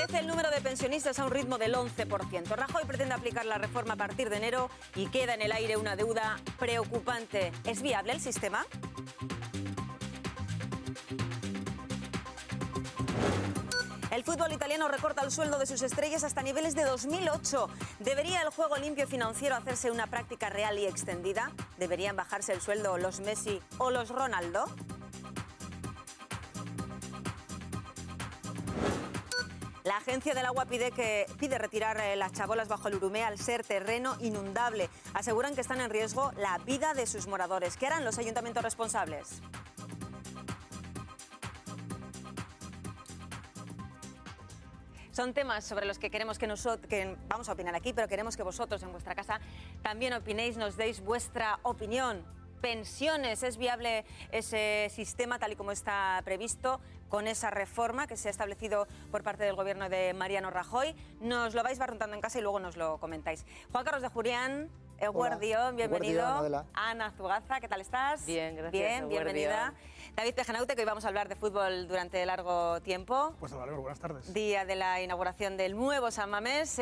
Crece el número de pensionistas a un ritmo del 11%. Rajoy pretende aplicar la reforma a partir de enero y queda en el aire una deuda preocupante. ¿Es viable el sistema? El fútbol italiano recorta el sueldo de sus estrellas hasta niveles de 2008. ¿Debería el juego limpio financiero hacerse una práctica real y extendida? ¿Deberían bajarse el sueldo los Messi o los Ronaldo? La Agencia del Agua pide retirar las chabolas bajo el Urumea al ser terreno inundable. Aseguran que están en riesgo la vida de sus moradores. ¿Qué harán los ayuntamientos responsables? Son temas sobre los que queremos que vamos a opinar aquí, pero queremos que vosotros en vuestra casa también opinéis, nos deis vuestra opinión. Pensiones, ¿es viable ese sistema tal y como está previsto con esa reforma que se ha establecido por parte del gobierno de Mariano Rajoy? Nos lo vais barruntando en casa y luego nos lo comentáis. Juan Carlos de Jurián, Eguardión, bienvenido. Ana Zugaza, ¿qué tal estás? Bien, gracias. Bien, bienvenida. David Pejenaute, que hoy vamos a hablar de fútbol durante largo tiempo. Pues vale, buenas tardes. Día de la inauguración del nuevo San Mamés.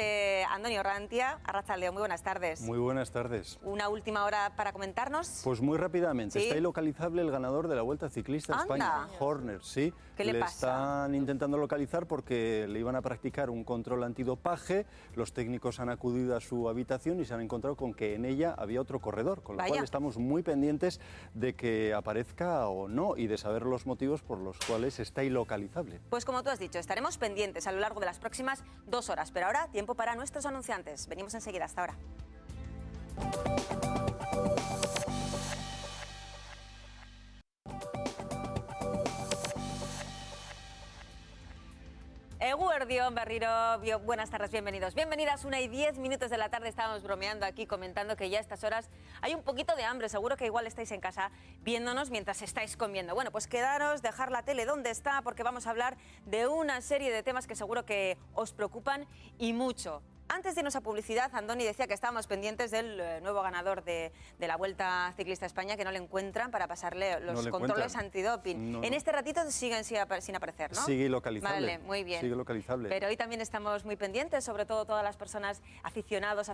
Antonio Rantia, Arratsaldeon, muy buenas tardes. Muy buenas tardes. Una última hora para comentarnos. Pues muy rápidamente, ¿Sí? Está ilocalizable el ganador de la Vuelta Ciclista a España, Horner, sí. ¿Qué le pasa? Están intentando localizar porque le iban a practicar un control antidopaje, los técnicos han acudido a su habitación y se han encontrado con que en ella había otro corredor, con lo cual estamos muy pendientes de que aparezca o no y de saber los motivos por los cuales está ilocalizable. Pues como tú has dicho, estaremos pendientes a lo largo de las próximas 2 horas, pero ahora tiempo para nuestros anunciantes. Venimos enseguida, hasta ahora. Eguardión, Barriro, buenas tardes, bienvenidos. Bienvenidas, 1:10 de la tarde, estábamos bromeando aquí, comentando que ya a estas horas hay un poquito de hambre, seguro que igual estáis en casa viéndonos mientras estáis comiendo. Bueno, pues quedaros, dejar la tele donde está, porque vamos a hablar de una serie de temas que seguro que os preocupan y mucho. Antes de irnos a publicidad, Andoni decía que estábamos pendientes del nuevo ganador de la Vuelta Ciclista a España, que no le encuentran para pasarle los controles antidoping. En este ratito siguen sin aparecer, ¿no? Sigue localizable. Vale, muy bien. Sigue localizable. Pero hoy también estamos muy pendientes, sobre todo todas las personas aficionadas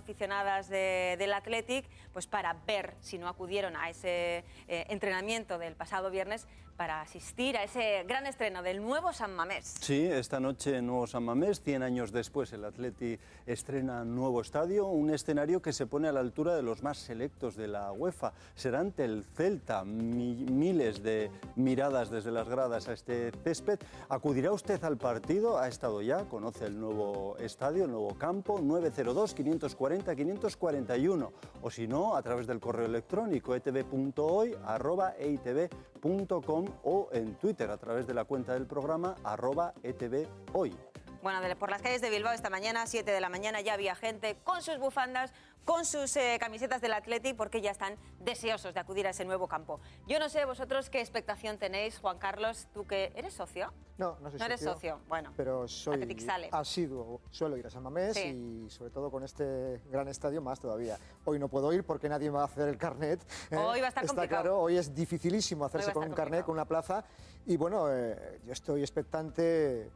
del Athletic, pues para ver si no acudieron a ese entrenamiento del pasado viernes para asistir a ese gran estreno del nuevo San Mamés. Sí, esta noche nuevo San Mamés, 100 años después el Athletic estrena nuevo estadio, un escenario que se pone a la altura de los más selectos de la UEFA. Será ante el Celta, miles de miradas desde las gradas a este césped. ¿Acudirá usted al partido? ¿Ha estado ya? ¿Conoce el nuevo estadio, el nuevo campo? 902-540-541. O si no, a través del correo electrónico etv.hoy@eitv.com o en Twitter a través de la cuenta del programa @etv-hoy. Bueno, por las calles de Bilbao esta mañana, 7 de la mañana, ya había gente con sus bufandas, con sus camisetas del Athletic, porque ya están deseosos de acudir a ese nuevo campo. Yo no sé vosotros qué expectación tenéis, Juan Carlos, tú que eres socio. No soy socio. No eres socio, bueno, pero soy Athletic sale. Asiduo, suelo ir a San Mamés Sí. y sobre todo con este gran estadio más todavía. Hoy no puedo ir porque nadie me va a hacer el carnet. Hoy va a estar Está complicado. claro, hoy es dificilísimo hacerse con un carnet, con una plaza. Y bueno, yo estoy expectante,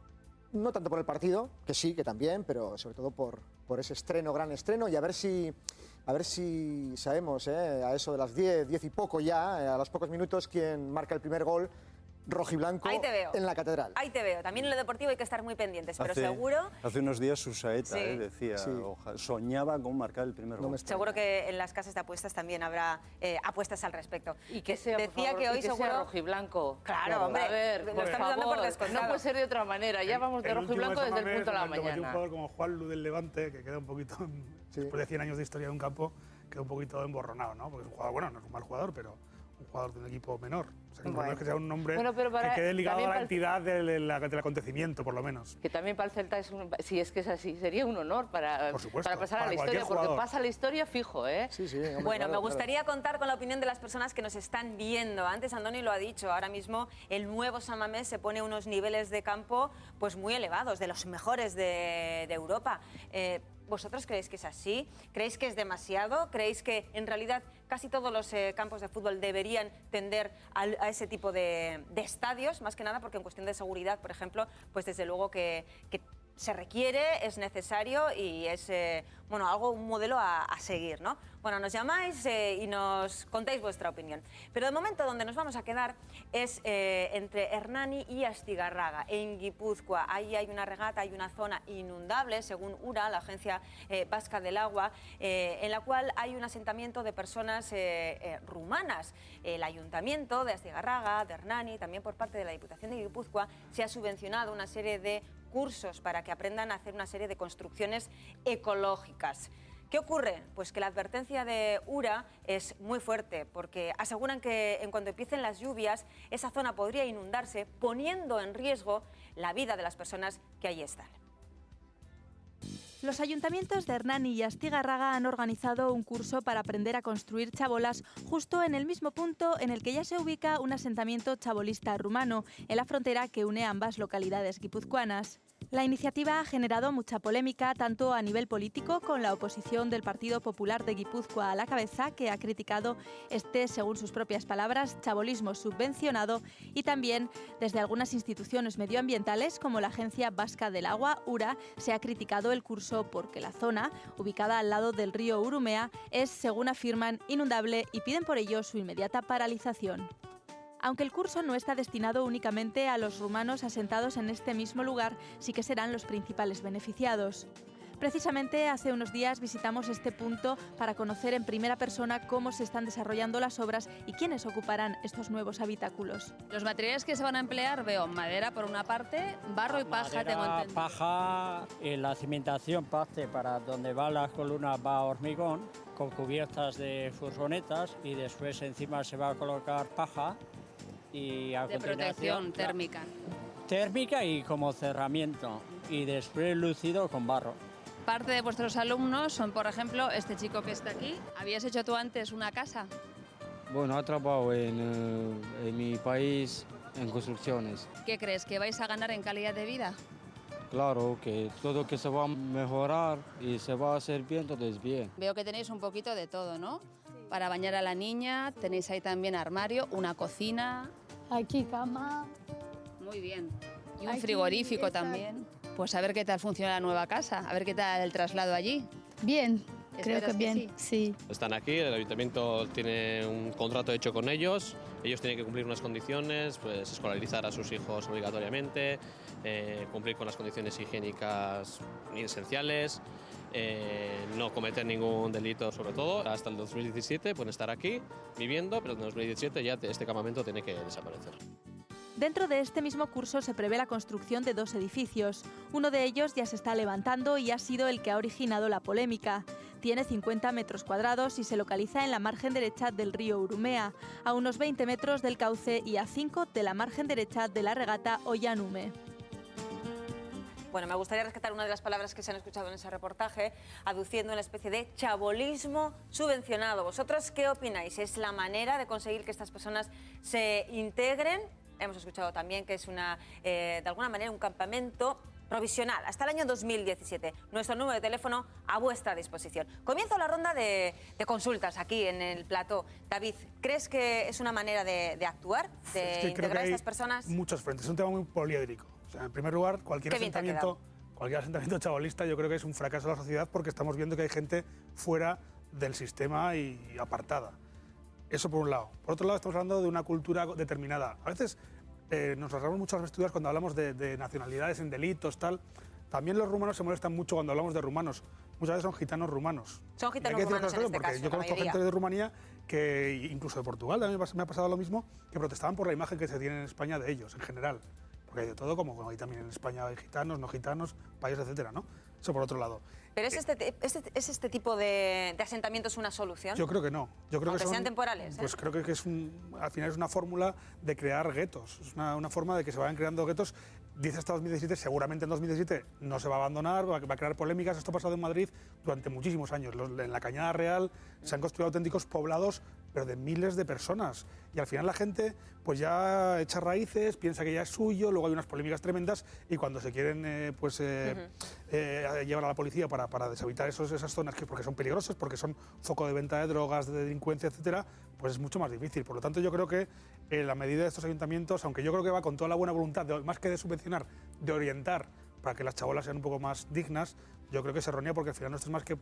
no tanto por el partido, que sí, que también, pero sobre todo por ese gran estreno y a ver si sabemos, a eso de las 10 y poco ya, a los pocos minutos, quién marca el primer gol rojiblanco en la catedral. Ahí te veo. También en lo deportivo hay que estar muy pendientes, pero seguro... Hace unos días Susaeta Sí. decía, soñaba con marcar el primer gol. Seguro que en las casas de apuestas también habrá apuestas al respecto. Y que sea, decía por favor, que hoy y que seguro... sea rojiblanco. Claro, hombre, a ver, lo por estamos dando por favor, descontado. no puede ser de otra manera. Ya vamos de rojiblanco desde el punto de la Un mañana. jugador como Juanlu del Levante, que queda un poquito, después de 100 años de historia de un campo, queda un poquito emborronado, ¿no? Porque es un jugador, bueno, no es un mal jugador, pero un jugador de un equipo menor. O sea, que no es que sea un nombre que quede ligado a la entidad del acontecimiento, por lo menos. Que también para el Celta, si es que es así, sería un honor para pasar a la historia, porque pasa a la historia fijo, ¿eh? Sí, hombre, bueno, me gustaría contar con la opinión de las personas que nos están viendo. Antes Andoni lo ha dicho, ahora mismo el nuevo San Mamés se pone unos niveles de campo pues muy elevados, de los mejores de Europa. ¿Vosotros creéis que es así? ¿Creéis que es demasiado? ¿Creéis que en realidad casi todos los campos de fútbol deberían tender a ese tipo de estadios? Más que nada porque en cuestión de seguridad, por ejemplo, pues desde luego que se requiere, es necesario y es un modelo a seguir, ¿no? Bueno, nos llamáis y nos contáis vuestra opinión. Pero de momento donde nos vamos a quedar es entre Hernani y Astigarraga, en Guipúzcoa. Ahí hay una regata, hay una zona inundable, según URA, la Agencia Vasca del Agua, en la cual hay un asentamiento de personas rumanas. El Ayuntamiento de Astigarraga, de Hernani, también por parte de la Diputación de Guipúzcoa, se ha subvencionado una serie de cursos para que aprendan a hacer una serie de construcciones ecológicas. ¿Qué ocurre? Pues que la advertencia de URA es muy fuerte, porque aseguran que en cuanto empiecen las lluvias, esa zona podría inundarse, poniendo en riesgo la vida de las personas que allí están. Los ayuntamientos de Hernani y Astigarraga han organizado un curso para aprender a construir chabolas justo en el mismo punto en el que ya se ubica un asentamiento chabolista rumano, en la frontera que une ambas localidades guipuzcoanas. La iniciativa ha generado mucha polémica, tanto a nivel político, con la oposición del Partido Popular de Guipúzcoa a la cabeza, que ha criticado este, según sus propias palabras, chabolismo subvencionado, y también desde algunas instituciones medioambientales, como la Agencia Vasca del Agua, URA, se ha criticado el curso porque la zona, ubicada al lado del río Urumea, es, según afirman, inundable y piden por ello su inmediata paralización. Aunque el curso no está destinado únicamente a los rumanos asentados en este mismo lugar, sí que serán los principales beneficiados. Precisamente hace unos días visitamos este punto para conocer en primera persona cómo se están desarrollando las obras y quiénes ocuparán estos nuevos habitáculos. Los materiales que se van a emplear, veo madera por una parte, barro y paja, tengo entendido. Paja, la cimentación parte para donde van las columnas va hormigón, con cubiertas de furgonetas, y después encima se va a colocar paja. Y a de protección térmica. Térmica y como cerramiento, y después lucido con barro. Parte de vuestros alumnos son, por ejemplo, este chico que está aquí. ¿Habías hecho tú antes una casa? Bueno, he trabajado en mi país en construcciones. ¿Qué crees, que vais a ganar en calidad de vida? Claro, que todo que se va a mejorar y se va a hacer bien, todo es bien. Veo que tenéis un poquito de todo, ¿no? Para bañar a la niña, tenéis ahí también armario, una cocina. Aquí cama. Muy bien. Y un frigorífico también. Pues a ver qué tal funciona la nueva casa, a ver qué tal el traslado allí. Bien, creo que bien, sí. Están aquí, el ayuntamiento tiene un contrato hecho con ellos, ellos tienen que cumplir unas condiciones, pues escolarizar a sus hijos obligatoriamente, cumplir con las condiciones higiénicas esenciales, no cometer ningún delito, sobre todo. Hasta el 2017 pueden estar aquí viviendo, pero en el 2017 ya este campamento tiene que desaparecer. Dentro de este mismo curso se prevé la construcción de 2 edificios. Uno de ellos ya se está levantando y ha sido el que ha originado la polémica. Tiene 50 metros cuadrados y se localiza en la margen derecha del río Urumea, a unos 20 metros del cauce y a 5 de la margen derecha de la regata Ollanume. Bueno, me gustaría rescatar una de las palabras que se han escuchado en ese reportaje, aduciendo una especie de chabolismo subvencionado. ¿Vosotros qué opináis? ¿Es la manera de conseguir que estas personas se integren? Hemos escuchado también que es de alguna manera un campamento provisional hasta el año 2017. Nuestro número de teléfono a vuestra disposición. Comienzo la ronda de consultas aquí en el plató. David, ¿crees que es una manera de actuar, de integrar a estas personas? Muchos frentes, es un tema muy poliédrico. O sea, en primer lugar, cualquier asentamiento chabolista yo creo que es un fracaso de la sociedad, porque estamos viendo que hay gente fuera del sistema y apartada. Eso por un lado. Por otro lado, estamos hablando de una cultura determinada. A veces nos rasgamos mucho las vestiduras cuando hablamos de nacionalidades en delitos, tal. También los rumanos se molestan mucho cuando hablamos de rumanos. Muchas veces son gitanos rumanos. Son gitanos rumanos en este caso, yo conozco gente de Rumanía, que incluso de Portugal, también me ha pasado lo mismo, que protestaban por la imagen que se tiene en España de ellos, en general. Porque hay de todo, como hay también en España hay gitanos, no gitanos, países, etcétera, ¿no? Eso por otro lado. ¿Pero es este tipo de asentamientos una solución? Yo creo que no. Yo creo aunque sean temporales. Pues creo que al final es una fórmula de crear guetos. Es una forma de que se vayan creando guetos. Dice hasta 2017, seguramente en 2017 no se va a abandonar, va a crear polémicas. Esto ha pasado en Madrid durante muchísimos años. En la Cañada Real se han construido auténticos poblados, pero de miles de personas. Y al final la gente pues ya echa raíces, piensa que ya es suyo, luego hay unas polémicas tremendas, y cuando se quieren llevar a la policía para deshabitar esas zonas, porque son peligrosas, porque son foco de venta de drogas, de delincuencia, etcétera, pues es mucho más difícil. Por lo tanto, yo creo que la medida de estos ayuntamientos, aunque yo creo que va con toda la buena voluntad, más que de subvencionar, de orientar para que las chabolas sean un poco más dignas, yo creo que es errónea porque al final no es más que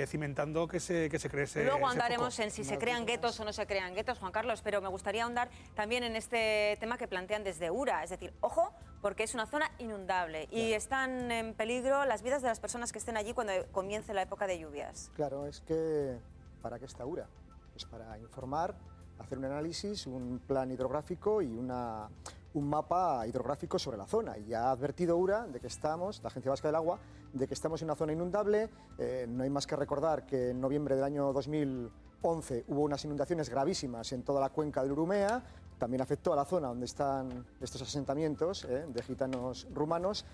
cimentando que se cree ese Luego andaremos foco. en si se crean guetos o no se crean guetos, Juan Carlos, pero me gustaría ahondar también en este tema que plantean desde URA, es decir, ojo, porque es una zona inundable y están en peligro las vidas de las personas que estén allí cuando comience la época de lluvias. Claro, es que ¿para qué está URA? Pues para informar, hacer un análisis, un plan hidrográfico y un mapa hidrográfico sobre la zona. Y ya ha advertido URA de que estamos, la Agencia Vasca del Agua, de que estamos en una zona inundable. No hay más que recordar que en noviembre del año 2011 hubo unas inundaciones gravísimas en toda la cuenca del Urumea. También afectó a la zona donde están estos asentamientos de gitanos rumanos.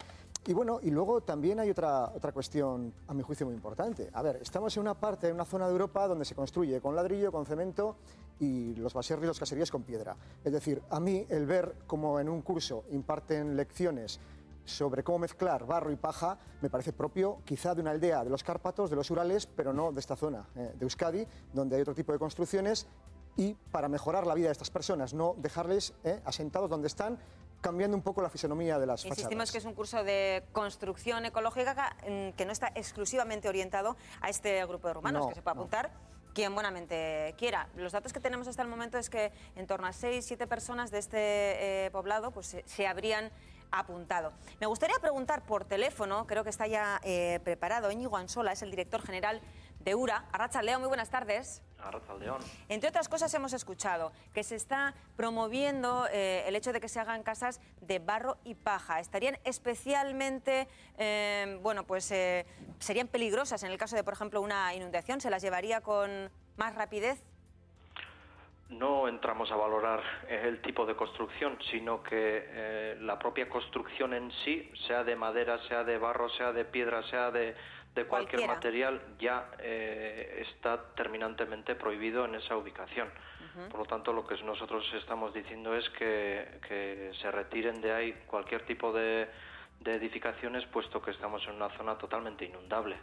Y bueno, y luego también hay otra cuestión, a mi juicio, muy importante. A ver, estamos en una parte, en una zona de Europa donde se construye con ladrillo, con cemento y los baserris, los caseríos con piedra. Es decir, a mí el ver cómo en un curso imparten lecciones sobre cómo mezclar barro y paja me parece propio quizá de una aldea de los Cárpatos, de los Urales, pero no de esta zona de Euskadi, donde hay otro tipo de construcciones, y para mejorar la vida de estas personas, no dejarles asentados donde están, cambiando un poco la fisonomía de las fachadas. Insistimos que es un curso de construcción ecológica que no está exclusivamente orientado a este grupo de rumanos, que se puede apuntar quien buenamente quiera. Los datos que tenemos hasta el momento es que en torno a 6-7 personas de este poblado pues, se habrían apuntado. Me gustaría preguntar por teléfono, creo que está ya preparado, Íñigo Ansola, es el director general de URA. Arratsaldeon, muy buenas tardes. Arratsaldeon. Entre otras cosas hemos escuchado que se está promoviendo el hecho de que se hagan casas de barro y paja. ¿Estarían especialmente, serían peligrosas en el caso de, por ejemplo, una inundación? ¿Se las llevaría con más rapidez? No entramos a valorar el tipo de construcción, sino que la propia construcción en sí, sea de madera, sea de barro, sea de piedra, sea de cualquier material, ya está terminantemente prohibido en esa ubicación. Por lo tanto, lo que nosotros estamos diciendo es que se retiren de ahí cualquier tipo de edificaciones, puesto que estamos en una zona totalmente inundable,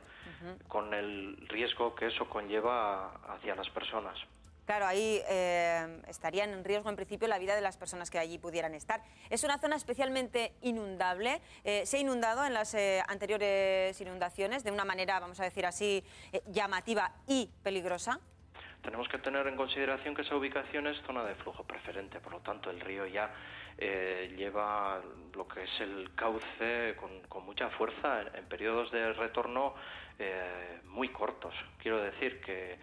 con el riesgo que eso conlleva hacia las personas. Claro, ahí estarían en riesgo en principio la vida de las personas que allí pudieran estar. Es una zona especialmente inundable. ¿Se ha inundado en las anteriores inundaciones de una manera, vamos a decir así, llamativa y peligrosa? Tenemos que tener en consideración que esa ubicación es zona de flujo preferente, por lo tanto el río ya lleva lo que es el cauce con mucha fuerza en periodos de retorno muy cortos. Quiero decir que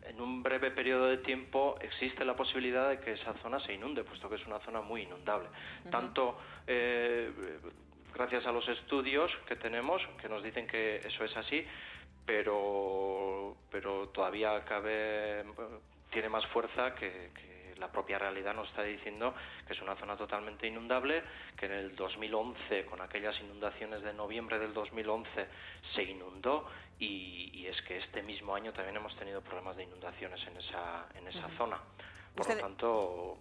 en un breve periodo de tiempo existe la posibilidad de que esa zona se inunde, puesto que es una zona muy inundable. Tanto gracias a los estudios que tenemos, que nos dicen que eso es así, pero todavía tiene más fuerza que la propia realidad nos está diciendo que es una zona totalmente inundable, que en el 2011, con aquellas inundaciones de noviembre del 2011, se inundó y es que este mismo año también hemos tenido problemas de inundaciones en esa zona. Por lo tanto,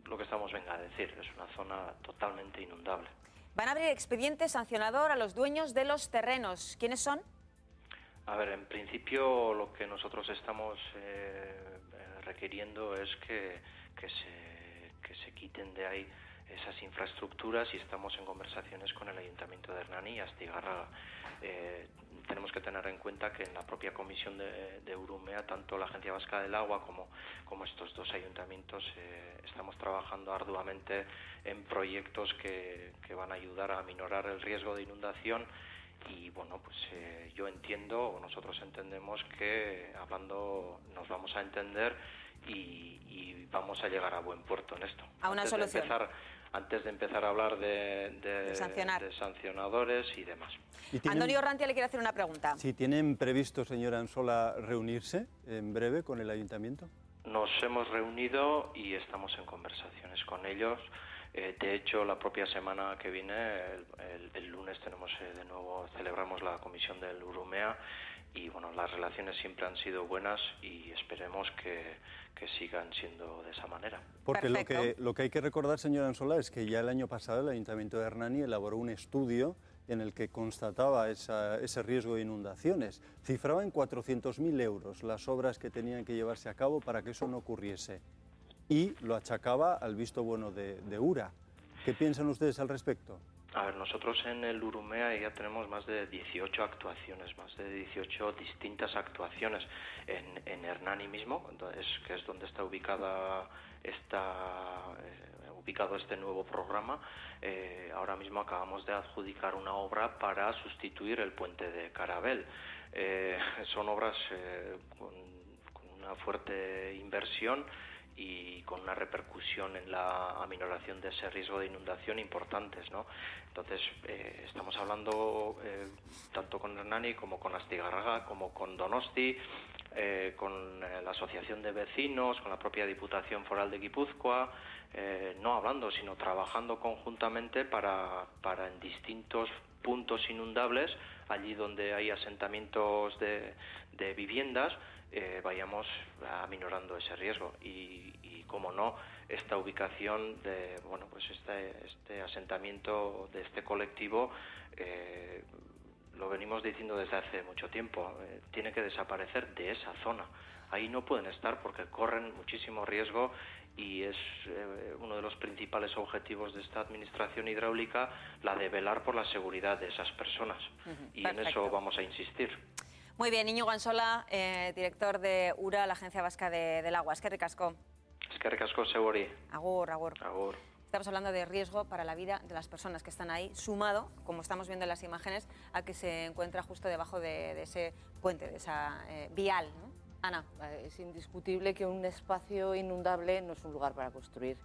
lo que estamos a decir, es una zona totalmente inundable. Van a abrir expediente sancionador a los dueños de los terrenos. ¿Quiénes son? A ver, en principio lo que nosotros estamos requiriendo es que se quiten de ahí esas infraestructuras y estamos en conversaciones con el Ayuntamiento de Hernani y Astigarraga. Tenemos que tener en cuenta que en la propia comisión de Urumea, tanto la Agencia Vasca del Agua como estos dos ayuntamientos estamos trabajando arduamente en proyectos que van a ayudar a aminorar el riesgo de inundación. Y bueno, pues yo entiendo, o nosotros entendemos que hablando nos vamos a entender y vamos a llegar a buen puerto en esto. A una solución. Antes de empezar a hablar de sancionadores y demás. Antonio Rantia le quiere hacer una pregunta. ¿Si tienen previsto, señora Ansola, reunirse en breve con el ayuntamiento? Nos hemos reunido y estamos en conversaciones con ellos. De hecho, la propia semana que viene, el lunes, tenemos de nuevo, celebramos la comisión del Urumea y bueno, las relaciones siempre han sido buenas y esperemos que sigan siendo de esa manera. Porque lo que hay que recordar, señora Ansola, es que ya el año pasado el Ayuntamiento de Hernani elaboró un estudio en el que constataba ese riesgo de inundaciones. Cifraba en 400.000 euros las obras que tenían que llevarse a cabo para que eso no ocurriese. Y lo achacaba al visto bueno de URA. ¿Qué piensan ustedes al respecto? A ver, nosotros en el Urumea ya tenemos más de 18 actuaciones, más de 18 distintas actuaciones. En Hernani mismo, que es donde está ubicado este nuevo programa, ahora mismo acabamos de adjudicar una obra para sustituir el puente de Carabel. Son obras con una fuerte inversión y con una repercusión en la aminoración de ese riesgo de inundación importantes, ¿no? Entonces, estamos hablando tanto con Hernani como con Astigarraga, como con Donosti, con la Asociación de Vecinos, con la propia Diputación Foral de Guipúzcoa, no hablando, sino trabajando conjuntamente para en distintos puntos inundables, allí donde hay asentamientos de viviendas, vayamos aminorando ese riesgo y como no, esta ubicación de este asentamiento de este colectivo lo venimos diciendo desde hace mucho tiempo, tiene que desaparecer de esa zona. Ahí no pueden estar porque corren muchísimo riesgo y es uno de los principales objetivos de esta administración hidráulica, la de velar por la seguridad de esas personas. Y en eso vamos a insistir. Muy bien, Íñigo Ansola, director de URA, la Agencia Vasca del Agua. Eskerrik asko. Eskerrik asko, Seguri. Agur, agur. Agur. Estamos hablando de riesgo para la vida de las personas que están ahí, sumado, como estamos viendo en las imágenes, a que se encuentra justo debajo de ese puente, de esa vial, ¿no? Ana. Es indiscutible que un espacio inundable no es un lugar para construir.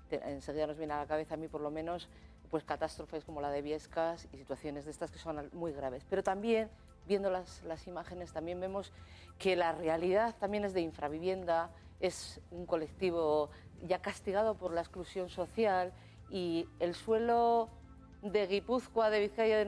Enseguida nos viene a la cabeza, a mí por lo menos, pues catástrofes como la de Biescas y situaciones de estas que son muy graves. Pero también, viendo las imágenes, también vemos que la realidad también es de infravivienda, es un colectivo ya castigado por la exclusión social y el suelo de Guipúzcoa, de Vizcaya,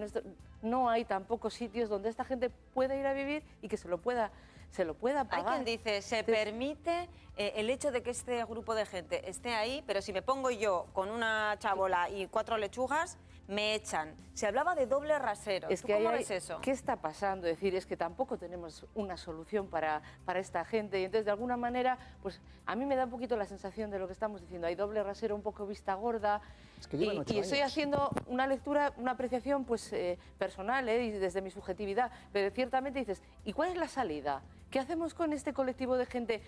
no hay tampoco sitios donde esta gente pueda ir a vivir y que se lo pueda pagar. Hay quien dice, se permite el hecho de que este grupo de gente esté ahí, pero si me pongo yo con una chabola y 4 lechugas, me echan. Se hablaba de doble rasero. ¿Tú cómo ves eso? ¿Qué está pasando? Es decir, es que tampoco tenemos una solución para esta gente y entonces de alguna manera, pues a mí me da un poquito la sensación de lo que estamos diciendo. Hay doble rasero, un poco vista gorda. Es que llevan 8 y estoy haciendo una lectura, una apreciación pues personal y desde mi subjetividad, pero ciertamente dices, ¿y cuál es la salida? ¿Qué hacemos con este colectivo de gente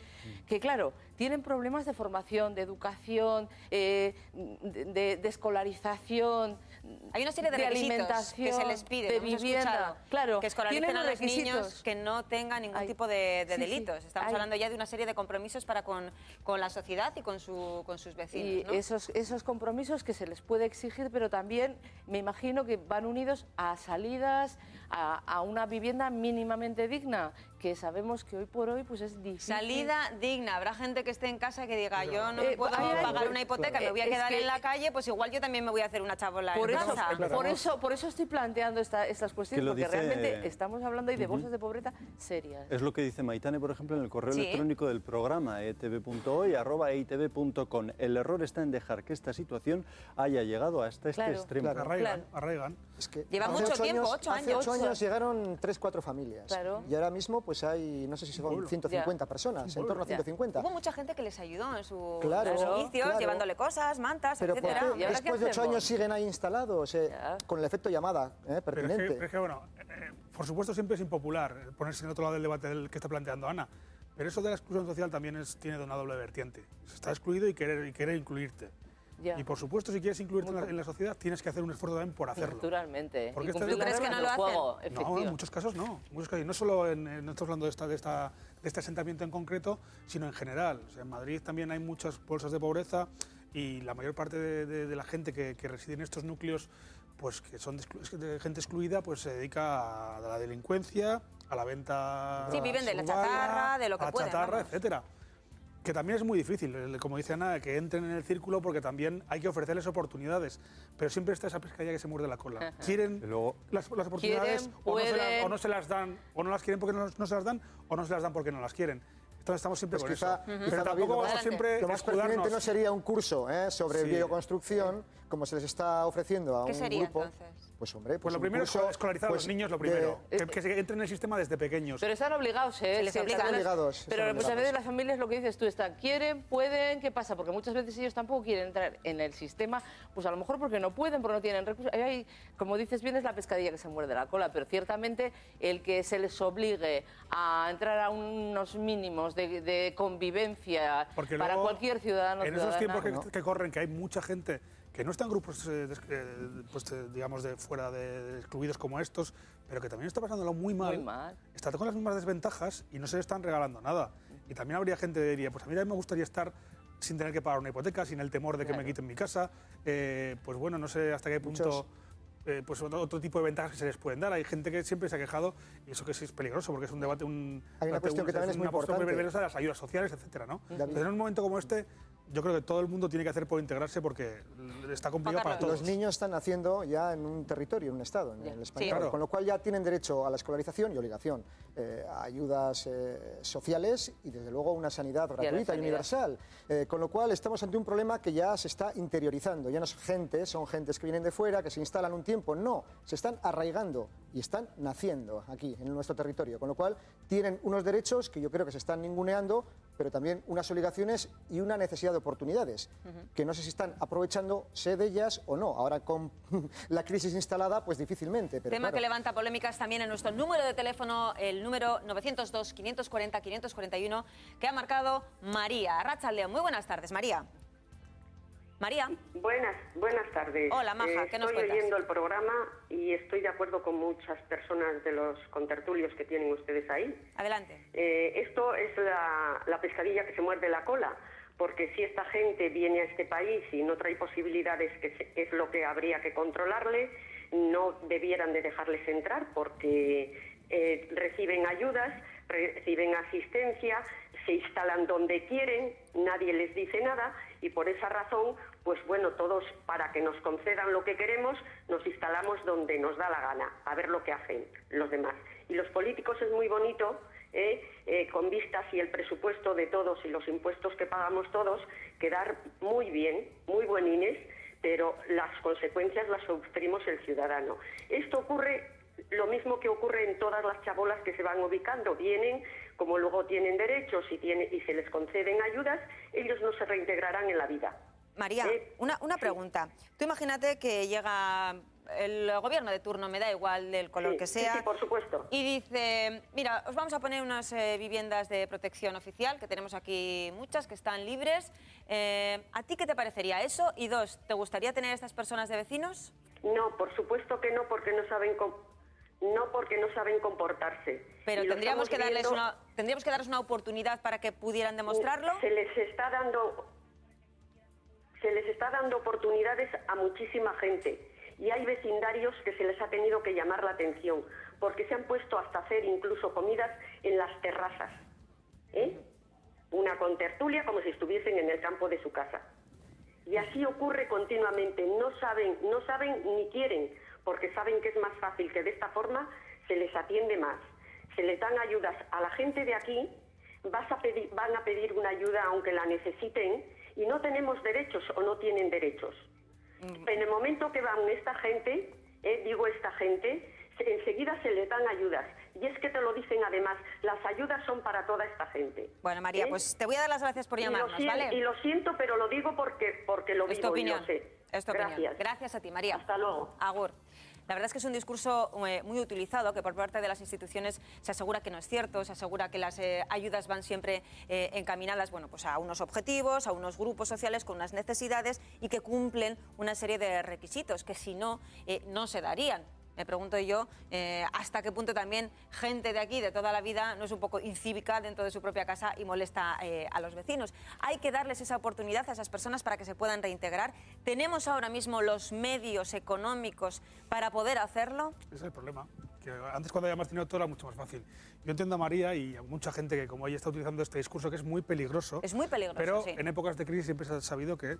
que, claro, tienen problemas de formación, de educación, de escolarización, hay una serie de requisitos que se les pide, de vivienda, claro, que escolaricen a los niños que no tengan ningún tipo de delitos. Estamos hablando ya de una serie de compromisos para con la sociedad y con sus vecinos. Y ¿no? esos compromisos que se les puede exigir, pero también me imagino que van unidos a salidas, a una vivienda mínimamente digna, que sabemos que hoy por hoy pues es difícil. Salida digna. Habrá gente que esté en casa que diga, yo no puedo pagar una hipoteca, me voy a quedar en la calle, pues igual yo también me voy a hacer una chabola en casa. Por eso estoy planteando estas cuestiones, porque realmente estamos hablando ahí de bolsas de pobreza serias. Es lo que dice Maitane, por ejemplo, en el correo electrónico del programa, etv.hoy@eitv.com. El error está en dejar que esta situación haya llegado hasta este extremo. Arraigan. Es que lleva mucho tiempo, 8 años. Hace 8 años llegaron 3-4 familias. Claro. Y ahora mismo pues hay, no sé si son 150 personas, en torno a 150. Hubo mucha gente que les ayudó en sus inicios, llevándole cosas, mantas, pero etcétera. ¿por qué después de 8 años siguen ahí instalados con el efecto llamada pertinente? Pero es que bueno, por supuesto siempre es impopular ponerse en otro lado del debate que está planteando Ana, pero eso de la exclusión social también tiene una doble vertiente. Está excluido y querer incluirte. Y por supuesto, si quieres incluirte en la sociedad, tienes que hacer un esfuerzo también por hacerlo. Naturalmente. Porque ¿Tú crees que no lo hacen? No, en muchos casos no. No solo no estamos hablando de este asentamiento en concreto, sino en general. O sea, en Madrid también hay muchas bolsas de pobreza y la mayor parte de la gente que reside en estos núcleos, pues que son de gente excluida, pues se dedica a la delincuencia, a la venta. Sí, viven de la chatarra, de lo que pueden. Chatarra, etcétera. Que también es muy difícil, como dice Ana, que entren en el círculo porque también hay que ofrecerles oportunidades. Pero siempre está esa pescadilla que se muerde la cola. Quieren las oportunidades, o no se las dan, o no las quieren porque no se las dan, o no se las dan porque no las quieren. estamos siempre con quizá, eso. Pero tampoco vamos siempre lo más pertinente no sería un curso sobre bioconstrucción, como se les está ofreciendo a un grupo. ¿Qué sería entonces? Pues hombre, pues lo primero es escolarizar a los niños, lo primero. Que entren en el sistema desde pequeños. Pero están obligados, ¿eh? Están obligados. Pero muchas veces las familias, lo que dices tú, quieren, pueden, ¿qué pasa? Porque muchas veces ellos tampoco quieren entrar en el sistema, pues a lo mejor porque no pueden, porque no tienen recursos. Como dices bien, es la pescadilla que se muerde la cola, pero ciertamente el que se les obligue a entrar a unos mínimos de convivencia para cualquier ciudadano. En esos tiempos que corren, que hay mucha gente que no están en grupos, digamos, de fuera de excluidos como estos, pero que también está pasándolo muy mal. Está con las mismas desventajas y no se le están regalando nada. Y también habría gente que diría, pues a mí también me gustaría estar sin tener que pagar una hipoteca, sin el temor de que me quiten mi casa. Pues bueno, no sé hasta qué punto... pues otro tipo de ventajas que se les pueden dar. Hay gente que siempre se ha quejado, y eso que sí es peligroso, porque es un debate... Hay una cuestión que también es muy importante. Muy peligrosa de las ayudas sociales, etcétera, ¿no? Pero en un momento como este, yo creo que todo el mundo tiene que hacer por integrarse, porque está complicado para todos. Los niños están naciendo ya en un territorio, en un estado, en el español, claro. Con lo cual ya tienen derecho a la escolarización y obligación, a ayudas sociales y desde luego una sanidad gratuita y universal. Con lo cual estamos ante un problema que ya se está interiorizando. Ya no es gente, son gentes que vienen de fuera, que se instalan un tiempo. No, se están arraigando y están naciendo aquí, en nuestro territorio. Con lo cual tienen unos derechos que yo creo que se están ninguneando, pero también unas obligaciones y una necesidad de oportunidades, que no sé si están aprovechándose de ellas o no. Ahora con la crisis instalada, pues difícilmente. Pero tema que levanta polémicas también en nuestro número de teléfono, el número 902-540-541, que ha marcado María. Arratsaldeon, muy buenas tardes, María. María. Buenas tardes. Hola, Maja, ¿qué nos cuentas? Estoy oyendo el programa y estoy de acuerdo con muchas personas de los contertulios que tienen ustedes ahí. Adelante. Esto es la pescadilla que se muerde la cola, porque si esta gente viene a este país y no trae posibilidades, que es lo que habría que controlarle, no debieran de dejarles entrar, porque reciben ayudas, reciben asistencia, se instalan donde quieren, nadie les dice nada, y por esa razón, pues bueno, todos, para que nos concedan lo que queremos, nos instalamos donde nos da la gana, a ver lo que hacen los demás. Y los políticos es muy bonito, con vistas y el presupuesto de todos y los impuestos que pagamos todos, quedar muy bien, muy buenines, pero las consecuencias las sufrimos el ciudadano. Esto ocurre lo mismo que ocurre en todas las chabolas que se van ubicando. Vienen, como luego tienen derechos y se les conceden ayudas, ellos no se reintegrarán en la vida. María, una pregunta. Tú imagínate que llega el gobierno de turno, me da igual del color que sea. Sí, por supuesto. Y dice, mira, os vamos a poner unas viviendas de protección oficial, que tenemos aquí muchas, que están libres. ¿A ti qué te parecería eso? Y dos, ¿te gustaría tener a estas personas de vecinos? No, por supuesto que no, porque no saben comportarse. Pero tendríamos que darles una oportunidad para que pudieran demostrarlo. Se les está dando oportunidades a muchísima gente. Y hay vecindarios que se les ha tenido que llamar la atención, porque se han puesto hasta hacer incluso comidas en las terrazas. Una contertulia como si estuviesen en el campo de su casa. Y así ocurre continuamente. No saben ni quieren, porque saben que es más fácil, que de esta forma se les atiende más. Se les dan ayudas a la gente de aquí, van a pedir una ayuda aunque la necesiten, y no tenemos derechos o no tienen derechos. En el momento que van esta gente, enseguida se les dan ayudas. Y es que te lo dicen además, las ayudas son para toda esta gente. Bueno, María, pues te voy a dar las gracias por llamarnos, ¿vale? Y lo siento, pero lo digo porque lo vivo y lo sé. Es tu opinión. Gracias a ti, María. Hasta luego. Agur. La verdad es que es un discurso muy utilizado, que por parte de las instituciones se asegura que no es cierto, se asegura que las ayudas van siempre encaminadas, bueno, pues a unos objetivos, a unos grupos sociales con unas necesidades y que cumplen una serie de requisitos que si no, no se darían. Me pregunto yo hasta qué punto también gente de aquí, de toda la vida, no es un poco incívica dentro de su propia casa y molesta a los vecinos. Hay que darles esa oportunidad a esas personas para que se puedan reintegrar. ¿Tenemos ahora mismo los medios económicos para poder hacerlo? Ese es el problema. Que antes, cuando había más dinero, todo era mucho más fácil. Yo entiendo a María y a mucha gente que, como ella, está utilizando este discurso, que es muy peligroso. Es muy peligroso, pero sí. En épocas de crisis siempre se ha sabido que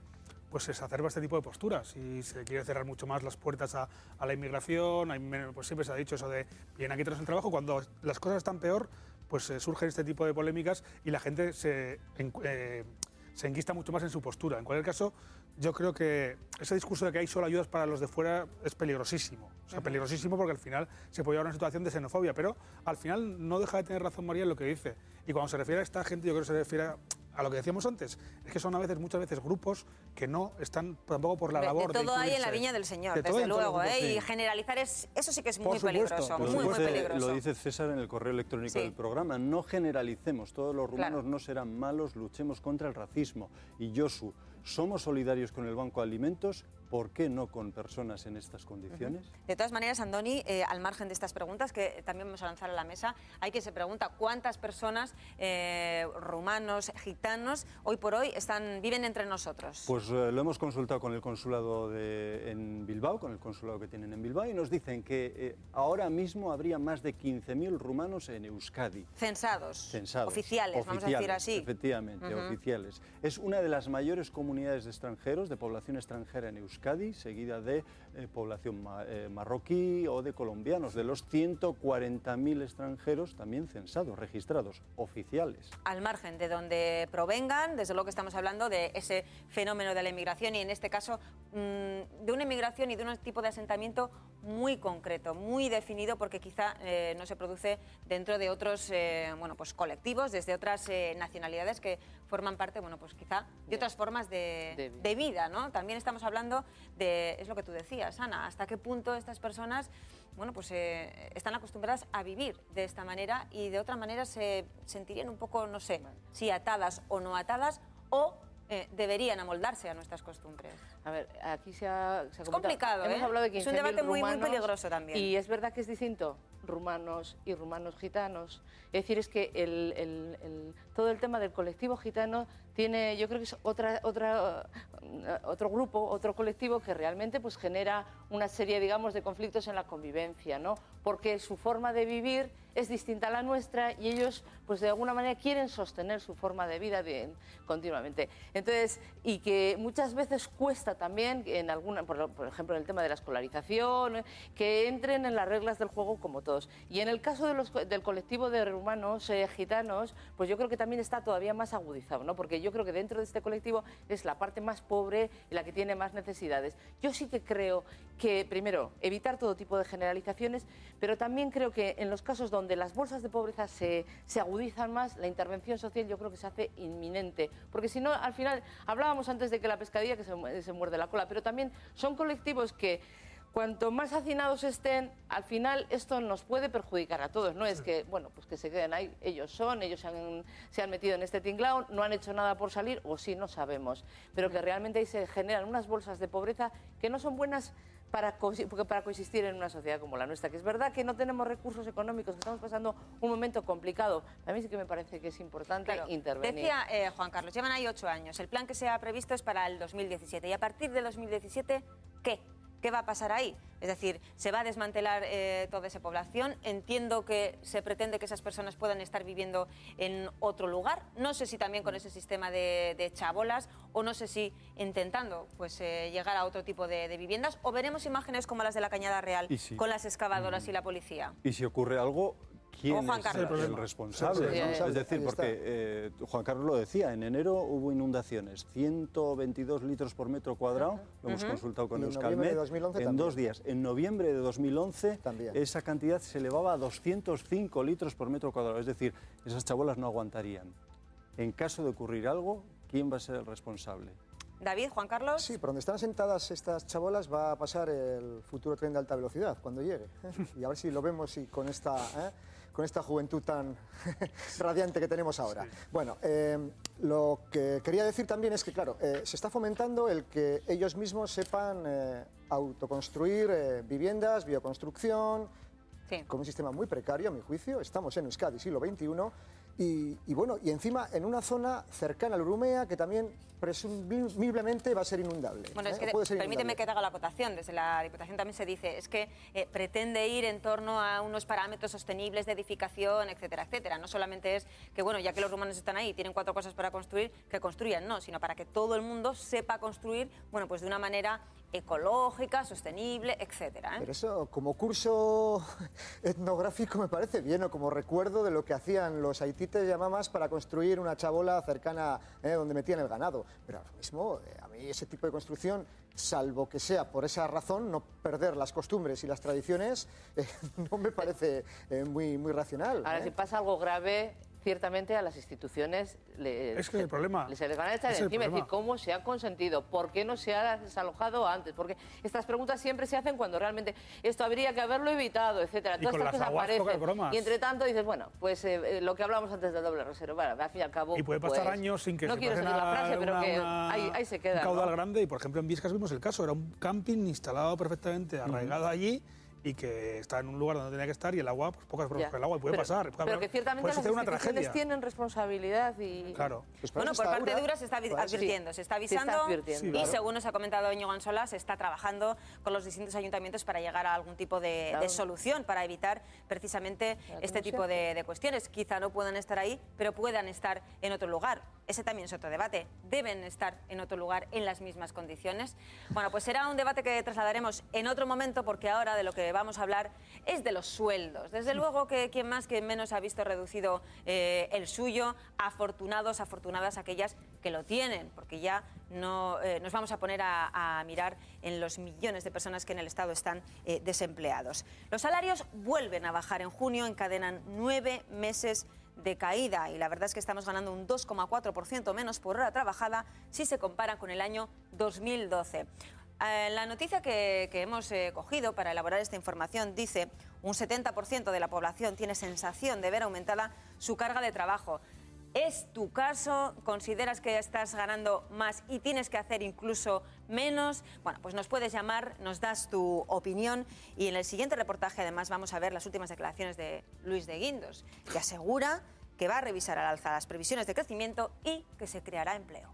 pues, se exacerba este tipo de posturas y se quiere cerrar mucho más las puertas a la inmigración. Pues siempre se ha dicho eso de, bien, aquí tenemos el trabajo. Cuando las cosas están peor, pues surgen este tipo de polémicas y la gente se enquista mucho más en su postura. En cualquier caso, yo creo que ese discurso de que hay solo ayudas para los de fuera es peligrosísimo. O sea, peligrosísimo porque al final se puede llevar a una situación de xenofobia, pero al final no deja de tener razón María en lo que dice. Y cuando se refiere a esta gente, yo creo que se refiere a lo que decíamos antes, es que son muchas veces grupos que no están tampoco por la labor de todo hay en la incluirse. viña del Señor, De todo desde en todos luego, los grupos, y sí. generalizar eso sí que es Por muy supuesto, peligroso, por muy supuesto. peligroso. Lo dice César en el correo electrónico del programa, no generalicemos, todos los rumanos no serán malos, luchemos contra el racismo. Y Josu, ¿somos solidarios con el Banco de Alimentos? ¿Por qué no con personas en estas condiciones? De todas maneras, Andoni, al margen de estas preguntas que también vamos a lanzar a la mesa, hay quien se pregunta cuántas personas rumanos, gitanos, hoy por hoy viven entre nosotros. Pues lo hemos consultado con el consulado en Bilbao, con el consulado que tienen en Bilbao, y nos dicen que ahora mismo habría más de 15.000 rumanos en Euskadi. Censados. Censados. Oficiales, vamos a decir así. Efectivamente, oficiales. Es una de las mayores comunidades de extranjeros, de población extranjera en Euskadi, seguida de población marroquí o de colombianos, de los 140.000 extranjeros también censados, registrados, oficiales. Al margen de donde provengan, desde luego que estamos hablando de ese fenómeno de la inmigración y en este caso de una inmigración y de un tipo de asentamiento muy concreto, muy definido, porque quizá no se produce dentro de otros pues colectivos, desde otras nacionalidades que forman parte, pues quizá de otras formas de vida, ¿no? También estamos hablando de, es lo que tú decías, Ana, hasta qué punto estas personas están acostumbradas a vivir de esta manera y de otra manera se sentirían un poco, no sé, si atadas o no atadas o deberían amoldarse a nuestras costumbres. A ver, aquí se ha es complicado, hemos hablado de 15.000 es un debate muy rumanos, peligroso también. Y es verdad que es distinto rumanos y rumanos gitanos. Es decir, es que todo el tema del colectivo gitano tiene, yo creo que es otro grupo, otro colectivo que realmente pues genera una serie, digamos, de conflictos en la convivencia, ¿no? Porque su forma de vivir es distinta a la nuestra y ellos, pues de alguna manera quieren sostener su forma de vida continuamente. Entonces, y que muchas veces cuesta también, por ejemplo, en el tema de la escolarización, que entren en las reglas del juego como todos. Y en el caso del colectivo de rumanos gitanos, pues yo creo que también está todavía más agudizado, ¿no? Porque yo creo que dentro de este colectivo es la parte más pobre y la que tiene más necesidades. Yo sí que creo que, primero, evitar todo tipo de generalizaciones, pero también creo que en los casos donde las bolsas de pobreza se agudizan más, la intervención social yo creo que se hace inminente. Porque si no, al final, hablábamos antes de que la pescadilla que se muerde la cola, pero también son colectivos que cuanto más hacinados estén, al final esto nos puede perjudicar a todos. No es que, bueno, pues que se queden ahí, ellos se han metido en este tinglao, no han hecho nada por salir, o sí, no sabemos. Pero que realmente ahí se generan unas bolsas de pobreza que no son buenas para coexistir en una sociedad como la nuestra, que es verdad que no tenemos recursos económicos, que estamos pasando un momento complicado. A mí sí que me parece que es importante intervenir. Decía Juan Carlos, llevan ahí 8 años, el plan que se ha previsto es para el 2017, y a partir de 2017, ¿qué? ¿Qué va a pasar ahí? Es decir, ¿se va a desmantelar toda esa población? Entiendo que se pretende que esas personas puedan estar viviendo en otro lugar. No sé si también con ese sistema de chabolas o no sé si intentando llegar a otro tipo de viviendas, o veremos imágenes como las de la Cañada Real con las excavadoras y la policía. Y si ocurre algo, ¿quién es el responsable? Sí, ¿no? Es decir, porque Juan Carlos lo decía, en enero hubo inundaciones, 122 litros por metro cuadrado, lo hemos consultado con Euskalmet, en 2 días. En noviembre de 2011 esa cantidad se elevaba a 205 litros por metro cuadrado, es decir, esas chabolas no aguantarían. En caso de ocurrir algo, ¿quién va a ser el responsable? David, Juan Carlos. Sí, por donde están sentadas estas chabolas va a pasar el futuro tren de alta velocidad cuando llegue. Y a ver si lo vemos y con esta juventud tan radiante que tenemos ahora. Sí. Bueno, lo que quería decir también es que, claro, se está fomentando el que ellos mismos sepan autoconstruir viviendas, bioconstrucción, con un sistema muy precario, a mi juicio. Estamos en Euskadi, siglo XXI, y bueno, y encima en una zona cercana al Urumea que también presumiblemente va a ser inundable. Bueno, es que permíteme que te haga la acotación. Desde la Diputación también se dice, es que pretende ir en torno a unos parámetros sostenibles de edificación, etcétera, etcétera. No solamente es que, bueno, ya que los rumanos están ahí y tienen 4 cosas para construir, que construyan, no, sino para que todo el mundo sepa construir, bueno, pues de una manera ecológica, sostenible, etcétera. Pero eso, como curso etnográfico, me parece bien, o como recuerdo de lo que hacían los haitites yamamas para construir una chabola cercana donde metían el ganado. Pero ahora mismo, a mí ese tipo de construcción, salvo que sea por esa razón, no perder las costumbres y las tradiciones, no me parece muy racional. Ahora, si pasa algo grave, ciertamente a las instituciones es que el problema se les van a echar encima, es decir, ¿cómo se ha consentido? ¿Por qué no se ha desalojado antes? Porque estas preguntas siempre se hacen cuando realmente esto habría que haberlo evitado, etcétera. Todas estas cosas aparecen. Y entre tanto dices, bueno, pues lo que hablábamos antes del doble rasero, bueno, al fin y al cabo... Y puede pasar años sin que no se quiero seguir la frase, pero que ahí se queda. Un caudal grande, y por ejemplo en Viescas vimos el caso, era un camping instalado perfectamente, arraigado allí, y que está en un lugar donde tenía que estar, y el agua, pues pocas bromas con el agua, y puede pasar. Pero que ciertamente las instituciones tienen responsabilidad y... Claro. Pues bueno, por parte de URA se está advirtiendo, se está avisando, y según nos ha comentado Íñigo Ansola, se está trabajando con los distintos ayuntamientos para llegar a algún tipo de solución, para evitar precisamente este tipo de cuestiones. Quizá no puedan estar ahí, pero puedan estar en otro lugar. Ese también es otro debate. ¿Deben estar en otro lugar en las mismas condiciones? Bueno, pues será un debate que trasladaremos en otro momento, porque ahora de lo que vamos a hablar es de los sueldos. Desde luego que quien más, quien menos ha visto reducido el suyo. Afortunados, afortunadas aquellas que lo tienen, porque ya no nos vamos a poner a mirar en los millones de personas que en el Estado están desempleados. Los salarios vuelven a bajar en junio, encadenan 9 meses de caída, y la verdad es que estamos ganando un 2,4% menos por hora trabajada si se compara con el año 2012. La noticia que hemos cogido para elaborar esta información dice: un 70% de la población tiene sensación de ver aumentada su carga de trabajo. ¿Es tu caso? ¿Consideras que estás ganando más y tienes que hacer incluso menos? Bueno, pues nos puedes llamar, nos das tu opinión, y en el siguiente reportaje además vamos a ver las últimas declaraciones de Luis de Guindos, que asegura que va a revisar al alza las previsiones de crecimiento y que se creará empleo.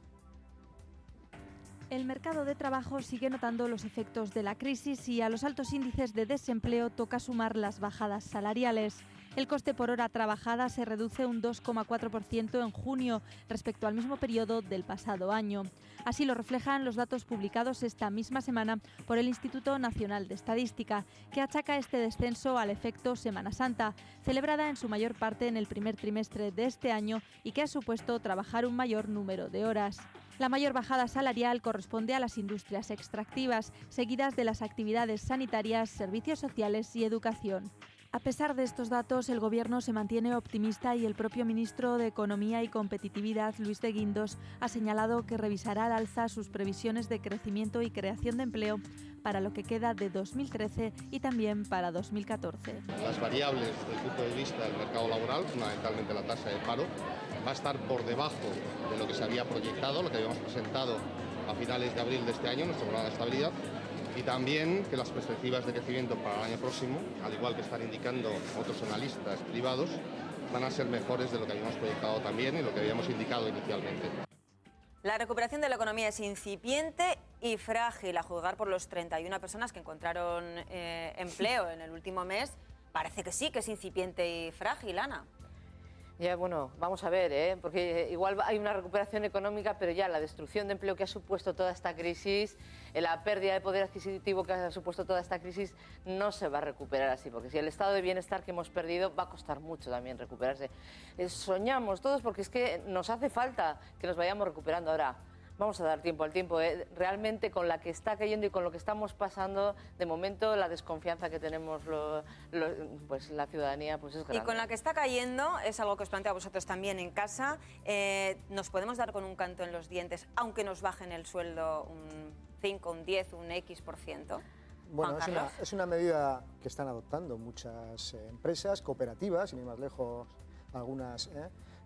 El mercado de trabajo sigue notando los efectos de la crisis, y a los altos índices de desempleo toca sumar las bajadas salariales. El coste por hora trabajada se reduce un 2,4% en junio respecto al mismo periodo del pasado año. Así lo reflejan los datos publicados esta misma semana por el Instituto Nacional de Estadística, que achaca este descenso al efecto Semana Santa, celebrada en su mayor parte en el primer trimestre de este año y que ha supuesto trabajar un mayor número de horas. La mayor bajada salarial corresponde a las industrias extractivas, seguidas de las actividades sanitarias, servicios sociales y educación. A pesar de estos datos, el Gobierno se mantiene optimista, y el propio ministro de Economía y Competitividad, Luis de Guindos, ha señalado que revisará al alza sus previsiones de crecimiento y creación de empleo para lo que queda de 2013 y también para 2014. Las variables desde el punto de vista del mercado laboral, fundamentalmente la tasa de paro, va a estar por debajo de lo que se había proyectado, lo que habíamos presentado a finales de abril de este año, nuestro programa de estabilidad, y también que las perspectivas de crecimiento para el año próximo, al igual que están indicando otros analistas privados, van a ser mejores de lo que habíamos proyectado también y lo que habíamos indicado inicialmente. La recuperación de la economía es incipiente y frágil, a juzgar por los 31 personas que encontraron empleo en el último mes. Parece que sí, que es incipiente y frágil, Ana. Ya, bueno, vamos a ver, porque igual hay una recuperación económica, pero ya la destrucción de empleo que ha supuesto toda esta crisis, la pérdida de poder adquisitivo que ha supuesto toda esta crisis, no se va a recuperar así, porque si el estado de bienestar que hemos perdido va a costar mucho también recuperarse. Soñamos todos, porque es que nos hace falta que nos vayamos recuperando ahora. Vamos a dar tiempo al tiempo. Realmente, con la que está cayendo y con lo que estamos pasando, de momento la desconfianza que tenemos pues la ciudadanía pues es grande. Y con la que está cayendo, es algo que os planteo a vosotros también en casa, nos podemos dar con un canto en los dientes, aunque nos bajen el sueldo un 5, un 10, un X%. Bueno, es una medida que están adoptando muchas empresas, cooperativas, sin ir más lejos, algunas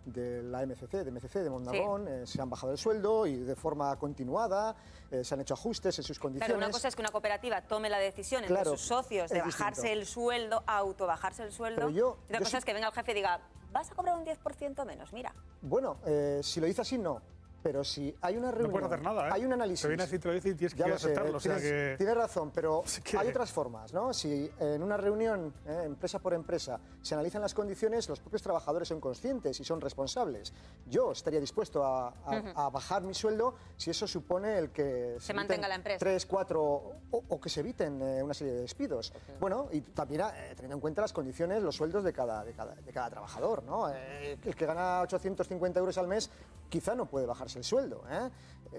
de la MCC, de Mondragón, se han bajado el sueldo y de forma continuada, se han hecho ajustes en sus condiciones. Claro, una cosa es que una cooperativa tome la decisión entre sus socios de bajarse el sueldo, autobajarse el sueldo, y otra cosa es que venga el jefe y diga, vas a cobrar un 10% menos, mira. Bueno, si lo dice así, no. pero si hay una reunión, no puedes hacer nada, ¿eh? Hay un análisis. Te viene así, te lo dice y tienes que aceptarlo. Tienes razón, pero hay otras formas, ¿no? Si en una reunión, empresa por empresa, se analizan las condiciones, los propios trabajadores son conscientes y son responsables. Yo estaría dispuesto a bajar mi sueldo si eso supone el que se mantenga la empresa. 3, 4 o que se eviten una serie de despidos. Bueno, y también teniendo en cuenta las condiciones, los sueldos de cada trabajador, ¿no? El que gana 850 euros al mes quizá no puede bajarse el sueldo,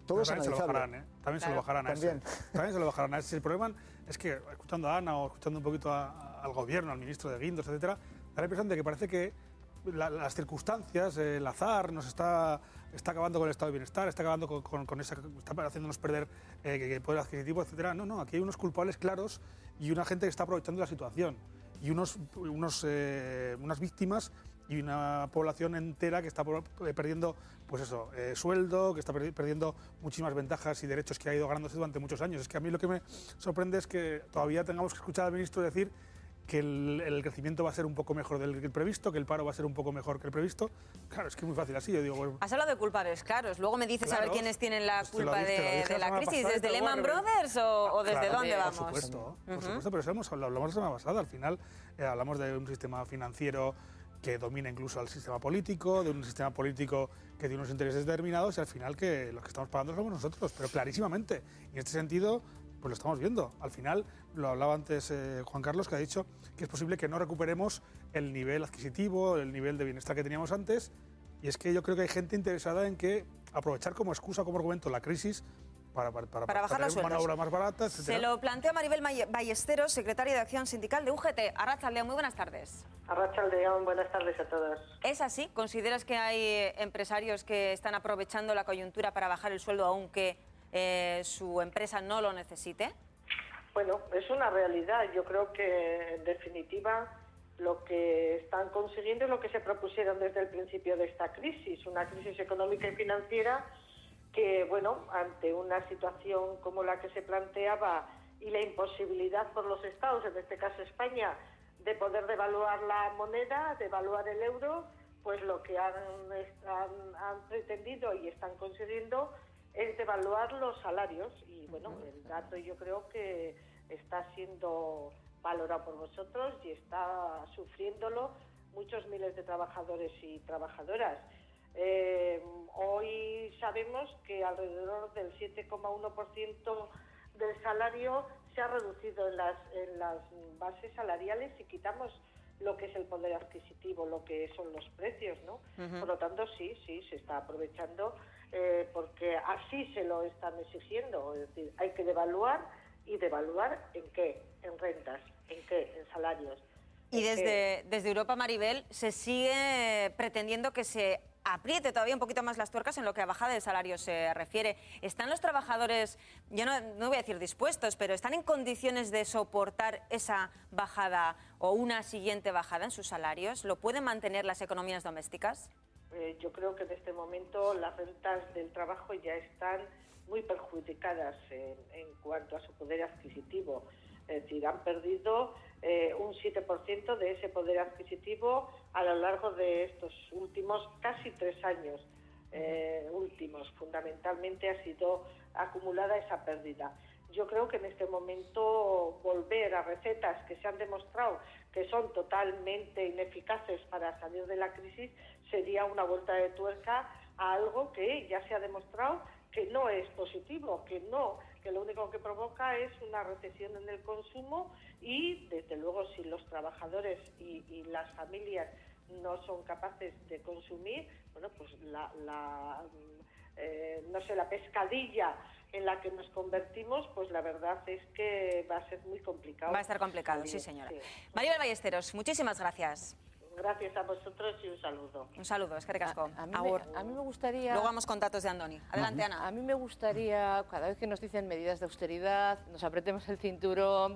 todo es analizable. También se lo bajarán a ese. También se lo bajarán a ese. El problema es que, escuchando a Ana o escuchando un poquito al gobierno, al ministro de Guindos, etcétera, da la impresión de que parece que las circunstancias, el azar, nos está acabando con el estado de bienestar, está acabando con esa, está haciéndonos perder poder adquisitivo, etcétera. No, aquí hay unos culpables claros y una gente que está aprovechando la situación y unas víctimas y una población entera que está perdiendo, pues eso, sueldo, que está perdiendo muchísimas ventajas y derechos que ha ido ganándose durante muchos años. Es que a mí lo que me sorprende es que todavía tengamos que escuchar al ministro decir que el crecimiento va a ser un poco mejor del previsto, que el paro va a ser un poco mejor que el previsto. Claro, es que es muy fácil así. Yo digo, bueno, has hablado de culpables claros. Luego me dices a ver quiénes tienen la culpa de la crisis. ¿Desde Lehman Brothers o desde dónde vamos? Por supuesto, pero eso lo hablamos la semana pasada. Al final hablamos de un sistema financiero que domina incluso al sistema político, de un sistema político que tiene unos intereses determinados y al final que los que estamos pagando somos nosotros, pero clarísimamente. Y en este sentido, pues lo estamos viendo. Al final, lo hablaba antes Juan Carlos, que ha dicho que es posible que no recuperemos el nivel adquisitivo, el nivel de bienestar que teníamos antes. Y es que yo creo que hay gente interesada en que aprovechar como excusa, como argumento, la crisis para bajar los sueldos. Una obra más barata, etcétera. Se lo plantea Maribel Ballesteros, secretaria de Acción Sindical de UGT. Arratsaldeon, muy buenas tardes. Arratsaldeon, buenas tardes a todos. ¿Es así? ¿Consideras que hay empresarios que están aprovechando la coyuntura para bajar el sueldo aunque su empresa no lo necesite? Bueno, es una realidad. Yo creo que, en definitiva, lo que están consiguiendo es lo que se propusieron desde el principio de esta crisis, una crisis económica y financiera que, bueno, ante una situación como la que se planteaba y la imposibilidad por los Estados, en este caso España, de poder devaluar la moneda, devaluar el euro, pues lo que han pretendido y están consiguiendo es devaluar los salarios. Y, bueno, el dato yo creo que está siendo valorado por vosotros y está sufriéndolo muchos miles de trabajadores y trabajadoras. Hoy sabemos que alrededor del 7,1% del salario se ha reducido en las bases salariales si quitamos lo que es el poder adquisitivo, lo que son los precios, ¿no? Por lo tanto, sí, se está aprovechando porque así se lo están exigiendo. Es decir, hay que devaluar. ¿Y devaluar en qué? En rentas. ¿En qué? En salarios. Y desde Europa, Maribel, se sigue pretendiendo que se apriete todavía un poquito más las tuercas en lo que a bajada de salario se refiere. ¿Están los trabajadores, yo no voy a decir dispuestos, pero están en condiciones de soportar esa bajada o una siguiente bajada en sus salarios? ¿Lo pueden mantener las economías domésticas? Yo creo que en este momento las rentas del trabajo ya están muy perjudicadas en cuanto a su poder adquisitivo. Es decir, han perdido un 7% de ese poder adquisitivo a lo largo de estos últimos casi 3 años últimos. Fundamentalmente ha sido acumulada esa pérdida. Yo creo que en este momento volver a recetas que se han demostrado que son totalmente ineficaces para salir de la crisis sería una vuelta de tuerca a algo que ya se ha demostrado que no es positivo, que lo único que provoca es una recesión en el consumo y, desde luego, si los trabajadores y las familias no son capaces de consumir, bueno, pues la pescadilla en la que nos convertimos, pues la verdad es que va a ser muy complicado. Va a estar complicado, sí, señora. Sí. Maribel Ballesteros, muchísimas gracias. Gracias a vosotros y un saludo. Un saludo, eskerrik asko. A mí me gustaría... Luego vamos con datos de Andoni. Adelante, Ana. A mí me gustaría, cada vez que nos dicen medidas de austeridad, nos apretemos el cinturón,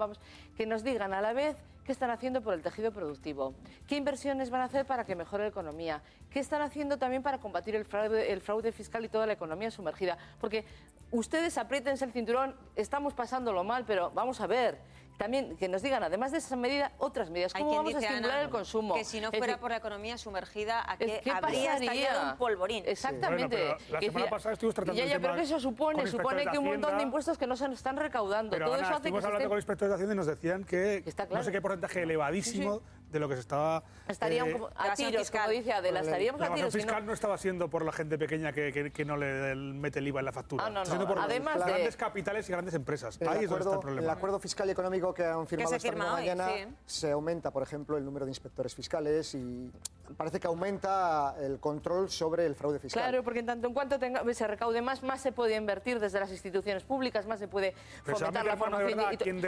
que nos digan a la vez qué están haciendo por el tejido productivo, qué inversiones van a hacer para que mejore la economía, qué están haciendo también para combatir el fraude fiscal y toda la economía sumergida. Porque ustedes apriétense el cinturón, estamos pasándolo mal, pero vamos a ver... también que nos digan, además de esa medida, otras medidas. ¿Cómo vamos a estimular Ana, el consumo? Que si no fuera por la economía sumergida, ¿a qué ¿qué habría pasaría? estallado un polvorín? Exactamente. Sí. Bueno, pero la semana pasada estuvimos tratando el tema pero que eso supone que un montón de impuestos que no se están recaudando. Pero todo Ana, eso hace que estuvimos hablando con los inspectores de Hacienda y nos decían que no sé qué porcentaje elevadísimo de lo que se estaba... Estarían a tiros, como dice Adela, estaríamos a tiros. La fiscal no estaba siendo por la gente pequeña que no le mete el IVA en la factura. No. Está siendo por Además los grandes capitales y grandes empresas. Ahí es donde está el problema. El acuerdo fiscal y económico que han firmado esta misma mañana se aumenta, por ejemplo, el número de inspectores fiscales y parece que aumenta el control sobre el fraude fiscal. Claro, porque en tanto en cuanto se recaude más se puede invertir desde las instituciones públicas, más se puede fomentar la formación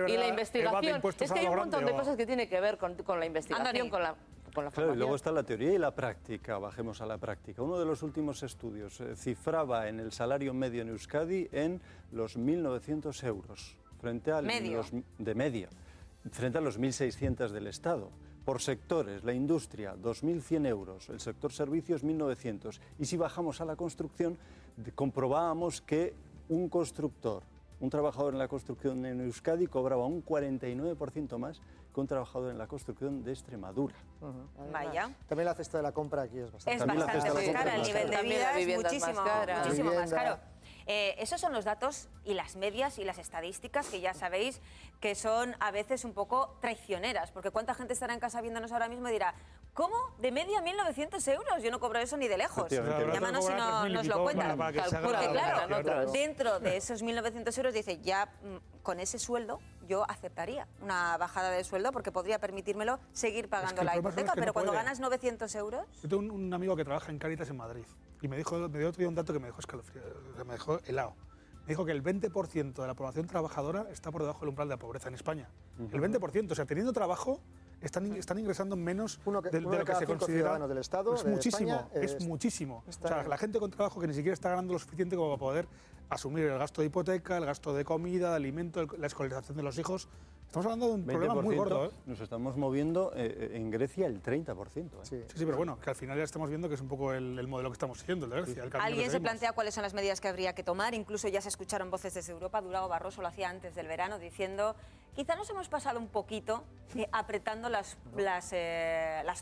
y la investigación. Es que hay un montón de cosas que tienen que ver con la investigación, con la Claro, y luego está la teoría y la práctica. Bajemos a la práctica. Uno de los últimos estudios cifraba en el salario medio en Euskadi en los 1.900 euros frente a de media, frente a los 1.600 del Estado. Por sectores, la industria, 2.100 euros, el sector servicios, 1.900. Y si bajamos a la construcción, comprobábamos que un constructor, un trabajador en la construcción en Euskadi cobraba un 49% más que un trabajador en la construcción de Extremadura. Vaya. También la cesta de la compra aquí es bastante cara. Es bastante más cara, el nivel de vida es muchísimo más caro. Esos son los datos y las medias y las estadísticas que ya sabéis que son a veces un poco traicioneras, porque cuánta gente estará en casa viéndonos ahora mismo y dirá, ¿cómo? ¿De media 1.900 euros? Yo no cobro eso ni de lejos. Llámanos y nos lo cuentan. Porque claro, dentro de esos 1.900 euros dice, ya con ese sueldo yo aceptaría una bajada de sueldo porque podría permitírmelo seguir pagando la hipoteca, pero cuando ganas 900 euros... Yo tengo un amigo que trabaja en Cáritas en Madrid y me dio otro día un dato que me dejó escalofrío, me dejó helado. Me dijo que el 20% de la población trabajadora está por debajo del umbral de la pobreza en España. El 20%, o sea, teniendo trabajo, están ingresando menos de lo que se considera. Del Estado, es muchísimo, es muchísimo. O sea, la gente con trabajo que ni siquiera está ganando lo suficiente como para poder asumir el gasto de hipoteca, el gasto de comida, de alimento, la escolarización de los hijos. Estamos hablando de un problema muy gordo. Nos estamos moviendo en Grecia el 30%. Sí, pero bueno, que al final ya estamos viendo que es un poco el modelo que estamos siguiendo, el de Grecia. Alguien se plantea cuáles son las medidas que habría que tomar. Incluso ya se escucharon voces desde Europa. Durão Barroso lo hacía antes del verano diciendo, quizá nos hemos pasado un poquito apretando las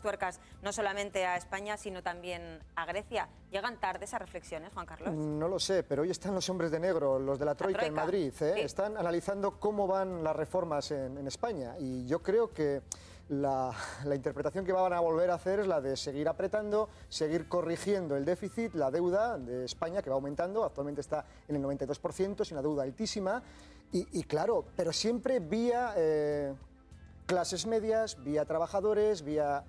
tuercas, no solamente a España, sino también a Grecia. ¿Llegan tarde esas reflexiones, Juan Carlos? No lo sé, pero hoy están los hombres de negro, los de la Troika en Madrid. Sí. Están analizando cómo van las reformas en España y yo creo que la interpretación que van a volver a hacer es la de seguir apretando, seguir corrigiendo el déficit, la deuda de España que va aumentando, actualmente está en el 92%, es una deuda altísima y claro, pero siempre vía clases medias, vía trabajadores, vía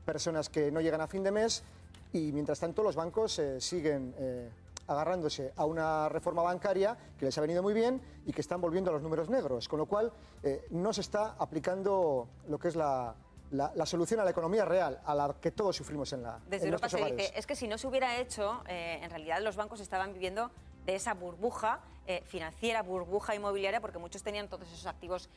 personas que no llegan a fin de mes y mientras tanto los bancos siguen agarrándose a una reforma bancaria que les ha venido muy bien y que están volviendo a los números negros, con lo cual no se está aplicando lo que es la solución a la economía real, a la que todos sufrimos en nuestros hogares. Desde Europa se dice, es que si no se hubiera hecho, en realidad los bancos estaban viviendo de esa burbuja financiera, burbuja inmobiliaria, porque muchos tenían todos esos activos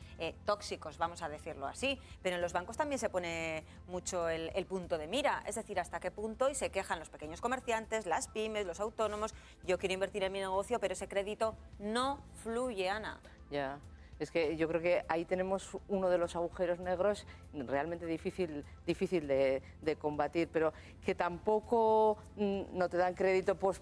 tóxicos, vamos a decirlo así. Pero en los bancos también se pone mucho el punto de mira, es decir, hasta qué punto, y se quejan los pequeños comerciantes, las pymes, los autónomos, yo quiero invertir en mi negocio, pero ese crédito no fluye, Ana. Ya. Es que yo creo que ahí tenemos uno de los agujeros negros realmente difícil de combatir, pero que tampoco no te dan crédito pues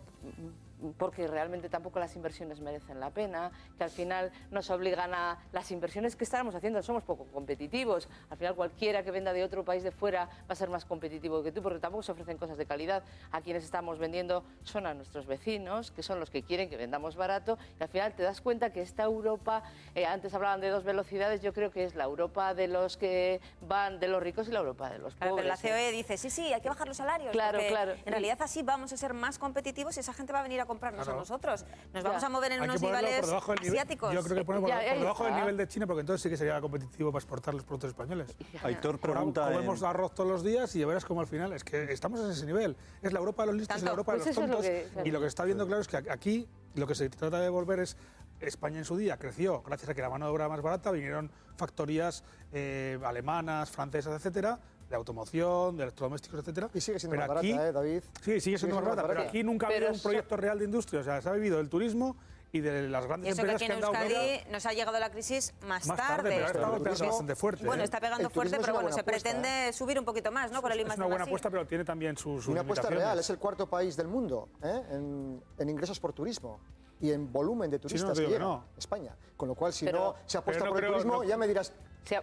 porque realmente tampoco las inversiones merecen la pena, que al final nos obligan a las inversiones que estamos haciendo, somos poco competitivos, al final cualquiera que venda de otro país de fuera va a ser más competitivo que tú, porque tampoco se ofrecen cosas de calidad. A quienes estamos vendiendo son a nuestros vecinos, que son los que quieren que vendamos barato, y al final te das cuenta que esta Europa, antes hablaban de 2 velocidades, yo creo que es la Europa de los que van de los ricos y la Europa de los pobres. Pero la COE dice, sí, hay que bajar los salarios, claro. En realidad así vamos a ser más competitivos y esa gente va a venir a comprarnos a nosotros. Nos vamos a mover en unos niveles asiáticos. Yo creo que ponemos por debajo del nivel de China, porque entonces sí que sería competitivo para exportar los productos españoles. Aitor pregunta... Comemos arroz todos los días y ya verás cómo al final es que estamos en ese nivel. Es la Europa de los listos y la Europa de los tontos. Y lo que se está viendo claro es que aquí lo que se trata de volver es... España en su día creció gracias a que la mano de obra era más barata, vinieron factorías alemanas, francesas, etcétera, de automoción, de electrodomésticos, etcétera. Y sigue siendo más barata, David. Sí, sigue siendo más barata, pero aquí nunca ha habido un proyecto real de industria. O sea, se ha vivido el turismo y de las grandes y eso empresas que aquí en Euskadi nos ha llegado la crisis más tarde. Pero ha estado pegando bastante fuerte. Bueno, está pegando fuerte, pero bueno, se pretende subir un poquito más, ¿no? Con el I+D+I. Es una buena apuesta, pero tiene también sus una apuesta limitaciones. real, es el cuarto país del mundo en ingresos por turismo y en volumen de turistas que llegan España. Con lo cual, si no se apuesta por el turismo, ya me dirás...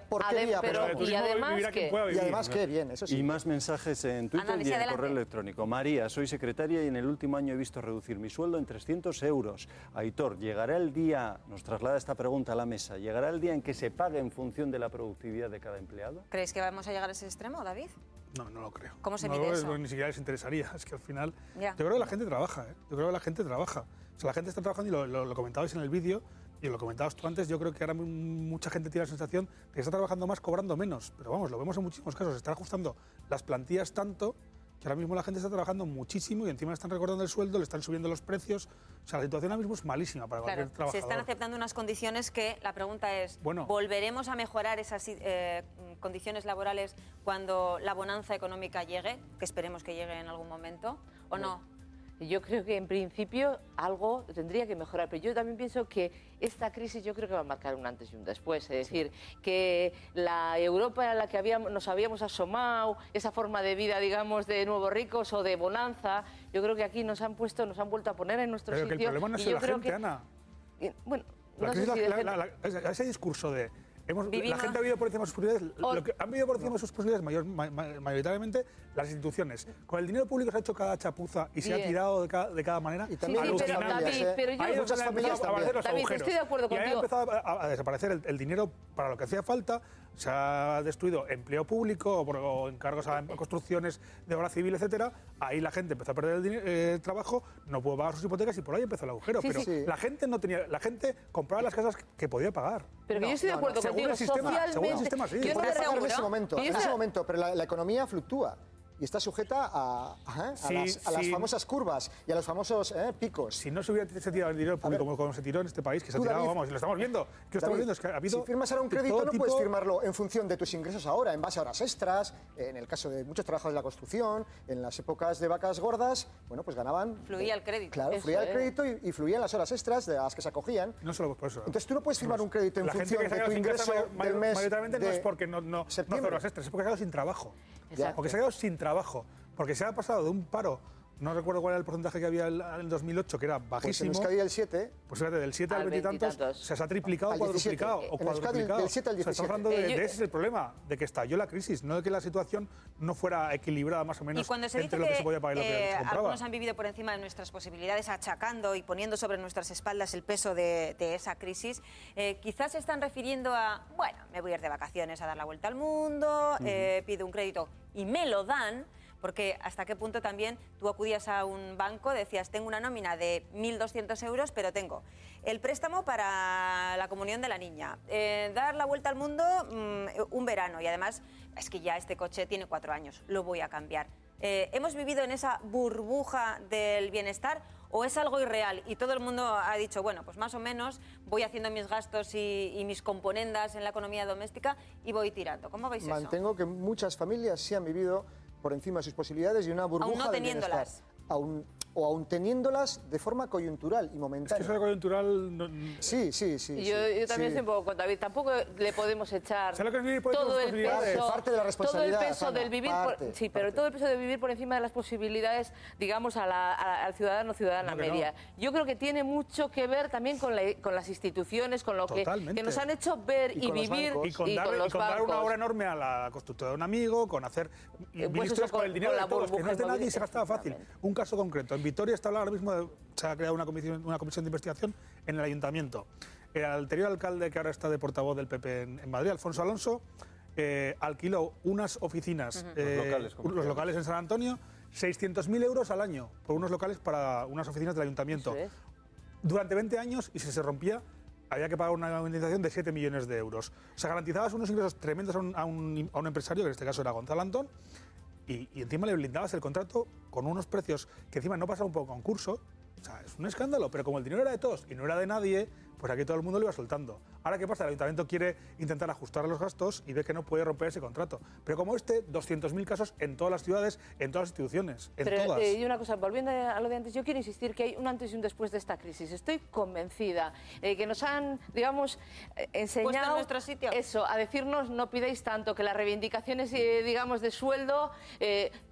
¿Por qué día? Y además que bien, eso sí. Y más mensajes en Twitter y en correo electrónico. María, soy secretaria y en el último año he visto reducir mi sueldo en 300 euros. Aitor, ¿llegará el día, nos traslada esta pregunta a la mesa, ¿llegará el día en que se pague en función de la productividad de cada empleado? ¿Crees que vamos a llegar a ese extremo, David? No, no lo creo. ¿Cómo se mide eso? Ni siquiera les interesaría. Es que al final... Ya. Yo creo que la gente trabaja, Yo creo que la gente trabaja. O sea, la gente está trabajando y lo comentabais en el vídeo y lo comentabas tú antes. Yo creo que ahora mucha gente tiene la sensación de que está trabajando más cobrando menos. Pero vamos, lo vemos en muchísimos casos. Se están ajustando las plantillas tanto que ahora mismo la gente está trabajando muchísimo y encima le están recortando el sueldo, le están subiendo los precios. O sea, la situación ahora mismo es malísima para cualquier trabajador. Se están aceptando unas condiciones que la pregunta es, ¿volveremos a mejorar esas condiciones laborales cuando la bonanza económica llegue? Que esperemos que llegue en algún momento, ¿o no? Yo creo que en principio algo tendría que mejorar, pero yo también pienso que esta crisis yo creo que va a marcar un antes y un después. Es decir, que la Europa en la que nos habíamos asomado, esa forma de vida, digamos, de nuevos ricos o de bonanza, yo creo que aquí nos han vuelto a poner en nuestro sitio. Pero que el problema no es la gente, Ana. Bueno, no sé si ese discurso de... La gente ha vivido por encima de sus posibilidades. Han vivido por encima de sus posibilidades mayoritariamente las instituciones. Con el dinero público se ha hecho cada chapuza y se ha tirado de cada manera. Y también pero yo muchas familias David, estoy de acuerdo contigo. Y ahí ha empezado a desaparecer el dinero para lo que hacía falta. Se ha destruido empleo público o encargos a construcciones de obra civil, etcétera. Ahí la gente empezó a perder el trabajo, no pudo pagar sus hipotecas y por ahí empezó el agujero. La gente no tenía, la gente compraba las casas que podía pagar. Pero que yo estoy de acuerdo contigo, socialmente. Según el sistema, sí. Puede pagar en ese momento, pero la economía fluctúa. Y está sujeta a las famosas curvas y a los famosos picos. Si no se hubiera tirado el dinero público como se tiró en este país, que se ha tirado, vamos, y lo estamos viendo. Es que ha habido... Si firmas ahora un crédito, no puedes firmarlo en función de tus ingresos ahora, en base a horas extras, en el caso de muchos trabajos de la construcción, en las épocas de vacas gordas, bueno, pues ganaban... Fluía el crédito. Claro, fluía el crédito y fluían las horas extras de las que se acogían. No solo por eso. Entonces tú no puedes firmar un crédito en función de tu ingreso del mes mayoritariamente no es porque no hace horas extras, es porque se ha quedado sin trabajo. Porque se ha quedado sin trabajo. Porque se ha pasado de un paro, no recuerdo cuál era el porcentaje que había en 2008, que era bajísimo. Pues en Euskadi el 7. Pues fíjate, del 7 al 20 y tantos, se ha triplicado, cuadruplicado o cuadruplicado. Del 7 al 17. Estamos hablando de ese es el problema, de que estalló la crisis, no de que la situación no fuera equilibrada más o menos entre lo que se podía pagar y lo que se compraba. Algunos han vivido por encima de nuestras posibilidades, achacando y poniendo sobre nuestras espaldas el peso de esa crisis. Quizás se están refiriendo a, bueno, me voy a ir de vacaciones a dar la vuelta al mundo, pido un crédito y me lo dan. Porque hasta qué punto también tú acudías a un banco, decías, tengo una nómina de 1.200 euros, pero tengo el préstamo para la comunión de la niña, dar la vuelta al mundo un verano y además es que ya este coche tiene 4 años, lo voy a cambiar. ¿Hemos vivido en esa burbuja del bienestar o es algo irreal? Y todo el mundo ha dicho, bueno, pues más o menos voy haciendo mis gastos y mis componendas en la economía doméstica y voy tirando. ¿Cómo veis eso? Mantengo que muchas familias sí han vivido por encima de sus posibilidades y una burbuja aún no del bienestar. Aún teniéndolas de forma coyuntural y momentánea. Es que eso coyuntural... Sí. Yo también estoy un poco con David. Tampoco le podemos echar todo el peso, parte de la responsabilidad, todo el peso del vivir, pero todo el peso de vivir por encima de las posibilidades, digamos, al ciudadano ciudadana media. No. Yo creo que tiene mucho que ver también con las instituciones, con lo que nos han hecho ver y vivir y con dar una obra enorme a la constructora de un amigo, con hacer ministros con el dinero de todos, que no es de nadie y se gastaba fácil. Un caso concreto. En Vitoria está ahora mismo, se ha creado una comisión de investigación en el ayuntamiento. El anterior alcalde, que ahora está de portavoz del PP en Madrid, Alfonso Alonso, alquiló unas oficinas, los locales en San Antonio, 600.000 euros al año por unos locales para unas oficinas del ayuntamiento. Durante 20 años, y si se rompía, había que pagar una indemnización de 7 millones de euros. O sea, garantizabas unos ingresos tremendos a un empresario, que en este caso era Gonzalo Antón, y encima le blindabas el contrato con unos precios que encima no pasaban por concurso. O sea, es un escándalo, pero como el dinero era de todos y no era de nadie, pues aquí todo el mundo lo iba soltando. Ahora, ¿qué pasa? El ayuntamiento quiere intentar ajustar los gastos y ve que no puede romper ese contrato. Pero como 200.000 casos en todas las ciudades, en todas las instituciones, en todas. Y una cosa, volviendo a lo de antes, yo quiero insistir que hay un antes y un después de esta crisis. Estoy convencida que nos han, digamos, enseñado en nuestro sitio. Eso, a decirnos no pidáis tanto, que las reivindicaciones, digamos, de sueldo,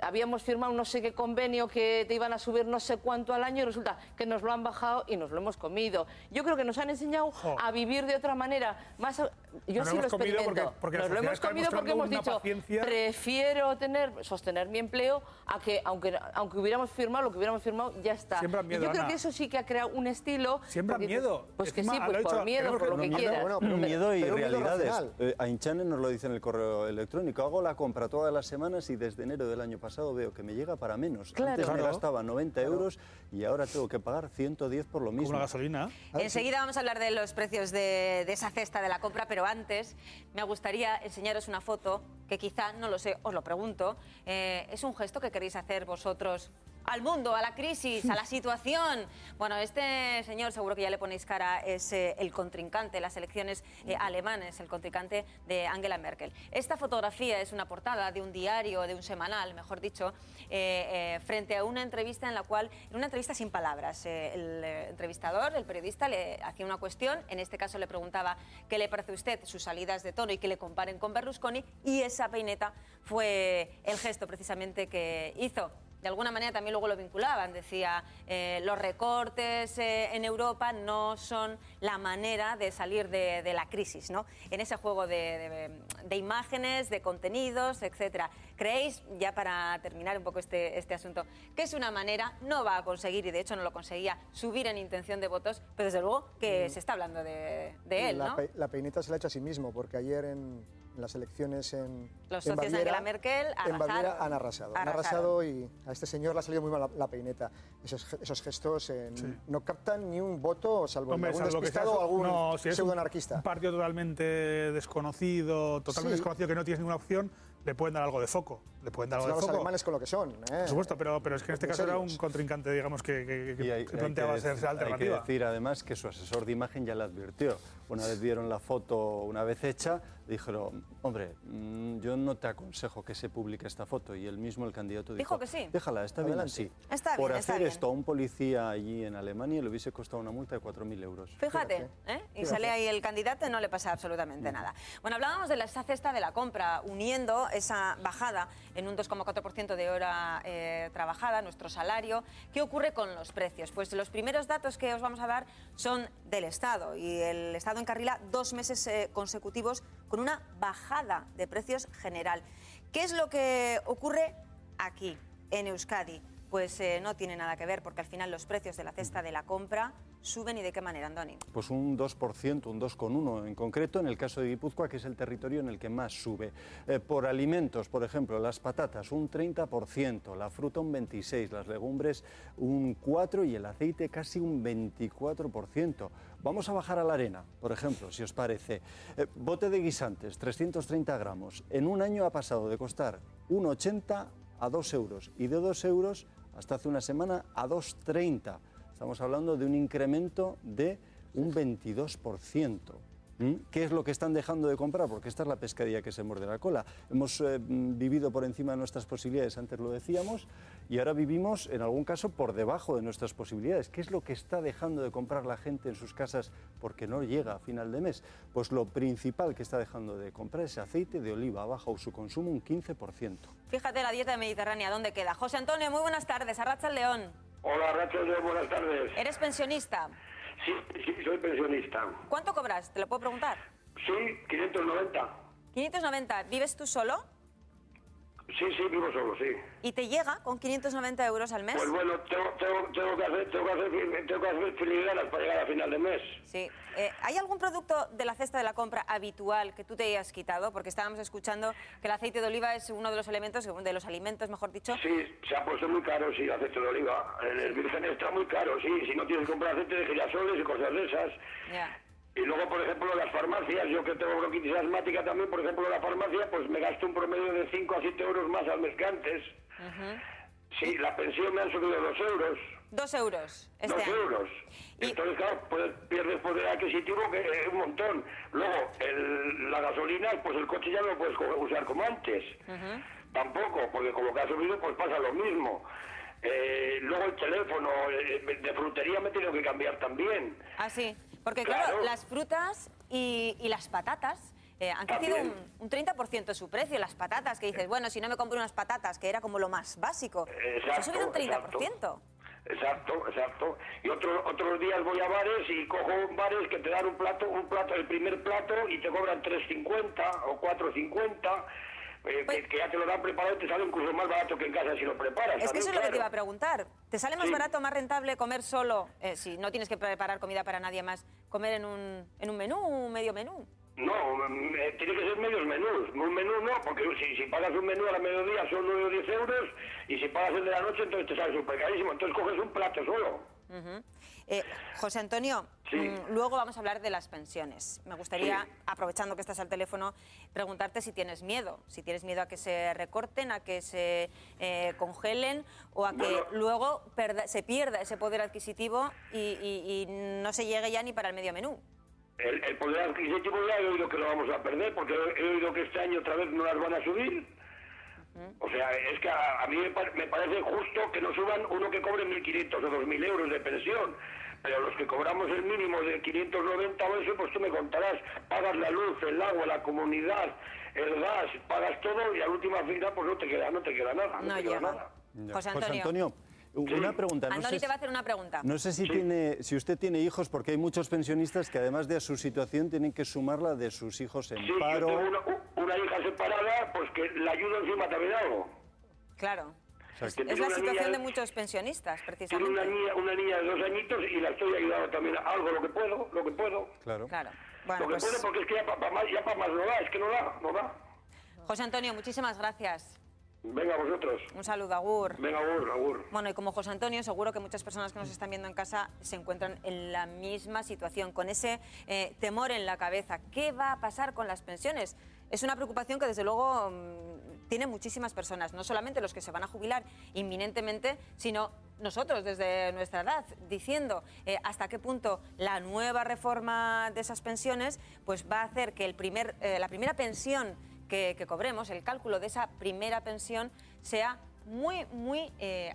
habíamos firmado no sé qué convenio que te iban a subir no sé cuánto al año y resulta que nos lo han bajado y nos lo hemos comido. Yo creo que nos han enseñado a vivir de otra manera. Más, yo sí lo experimento. Porque nos lo hemos comido porque hemos dicho, prefiero sostener mi empleo a que, aunque hubiéramos firmado lo que hubiéramos firmado, ya está. Siembran miedo, yo creo Ana. que eso sí que ha creado un estilo. Siembran miedo. Pues que sí, pues por miedo, por lo que quieras. Miedo y realidades. Ainchane nos lo dice en el correo electrónico. Hago la compra todas las semanas y desde enero del año pasado veo que me llega para menos. Antes me gastaba 90 euros y ahora tengo que pagar 110 por lo mismo. Como la gasolina. Enseguida vamos a hablar de los precios de esa cesta de la compra, pero antes me gustaría enseñaros una foto que quizá, no lo sé, os lo pregunto, es un gesto que queréis hacer vosotros al mundo, a la crisis, a la situación. Bueno, este señor, seguro que ya le ponéis cara, es el contrincante, las elecciones alemanes, el contrincante de Angela Merkel. Esta fotografía es una portada de un diario, de un semanal, mejor dicho, frente a una entrevista en la cual, en una entrevista sin palabras, el entrevistador, el periodista, le hacía una cuestión, en este caso le preguntaba qué le parece a usted sus salidas de tono y que le comparen con Berlusconi, y esa peineta fue el gesto precisamente que hizo. De alguna manera también luego lo vinculaban, decía, los recortes en Europa no son la manera de salir de la crisis, ¿no? En ese juego de imágenes, de contenidos, etcétera. ¿Creéis, ya para terminar un poco este asunto, que es una manera, no va a conseguir, y de hecho no lo conseguía, subir en intención de votos, pero desde luego que se está hablando de él, ¿no? La peineta se la ha hecho a sí mismo, porque ayer en las elecciones en los socios de Angela Merkel en Baviera han arrasado. Han arrasado y a este señor le ha salido muy mal la peineta. Esos gestos no captan ni un voto, salvo algún despistado o algún pseudoanarquista. Un partido totalmente desconocido, que no tienes ninguna opción, le pueden dar algo de foco. Le pueden dar algo de los foco. alemanes con lo que son. Por supuesto, pero es que en este caso era un contrincante, digamos, que planteaba ser alternativa. Hay que decir además que su asesor de imagen ya le advirtió. Una vez vieron la foto, una vez hecha, dijeron, hombre, yo no te aconsejo que se publique esta foto. Y él mismo, el candidato, dijo que sí. Déjala, está bien así. Está bien, Por hacer esto a un policía allí en Alemania le hubiese costado una multa de 4.000 euros. Fíjate, y sale ahí el candidato y no le pasa absolutamente nada. Bueno, hablábamos de esa cesta de la compra, uniendo esa bajada en un 2,4% de hora trabajada, nuestro salario. ¿Qué ocurre con los precios? Pues los primeros datos que os vamos a dar son del Estado, y el Estado encarrila 2 meses consecutivos con una bajada de precios general. ¿Qué es lo que ocurre aquí, en Euskadi? Pues no tiene nada que ver, porque al final los precios de la cesta de la compra suben. ¿Y de qué manera, Andoni? Pues un 2%, un 2,1% en concreto, en el caso de Guipúzcoa, que es el territorio en el que más sube. Por alimentos, por ejemplo, las patatas un 30%, la fruta un 26%, las legumbres un 4% y el aceite casi un 24%. Vamos a bajar a la arena, por ejemplo, si os parece. Bote de guisantes, 330 gramos. En un año ha pasado de costar 1,80 a 2 euros, y de 2 euros hasta hace una semana a 2,30. Estamos hablando de un incremento de un 22%. ¿Qué es lo que están dejando de comprar? Porque esta es la pescadilla que se muerde la cola. Hemos vivido por encima de nuestras posibilidades, antes lo decíamos, y ahora vivimos, en algún caso, por debajo de nuestras posibilidades. ¿Qué es lo que está dejando de comprar la gente en sus casas porque no llega a final de mes? Pues lo principal que está dejando de comprar es aceite de oliva, ha bajado su consumo un 15%. Fíjate la dieta mediterránea, ¿dónde queda? José Antonio, muy buenas tardes, Arratsaldeon. Hola, Arratsaldeon, buenas tardes. ¿Eres pensionista? Sí, soy pensionista. ¿Cuánto cobras? ¿Te lo puedo preguntar? Sí, 590. 590. ¿Vives tú solo? Sí, vivo solo, sí. ¿Y te llega con 590 euros al mes? Pues bueno, tengo que hacer filigranas para llegar a final de mes. Sí. ¿Hay algún producto de la cesta de la compra habitual que tú te hayas quitado? Porque estábamos escuchando que el aceite de oliva es uno de los elementos, de los alimentos, mejor dicho. Sí, se ha puesto muy caro, sí, el aceite de oliva. El virgen está muy caro, sí. Si no tienes que comprar aceite de girasoles y cosas de esas. Ya. Y luego, por ejemplo, las farmacias, yo que tengo bronquitis asmática también, por ejemplo, la farmacia, pues me gasto un promedio de 5 a 7 euros más al mes que antes. Sí, la pensión me han subido 2 euros. 2 euros este 2 año. euros. Entonces, claro, pierdes poder adquisitivo que es un montón. Luego, la gasolina, pues el coche ya no lo puedes usar como antes. Tampoco, porque con lo que ha subido, pues pasa lo mismo. Luego el teléfono, de frutería me he tenido que cambiar también. Ah, sí, porque claro, las frutas y las patatas han crecido un 30% su precio. Las patatas, que dices, bueno, si no me compro unas patatas, que era como lo más básico, ha subido un 30%. Exacto. Y otros días voy a bares y cojo bares que te dan un plato, el primer plato, y te cobran 3,50 o 4,50. Que ya te lo dan preparado y te sale incluso más barato que en casa si lo preparas. Es que eso es lo que te iba a preguntar. ¿Te sale más barato, más rentable comer solo, si no tienes que preparar comida para nadie más, comer en un menú, un medio menú? No, tiene que ser medios menús. Un menú no, porque si pagas un menú a la mediodía son 9 o 10 euros, y si pagas el de la noche entonces te sale súper carísimo. Entonces coges un plato solo. José Antonio, luego vamos a hablar de las pensiones. Me gustaría, aprovechando que estás al teléfono, preguntarte si tienes miedo. Si tienes miedo a que se recorten, a que se congelen, o a que luego se pierda ese poder adquisitivo y no se llegue ya ni para el medio menú. El poder adquisitivo ya he oído que lo vamos a perder, porque he oído que este año otra vez no las van a subir. O sea, es que a mí me parece justo que no suban uno que cobre 1.500 o 2.000 euros de pensión, pero los que cobramos el mínimo de 590 o eso, pues tú me contarás, pagas la luz, el agua, la comunidad, el gas, pagas todo, y a la última fila pues no te queda nada. No llega. José Antonio. Una pregunta. Andoni te va a hacer una pregunta. No sé si usted tiene hijos, porque hay muchos pensionistas que además de a su situación tienen que sumar la de sus hijos en paro. Yo tengo una hija separada, pues que la ayuda encima también hago. Claro. Es la situación de muchos pensionistas, precisamente. Tiene una niña de 2 añitos y la estoy ayudando también algo, lo que puedo. Claro. Bueno, lo que puedo, porque es que ya para más no da, es que no da. José Antonio, muchísimas gracias. Venga, vosotros. Un saludo, agur. Venga, agur. Bueno, y como José Antonio, seguro que muchas personas que nos están viendo en casa se encuentran en la misma situación, con ese temor en la cabeza. ¿Qué va a pasar con las pensiones? Es una preocupación que, desde luego, tiene muchísimas personas, no solamente los que se van a jubilar inminentemente, sino nosotros desde nuestra edad, diciendo hasta qué punto la nueva reforma de esas pensiones pues va a hacer que la primera pensión que cobremos, el cálculo de esa primera pensión, sea muy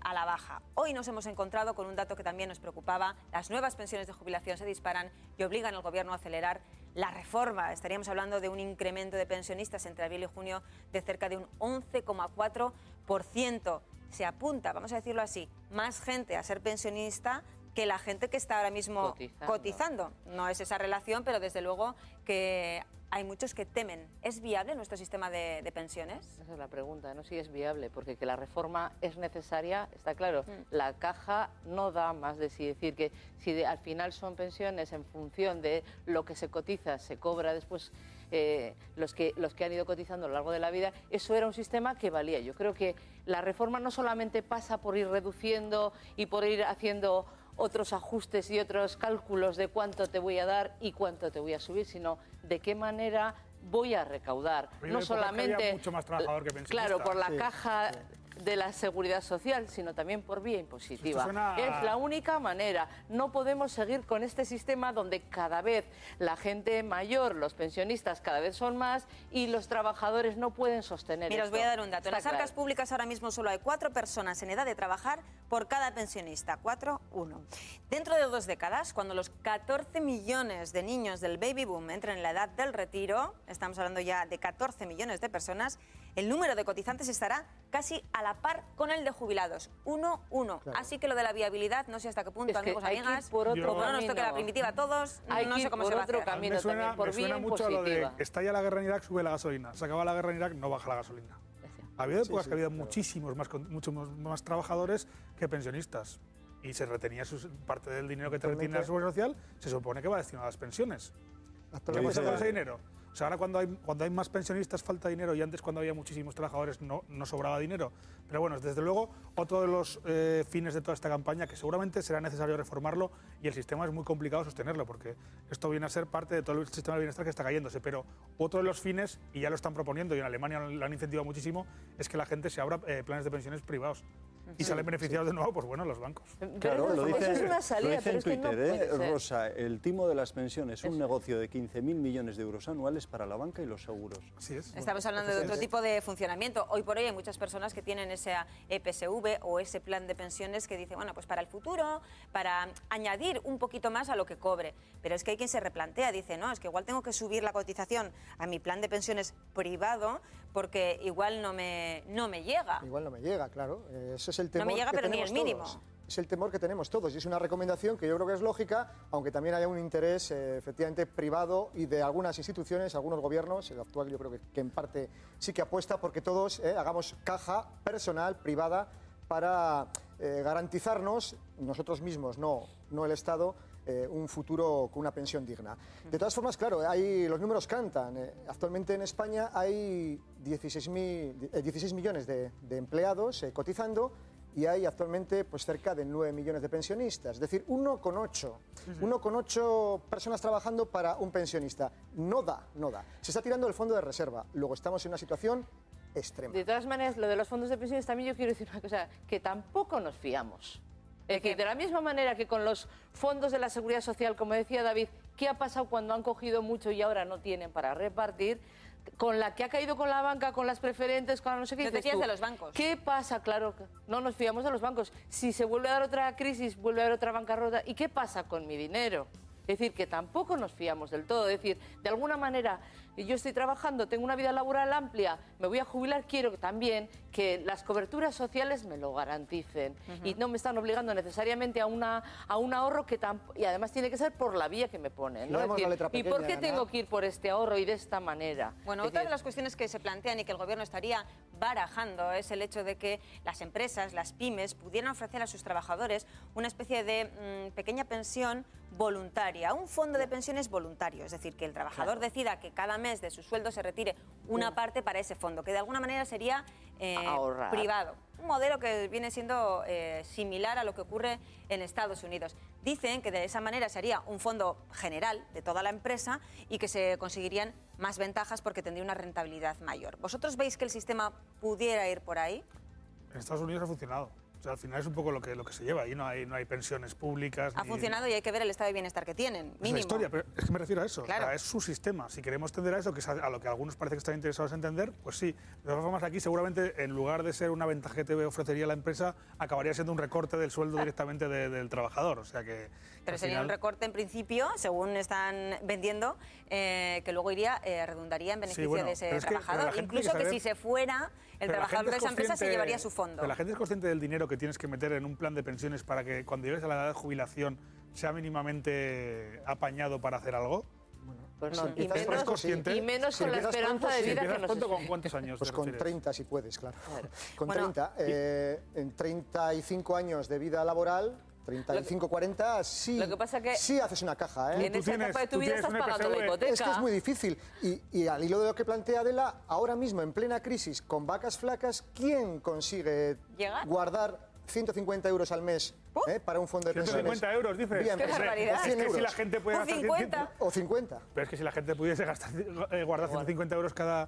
a la baja. Hoy nos hemos encontrado con un dato que también nos preocupaba. Las nuevas pensiones de jubilación se disparan y obligan al Gobierno a acelerar la reforma. Estaríamos hablando de un incremento de pensionistas entre abril y junio de cerca de un 11,4%. Se apunta, vamos a decirlo así, más gente a ser pensionista que la gente que está ahora mismo cotizando. No es esa relación, pero desde luego que hay muchos que temen. ¿Es viable nuestro sistema de pensiones? Esa es la pregunta, ¿no? Si es viable, porque que la reforma es necesaria, está claro. La caja no da más de sí. Decir que si al final son pensiones en función de lo que se cotiza, se cobra después los que han ido cotizando a lo largo de la vida, eso era un sistema que valía. Yo creo que la reforma no solamente pasa por ir reduciendo y por ir haciendo otros ajustes y otros cálculos de cuánto te voy a dar y cuánto te voy a subir, sino de qué manera voy a recaudar. No solamente, mucho más trabajador que pensionista. Claro, por la caja de la seguridad social, sino también por vía impositiva. Es la única manera. No podemos seguir con este sistema donde cada vez la gente mayor, los pensionistas cada vez son más y los trabajadores no pueden sostener Mira, esto. os voy a dar un dato. En las arcas públicas ahora mismo solo hay 4 personas en edad de trabajar por cada pensionista. 1. Dentro de 2 décadas, cuando los 14 millones de niños del baby boom entren en la edad del retiro, estamos hablando ya de 14 millones de personas, el número de cotizantes estará casi a la par con el de jubilados, 1. Claro. Así que lo de la viabilidad, no sé hasta qué punto, amigos, amigas, como no nos toque la primitiva a todos, no sé cómo se va a hacer. Me suena mucho a lo de estalla la guerra en Irak, sube la gasolina. Se acaba la guerra en Irak, no baja la gasolina. Ha habido épocas que ha habido muchísimos más trabajadores que pensionistas. Y se retenía parte del dinero que te retiene la seguridad social, se supone que va destinado a las pensiones. ¿Qué pasa con ese dinero? O sea, ahora cuando hay más pensionistas falta dinero, y antes cuando había muchísimos trabajadores no sobraba dinero. Pero bueno, desde luego, otro de los fines de toda esta campaña, que seguramente será necesario reformarlo, y el sistema es muy complicado sostenerlo, porque esto viene a ser parte de todo el sistema de bienestar que está cayéndose. Pero otro de los fines, y ya lo están proponiendo, y en Alemania lo han incentivado muchísimo, es que la gente se abra planes de pensiones privados. y salen beneficiados de nuevo, pues bueno, los bancos. Claro, lo dice, es una salida, lo dice pero en es que no Twitter, puede ser. Rosa, el timo de las pensiones, un negocio de 15.000 millones de euros anuales para la banca y los seguros. Así es. Estamos hablando de otro tipo de funcionamiento. Hoy por hoy hay muchas personas que tienen ese EPSV o ese plan de pensiones que dice, bueno, pues para el futuro, para añadir un poquito más a lo que cobre. Pero es que hay quien se replantea, dice, no, es que igual tengo que subir la cotización a mi plan de pensiones privado porque igual no me llega. Igual no me llega, claro. Eso es el temor no me llega, que pero ni el mínimo. Todos. Es el temor que tenemos todos y es una recomendación que yo creo que es lógica, aunque también haya un interés efectivamente privado y de algunas instituciones, algunos gobiernos, el actual yo creo que en parte sí que apuesta porque todos hagamos caja personal, privada, para garantizarnos nosotros mismos, no el Estado, un futuro con una pensión digna. De todas formas, claro, los números cantan. Actualmente en España hay 16 millones de empleados cotizando y hay actualmente pues, cerca de 9 millones de pensionistas. Es decir, 1,8 personas trabajando para un pensionista. No da. Se está tirando el fondo de reserva. Luego estamos en una situación extrema. De todas maneras, lo de los fondos de pensiones también yo quiero decir una cosa, que tampoco nos fiamos. Es decir, de la misma manera que con los fondos de la Seguridad Social, como decía David, ¿qué ha pasado cuando han cogido mucho y ahora no tienen para repartir? Con la que ha caído con la banca, con las preferentes, con no sé qué. ¿Qué decías de los bancos? ¿Qué pasa? Claro, no nos fiamos de los bancos. Si se vuelve a dar otra crisis, vuelve a haber otra bancarrota, ¿y qué pasa con mi dinero? Es decir, que tampoco nos fiamos del todo. Es decir, de alguna manera, yo estoy trabajando, tengo una vida laboral amplia, me voy a jubilar, quiero también que las coberturas sociales me lo garanticen. Y no me están obligando necesariamente a un ahorro que y además tiene que ser por la vía que me ponen, ¿no? Es decir, ¿y por qué tengo que ir por este ahorro y de esta manera? Bueno, otra de las cuestiones que se plantean y que el Gobierno estaría barajando es el hecho de que las empresas, las pymes, pudieran ofrecer a sus trabajadores una especie de pequeña pensión voluntaria, un fondo de pensiones voluntario, es decir, que el trabajador decida que cada mes de su sueldo se retire una parte para ese fondo, que de alguna manera sería privado. Un modelo que viene siendo similar a lo que ocurre en Estados Unidos. Dicen que de esa manera sería un fondo general de toda la empresa y que se conseguirían más ventajas porque tendría una rentabilidad mayor. ¿Vosotros veis que el sistema pudiera ir por ahí? En Estados Unidos ha funcionado. O sea, al final es un poco lo que se lleva. Ahí no hay pensiones públicas. Ha funcionado y hay que ver el estado de bienestar que tienen, mínimo. Es la historia, pero es que me refiero a eso. Claro. O sea, es su sistema. Si queremos tender a eso, que es a lo que algunos parece que están interesados en entender, pues sí. De todas formas, aquí seguramente, en lugar de ser una ventaja que te ofrecería la empresa, acabaría siendo un recorte del sueldo directamente del trabajador. O sea que... Pero sería un recorte en principio, según están vendiendo, que luego redundaría en beneficio de ese trabajador. Incluso que si se fuera, el trabajador de esa empresa se llevaría su fondo. Pero la gente es consciente del dinero que tienes que meter en un plan de pensiones para que cuando llegues a la edad de jubilación sea mínimamente apañado para hacer algo. Pues no, y menos con la esperanza de vida que nos ¿Con cuántos años? Pues con 30 si puedes, claro. Con 30. En 35 años de vida laboral, 35, 40, sí, lo que pasa que sí haces una caja. En esa etapa de tu vida estás pagando la hipoteca. Es que es muy difícil. Y al hilo de lo que plantea Adela, ahora mismo, en plena crisis, con vacas flacas, ¿quién consigue guardar 150 euros al mes para un fondo de pensiones? 150 euros, dices. Bien, ¡Qué barbaridad! Es que si la gente puede gastar 50. O 50. Pero es que si la gente pudiese guardar 150 euros cada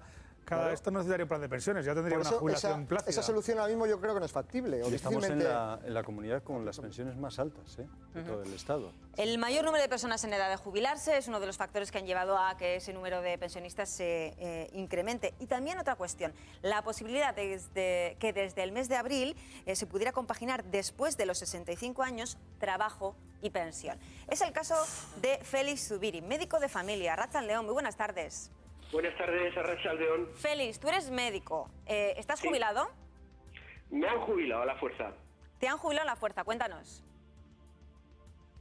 esto no necesitaría un plan de pensiones, ya tendría una jubilación plácida. Esa solución ahora mismo yo creo que no es factible. Y estamos en la comunidad con las pensiones más altas de todo el Estado. El mayor número de personas en edad de jubilarse es uno de los factores que han llevado a que ese número de pensionistas se incremente. Y también otra cuestión, la posibilidad de que desde el mes de abril se pudiera compaginar después de los 65 años trabajo y pensión. Es el caso de Félix Zubiri, médico de familia. Arratsaldeon, muy buenas tardes. Buenas tardes, Arratsaldeon. Félix, tú eres médico. ¿Estás jubilado? Me han jubilado a la fuerza. ¿Te han jubilado a la fuerza? Cuéntanos.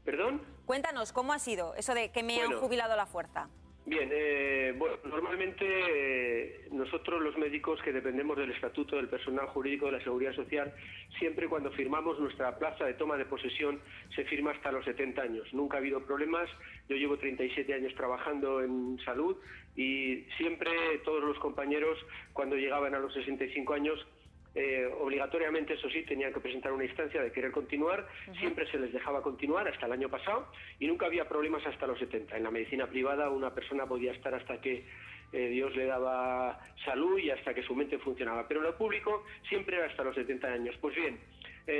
¿Perdón? Cuéntanos, ¿cómo ha sido eso de que me han jubilado a la fuerza? Bien, normalmente nosotros los médicos que dependemos del Estatuto del Personal Jurídico de la Seguridad Social, siempre cuando firmamos nuestra plaza de toma de posesión se firma hasta los 70 años. Nunca ha habido problemas, yo llevo 37 años trabajando en salud y siempre todos los compañeros cuando llegaban a los 65 años obligatoriamente, eso sí, tenían que presentar una instancia de querer continuar, siempre se les dejaba continuar hasta el año pasado y nunca había problemas hasta los 70. En la medicina privada una persona podía estar hasta que Dios le daba salud y hasta que su mente funcionaba, pero en lo público siempre era hasta los 70 años. Pues bien,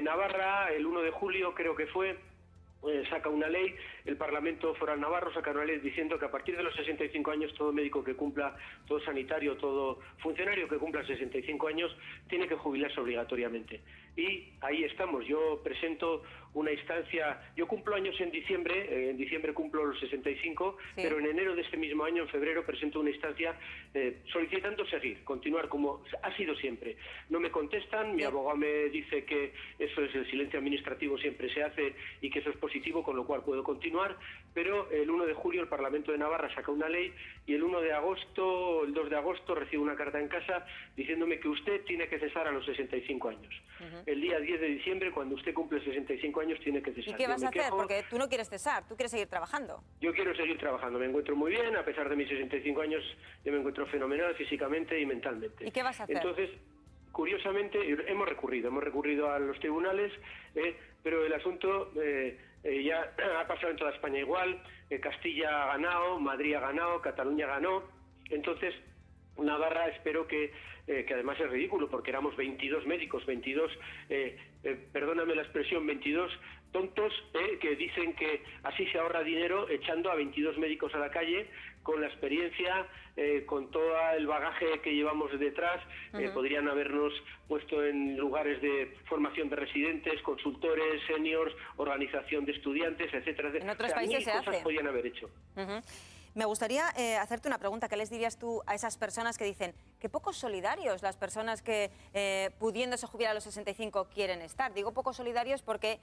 Navarra, el 1 de julio creo que fue, saca una ley, el Parlamento Foral Navarro saca una ley diciendo que a partir de los 65 años todo médico que cumpla, todo sanitario, todo funcionario que cumpla 65 años tiene que jubilarse obligatoriamente. Y ahí estamos, yo presento una instancia, yo cumplo años en diciembre cumplo los 65, sí. Pero en enero de este mismo año, en febrero, presento una instancia solicitando continuar como ha sido siempre. No me contestan, mi abogado me dice que eso es el silencio administrativo, siempre se hace y que eso es positivo, con lo cual puedo continuar, pero el 1 de julio el Parlamento de Navarra saca una ley y el 2 de agosto recibo una carta en casa diciéndome que usted tiene que cesar a los 65 años. El día 10 de diciembre, cuando usted cumple 65 años, tiene que cesar. ¿Y qué vas a hacer? Porque tú no quieres cesar, tú quieres seguir trabajando. Yo quiero seguir trabajando, me encuentro muy bien, a pesar de mis 65 años, yo me encuentro fenomenal físicamente y mentalmente. ¿Y qué vas a hacer? Entonces, curiosamente, hemos recurrido a los tribunales, pero el asunto ya ha pasado en toda España igual, Castilla ha ganado, Madrid ha ganado, Cataluña ganó, entonces Navarra espero que además es ridículo porque éramos 22 médicos, 22, perdóname la expresión, 22 tontos que dicen que así se ahorra dinero echando a 22 médicos a la calle con la experiencia, con todo el bagaje que llevamos detrás. Podrían habernos puesto en lugares de formación de residentes, consultores, seniors, organización de estudiantes, etcétera. En otros países se hace. Podrían haber hecho. Me gustaría hacerte una pregunta. ¿Qué les dirías tú a esas personas que dicen que pocos solidarios las personas que pudiéndose jubilar a los 65 quieren estar? Digo pocos solidarios porque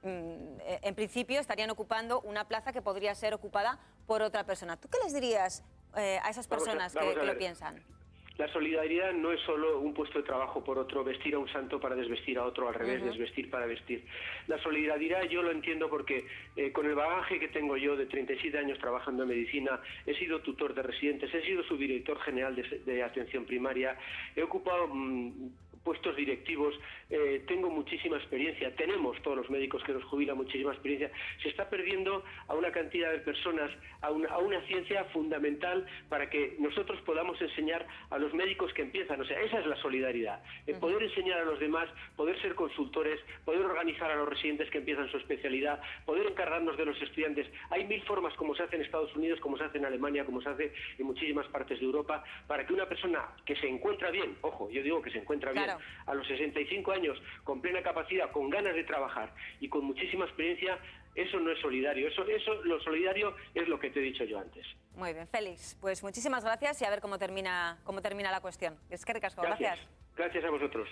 en principio estarían ocupando una plaza que podría ser ocupada por otra persona. ¿Tú qué les dirías a esas personas que lo piensan? La solidaridad no es solo un puesto de trabajo por otro, vestir a un santo para desvestir a otro, al revés, desvestir para vestir. La solidaridad yo lo entiendo porque con el bagaje que tengo yo de 37 años trabajando en medicina, he sido tutor de residentes, he sido subdirector general de atención primaria, he ocupado puestos directivos, tengo muchísima experiencia, tenemos todos los médicos que nos jubilan muchísima experiencia, se está perdiendo a una cantidad de personas, a una ciencia fundamental para que nosotros podamos enseñar a los médicos que empiezan, o sea, esa es la solidaridad, poder enseñar a los demás, poder ser consultores, poder organizar a los residentes que empiezan su especialidad, poder encargarnos de los estudiantes. Hay 1000 formas como se hace en Estados Unidos, como se hace en Alemania, como se hace en muchísimas partes de Europa, para que una persona que se encuentra bien, ojo, yo digo que se encuentra bien, a los 65 años, con plena capacidad, con ganas de trabajar y con muchísima experiencia, eso no es solidario. Lo solidario es lo que te he dicho yo antes. Muy bien, Félix. Pues muchísimas gracias y a ver cómo termina la cuestión. Eskerrik asko, gracias. Gracias a vosotros.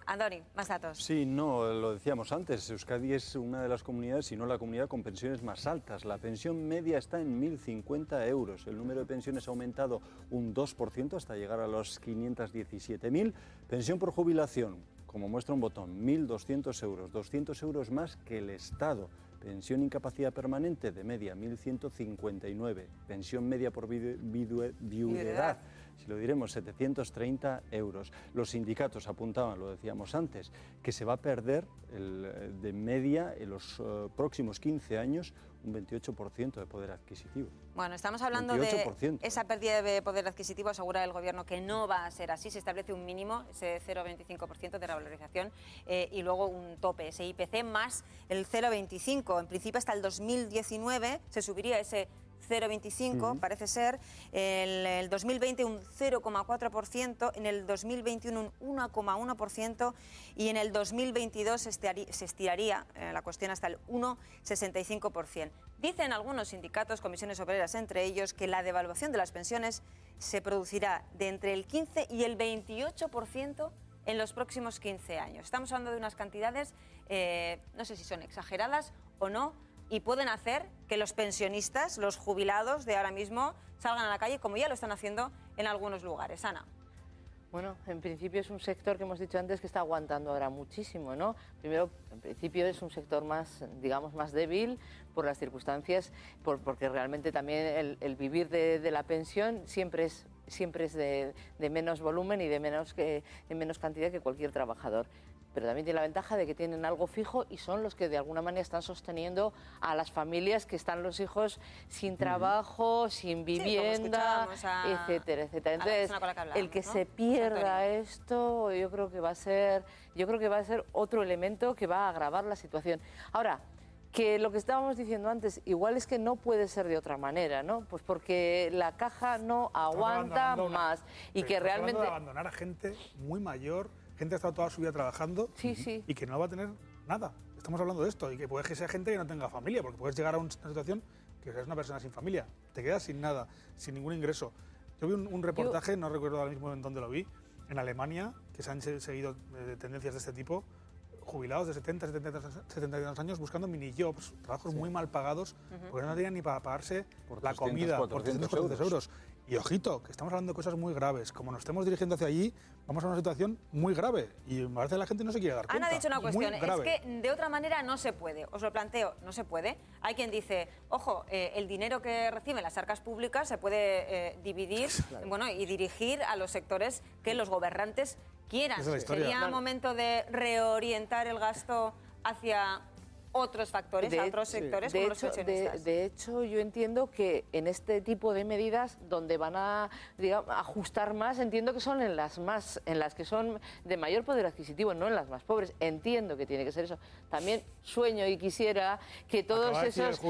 Andoni, más datos. Sí, no, lo decíamos antes, Euskadi es una de las comunidades, si no la comunidad con pensiones más altas. La pensión media está en 1.050 euros. El número de pensiones ha aumentado un 2% hasta llegar a los 517.000. Pensión por jubilación, como muestra un botón, 1.200 euros, 200 euros más que el Estado. Pensión incapacidad permanente de media 1.159, pensión media por viudedad, si lo diremos, 730 euros. Los sindicatos apuntaban, lo decíamos antes, que se va a perder de media en los próximos 15 años un 28% de poder adquisitivo. Bueno, estamos hablando 28%, de esa pérdida de poder adquisitivo, asegura el Gobierno que no va a ser así, se establece un mínimo, ese 0,25% de revalorización y luego un tope, ese IPC más el 0,25%. En principio hasta el 2019 se subiría ese 0,25, parece ser, en el 2020 un 0,4%, en el 2021 un 1,1% y en el 2022 se estiraría la cuestión hasta el 1,65%. Dicen algunos sindicatos, comisiones obreras entre ellos, que la devaluación de las pensiones se producirá de entre el 15 y el 28% en los próximos 15 años. Estamos hablando de unas cantidades, no sé si son exageradas o no, y pueden hacer que los pensionistas, los jubilados de ahora mismo, salgan a la calle, como ya lo están haciendo en algunos lugares. Ana. Bueno, en principio es un sector que hemos dicho antes que está aguantando ahora muchísimo, ¿no? Primero, en principio es un sector más, digamos, más débil por las circunstancias, porque realmente también el vivir de la pensión siempre es siempre es de menos volumen y de menos cantidad que cualquier trabajador. Pero también tiene la ventaja de que tienen algo fijo y son los que de alguna manera están sosteniendo a las familias que están los hijos sin trabajo, sin vivienda, etcétera, etcétera. Entonces, el que se pierda esto, yo creo que va a ser otro elemento que va a agravar la situación. Ahora, que lo que estábamos diciendo antes, igual es que no puede ser de otra manera, ¿no? Pues porque la caja no aguanta más y que realmente... de abandonar a gente muy mayor, gente que ha estado toda su vida trabajando y que no va a tener nada. Estamos hablando de esto y que puede que sea gente que no tenga familia, porque puedes llegar a una situación que eres una persona sin familia, te quedas sin nada, sin ningún ingreso. Yo vi un reportaje, no recuerdo ahora mismo en dónde lo vi, en Alemania, que se han seguido tendencias de este tipo, jubilados de 72 años buscando mini-jobs, trabajos muy mal pagados, porque no tenían ni para pagarse la comida por 300 euros. Y ojito, que estamos hablando de cosas muy graves. Como nos estemos dirigiendo hacia allí, vamos a una situación muy grave. Y a veces la gente no se quiere dar cuenta. Ana ha dicho una cuestión, es que de otra manera no se puede. Os lo planteo, no se puede. Hay quien dice, ojo, el dinero que reciben las arcas públicas se puede dividir y dirigir a los sectores que los gobernantes quieran. ¿Sería momento de reorientar el gasto hacia otros factores, a otros sectores como los pensionistas? De hecho, yo entiendo que en este tipo de medidas donde van a ajustar más, entiendo que son en las que son de mayor poder adquisitivo, no en las más pobres. Entiendo que tiene que ser eso. También sueño y quisiera que todos esos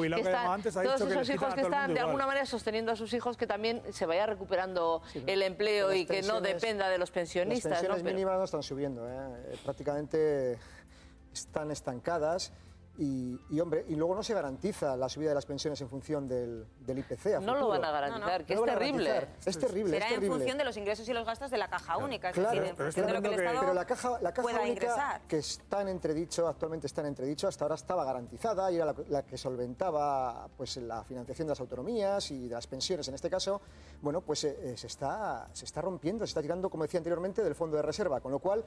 hijos que están de alguna manera sosteniendo a sus hijos, que también se vaya recuperando el empleo y que no dependa de los pensionistas. Las pensiones mínimas no están subiendo, prácticamente están estancadas. Y luego no se garantiza la subida de las pensiones en función del IPC. No lo van a garantizar, que es terrible. Es terrible. Será en función de los ingresos y los gastos de la caja única, es decir, en función de lo que el Estado pero la caja pueda única ingresar. Que está en entredicho, actualmente está en entredicho, hasta ahora estaba garantizada y era la que solventaba pues, la financiación de las autonomías y de las pensiones en este caso. Bueno, pues se está rompiendo, se está tirando, como decía anteriormente, del fondo de reserva, con lo cual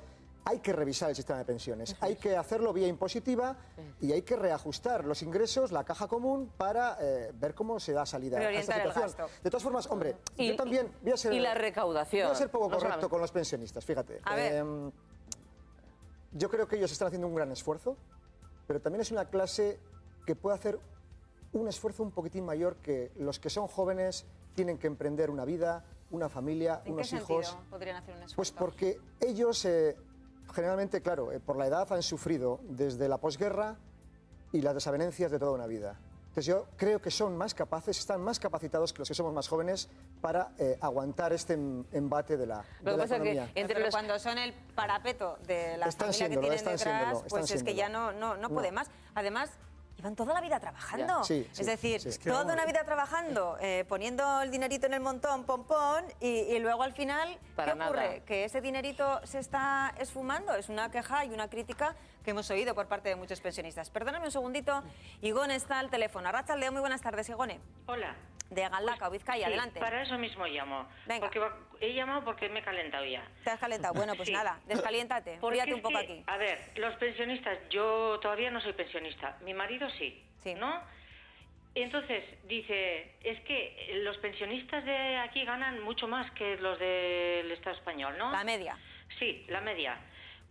hay que revisar el sistema de pensiones, hay que hacerlo vía impositiva y hay que reajustar los ingresos, la caja común, para ver cómo se da salida a esta situación. De todas formas, hombre, yo también voy a ser... Y la recaudación. Voy a ser poco correcto con los pensionistas, fíjate. Yo creo que ellos están haciendo un gran esfuerzo, pero también es una clase que puede hacer un esfuerzo un poquitín mayor que los que son jóvenes, tienen que emprender una vida, una familia, unos hijos. ¿En qué sentido podrían hacer un esfuerzo? Pues porque ellos... generalmente, claro, por la edad han sufrido desde la posguerra y las desavenencias de toda una vida. Entonces yo creo que son más capaces, están más capacitados que los que somos más jóvenes para aguantar este embate de la economía. Pero cuando son el parapeto de la familia que tienen detrás, pues es que ya no puede más. Además, llevan toda la vida trabajando. Es decir, toda una vida trabajando, poniendo el dinerito en el montón, pompón, y luego al final, ¿qué ocurre? Que ese dinerito se está esfumando. Es una queja y una crítica que hemos oído por parte de muchos pensionistas. Perdóname un segundito, Igone está al teléfono. Arratsalde, muy buenas tardes, Igone. Hola. De Galdakao, Vizcaya, adelante. Para eso mismo llamo. Venga. Porque he llamado porque me he calentado ya. ¿Te has calentado? Bueno, pues nada, descaliéntate, fríate un poco aquí. A ver, los pensionistas, yo todavía no soy pensionista, mi marido sí, ¿no? Entonces, dice, es que los pensionistas de aquí ganan mucho más que los del Estado español, ¿no? La media. Sí, la media.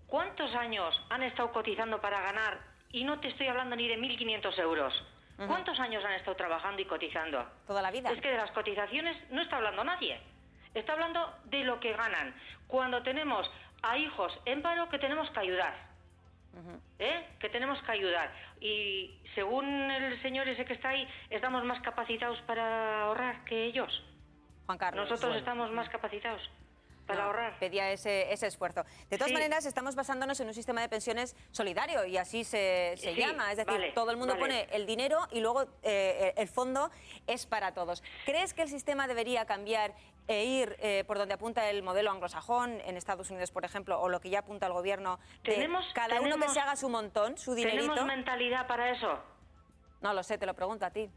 ¿Cuántos años han estado cotizando para ganar? Y no te estoy hablando ni de 1.500 euros. ¿Cuántos años han estado trabajando y cotizando? Toda la vida. Es que de las cotizaciones no está hablando nadie. Está hablando de lo que ganan. Cuando tenemos a hijos en paro, que tenemos que ayudar. Que tenemos que ayudar. Y según el señor ese que está ahí, estamos más capacitados para ahorrar que ellos. Juan Carlos. Nosotros estamos más capacitados para ahorrar. Pedía ese esfuerzo. De todas maneras, estamos basándonos en un sistema de pensiones solidario y así se llama. Es decir, todo el mundo pone el dinero y luego el fondo es para todos. ¿Crees que el sistema debería cambiar e ir por donde apunta el modelo anglosajón, en Estados Unidos, por ejemplo, o lo que ya apunta el gobierno, cada uno que se haga su montón, su dinerito? ¿Tenemos mentalidad para eso? No lo sé, te lo pregunto a ti.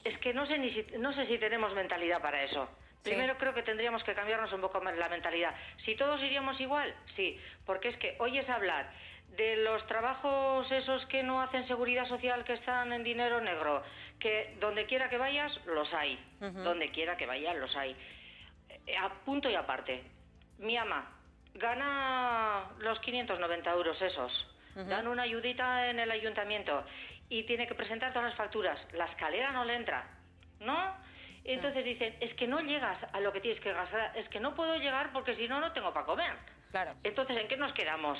Es que no sé si tenemos mentalidad para eso. Primero creo que tendríamos que cambiarnos un poco más la mentalidad. Si todos iríamos igual, sí, porque es que oyes hablar de los trabajos esos que no hacen seguridad social, que están en dinero negro, que donde quiera que vayas, los hay. Donde quiera que vayas, los hay. A punto y aparte. Mi ama gana los 590 euros esos. Dan una ayudita en el ayuntamiento y tiene que presentar todas las facturas. La escalera no le entra, ¿no? Entonces dicen, es que no llegas a lo que tienes que gastar, es que no puedo llegar porque si no, no tengo para comer. Claro. Entonces, ¿en qué nos quedamos?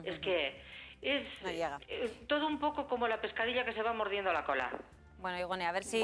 Es que es todo un poco como la pescadilla que se va mordiendo la cola. Bueno, Igone, a ver si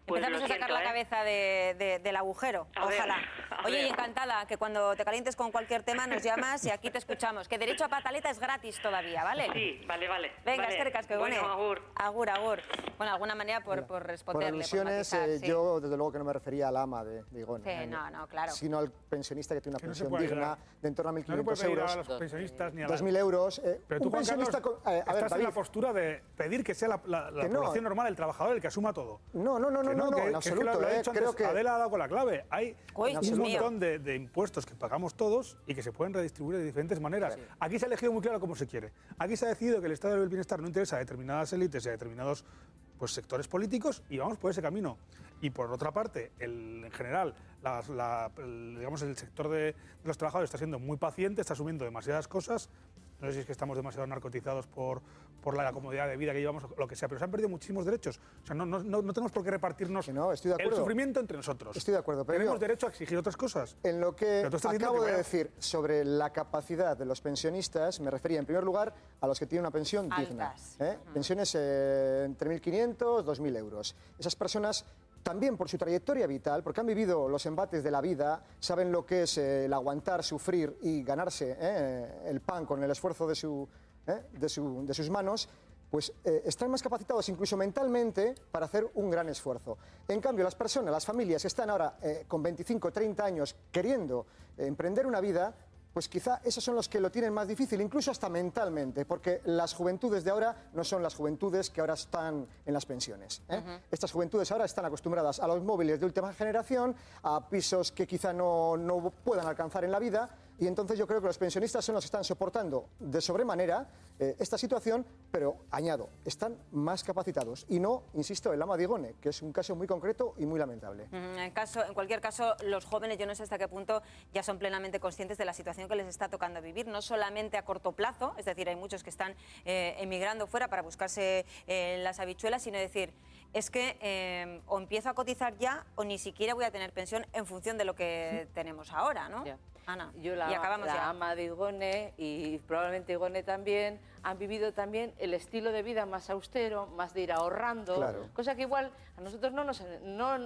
pues empezamos a sacar la cabeza del agujero. Ojalá. Oye, y encantada, que cuando te calientes con cualquier tema nos llamas y aquí te escuchamos. Que derecho a pataleta es gratis todavía, ¿vale? Sí, vale. Venga, vale. eskerrik asko, Igone. Bueno, agur. Agur. Bueno, de alguna manera por responderle. Por alusiones, matizar, yo desde luego que no me refería al ama de Igone. Sí, no, claro. Sino al pensionista que tiene una pensión puede digna de en torno a 1.500 euros. A los pensionistas ni a 2.000 euros. Pero tú, un Juan pensionista Carlos, a ver, estás David, en la postura de pedir que sea la población normal, el trabajador, el que asuma todo. No, en absoluto. Creo que Adela ha dado con la clave. Hay un Dios montón de impuestos que pagamos todos y que se pueden redistribuir de diferentes maneras. Sí. Aquí se ha elegido muy claro cómo se quiere. Aquí se ha decidido que el estado del bienestar no interesa a determinadas élites y a determinados sectores políticos y vamos por ese camino. Y por otra parte, en general, digamos, el sector de los trabajadores está siendo muy paciente, está asumiendo demasiadas cosas. No sé si es que estamos demasiado narcotizados por la comodidad de vida que llevamos, lo que sea, pero se han perdido muchísimos derechos. O sea, no tenemos por qué repartirnos el sufrimiento entre nosotros. Estoy de acuerdo, pero tenemos derecho a exigir otras cosas. En lo que acabo de decir sobre la capacidad de los pensionistas, me refería en primer lugar a los que tienen una pensión digna. Pensiones entre 1.500 y 2.000 euros. Esas personas, también por su trayectoria vital, porque han vivido los embates de la vida, saben lo que es el aguantar, sufrir y ganarse el pan con el esfuerzo de sus manos, pues están más capacitados incluso mentalmente para hacer un gran esfuerzo. En cambio, las personas, las familias que están ahora con 25, 30 años queriendo emprender una vida, pues quizá esos son los que lo tienen más difícil, incluso hasta mentalmente, porque las juventudes de ahora no son las juventudes que ahora están en las pensiones. Estas juventudes ahora están acostumbradas a los móviles de última generación, a pisos que quizá no puedan alcanzar en la vida, y entonces yo creo que los pensionistas son los que están soportando de sobremanera esta situación, pero añado, están más capacitados. Y no, insisto, el ama de Igone, que es un caso muy concreto y muy lamentable. En cualquier caso, los jóvenes, yo no sé hasta qué punto ya son plenamente conscientes de la situación que les está tocando vivir, no solamente a corto plazo, es decir, hay muchos que están emigrando fuera para buscarse las habichuelas, sino decir, es que o empiezo a cotizar ya o ni siquiera voy a tener pensión en función de lo que tenemos ahora, ¿no? Ya. Ana, yo la ama de Igone y probablemente Igone también han vivido también el estilo de vida más austero, más de ir ahorrando, cosa que igual a nosotros no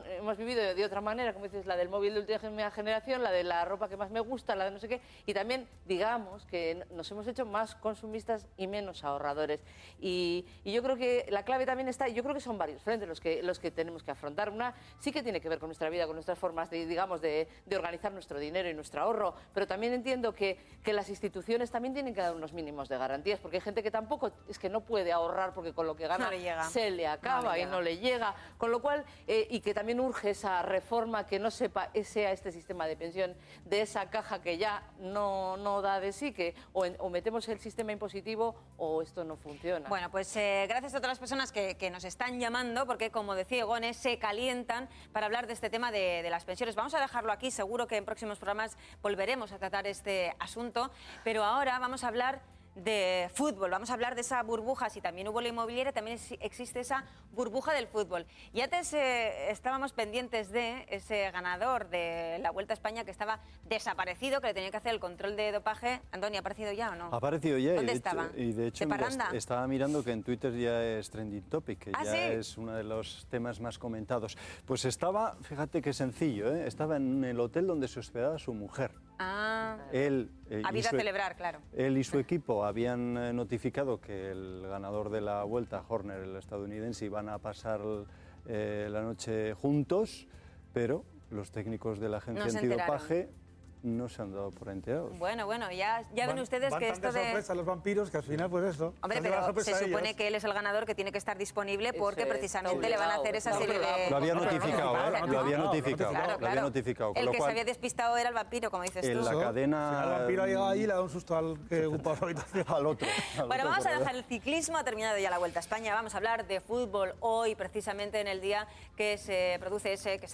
hemos vivido de otra manera, como dices, la del móvil de última generación, la de la ropa que más me gusta, la de no sé qué, y también digamos que nos hemos hecho más consumistas y menos ahorradores. Y yo creo que la clave también está, yo creo que son varios frentes los que tenemos que afrontar. Una sí que tiene que ver con nuestra vida, con nuestras formas de organizar nuestro dinero y nuestro ahorro, pero también entiendo que las instituciones también tienen que dar unos mínimos de garantías, porque hay gente que tampoco es que no puede ahorrar porque con lo que gana se le acaba y no le llega, con lo cual, y que también urge esa reforma que no sea este sistema de pensión, de esa caja que ya no da de sí, que o metemos el sistema impositivo o esto no funciona. Bueno, pues gracias a todas las personas que nos están llamando, porque como decía Igone, se calientan para hablar de este tema de las pensiones. Vamos a dejarlo aquí, seguro que en próximos programas volveremos a tratar este asunto, pero ahora vamos a hablar de fútbol, vamos a hablar de esa burbuja. Si también hubo la inmobiliaria, también existe esa burbuja del fútbol. Y antes estábamos pendientes de ese ganador de la Vuelta a España que estaba desaparecido, que le tenía que hacer el control de dopaje. Antonio, ¿ha aparecido ya o no? Ha aparecido ya. ¿Dónde estaba? Y de hecho estaba mirando que en Twitter ya es trending topic, que ya es uno de los temas más comentados. Pues estaba, fíjate qué sencillo, estaba en el hotel donde se hospedaba su mujer. Había que celebrar, claro. Él y su equipo habían notificado que el ganador de la Vuelta, Horner, el estadounidense, iban a pasar la noche juntos, pero los técnicos de la agencia antidopaje no se han dado por enterados. Bueno, ya ven ustedes que esto de... sorpresa los vampiros, que al final pues eso... Hombre, pero se supone que él es el ganador, que tiene que estar disponible porque precisamente le van a hacer esa serie de... Lo había notificado, lo había notificado. Lo había notificado. El que se había despistado era el vampiro, como dices tú. En la cadena... El vampiro ha llegado ahí y le ha dado un susto al que ocupaba su habitación. Al otro. Bueno, vamos a dejar el ciclismo, ha terminado ya la Vuelta a España, vamos a hablar de fútbol hoy, precisamente en el día que se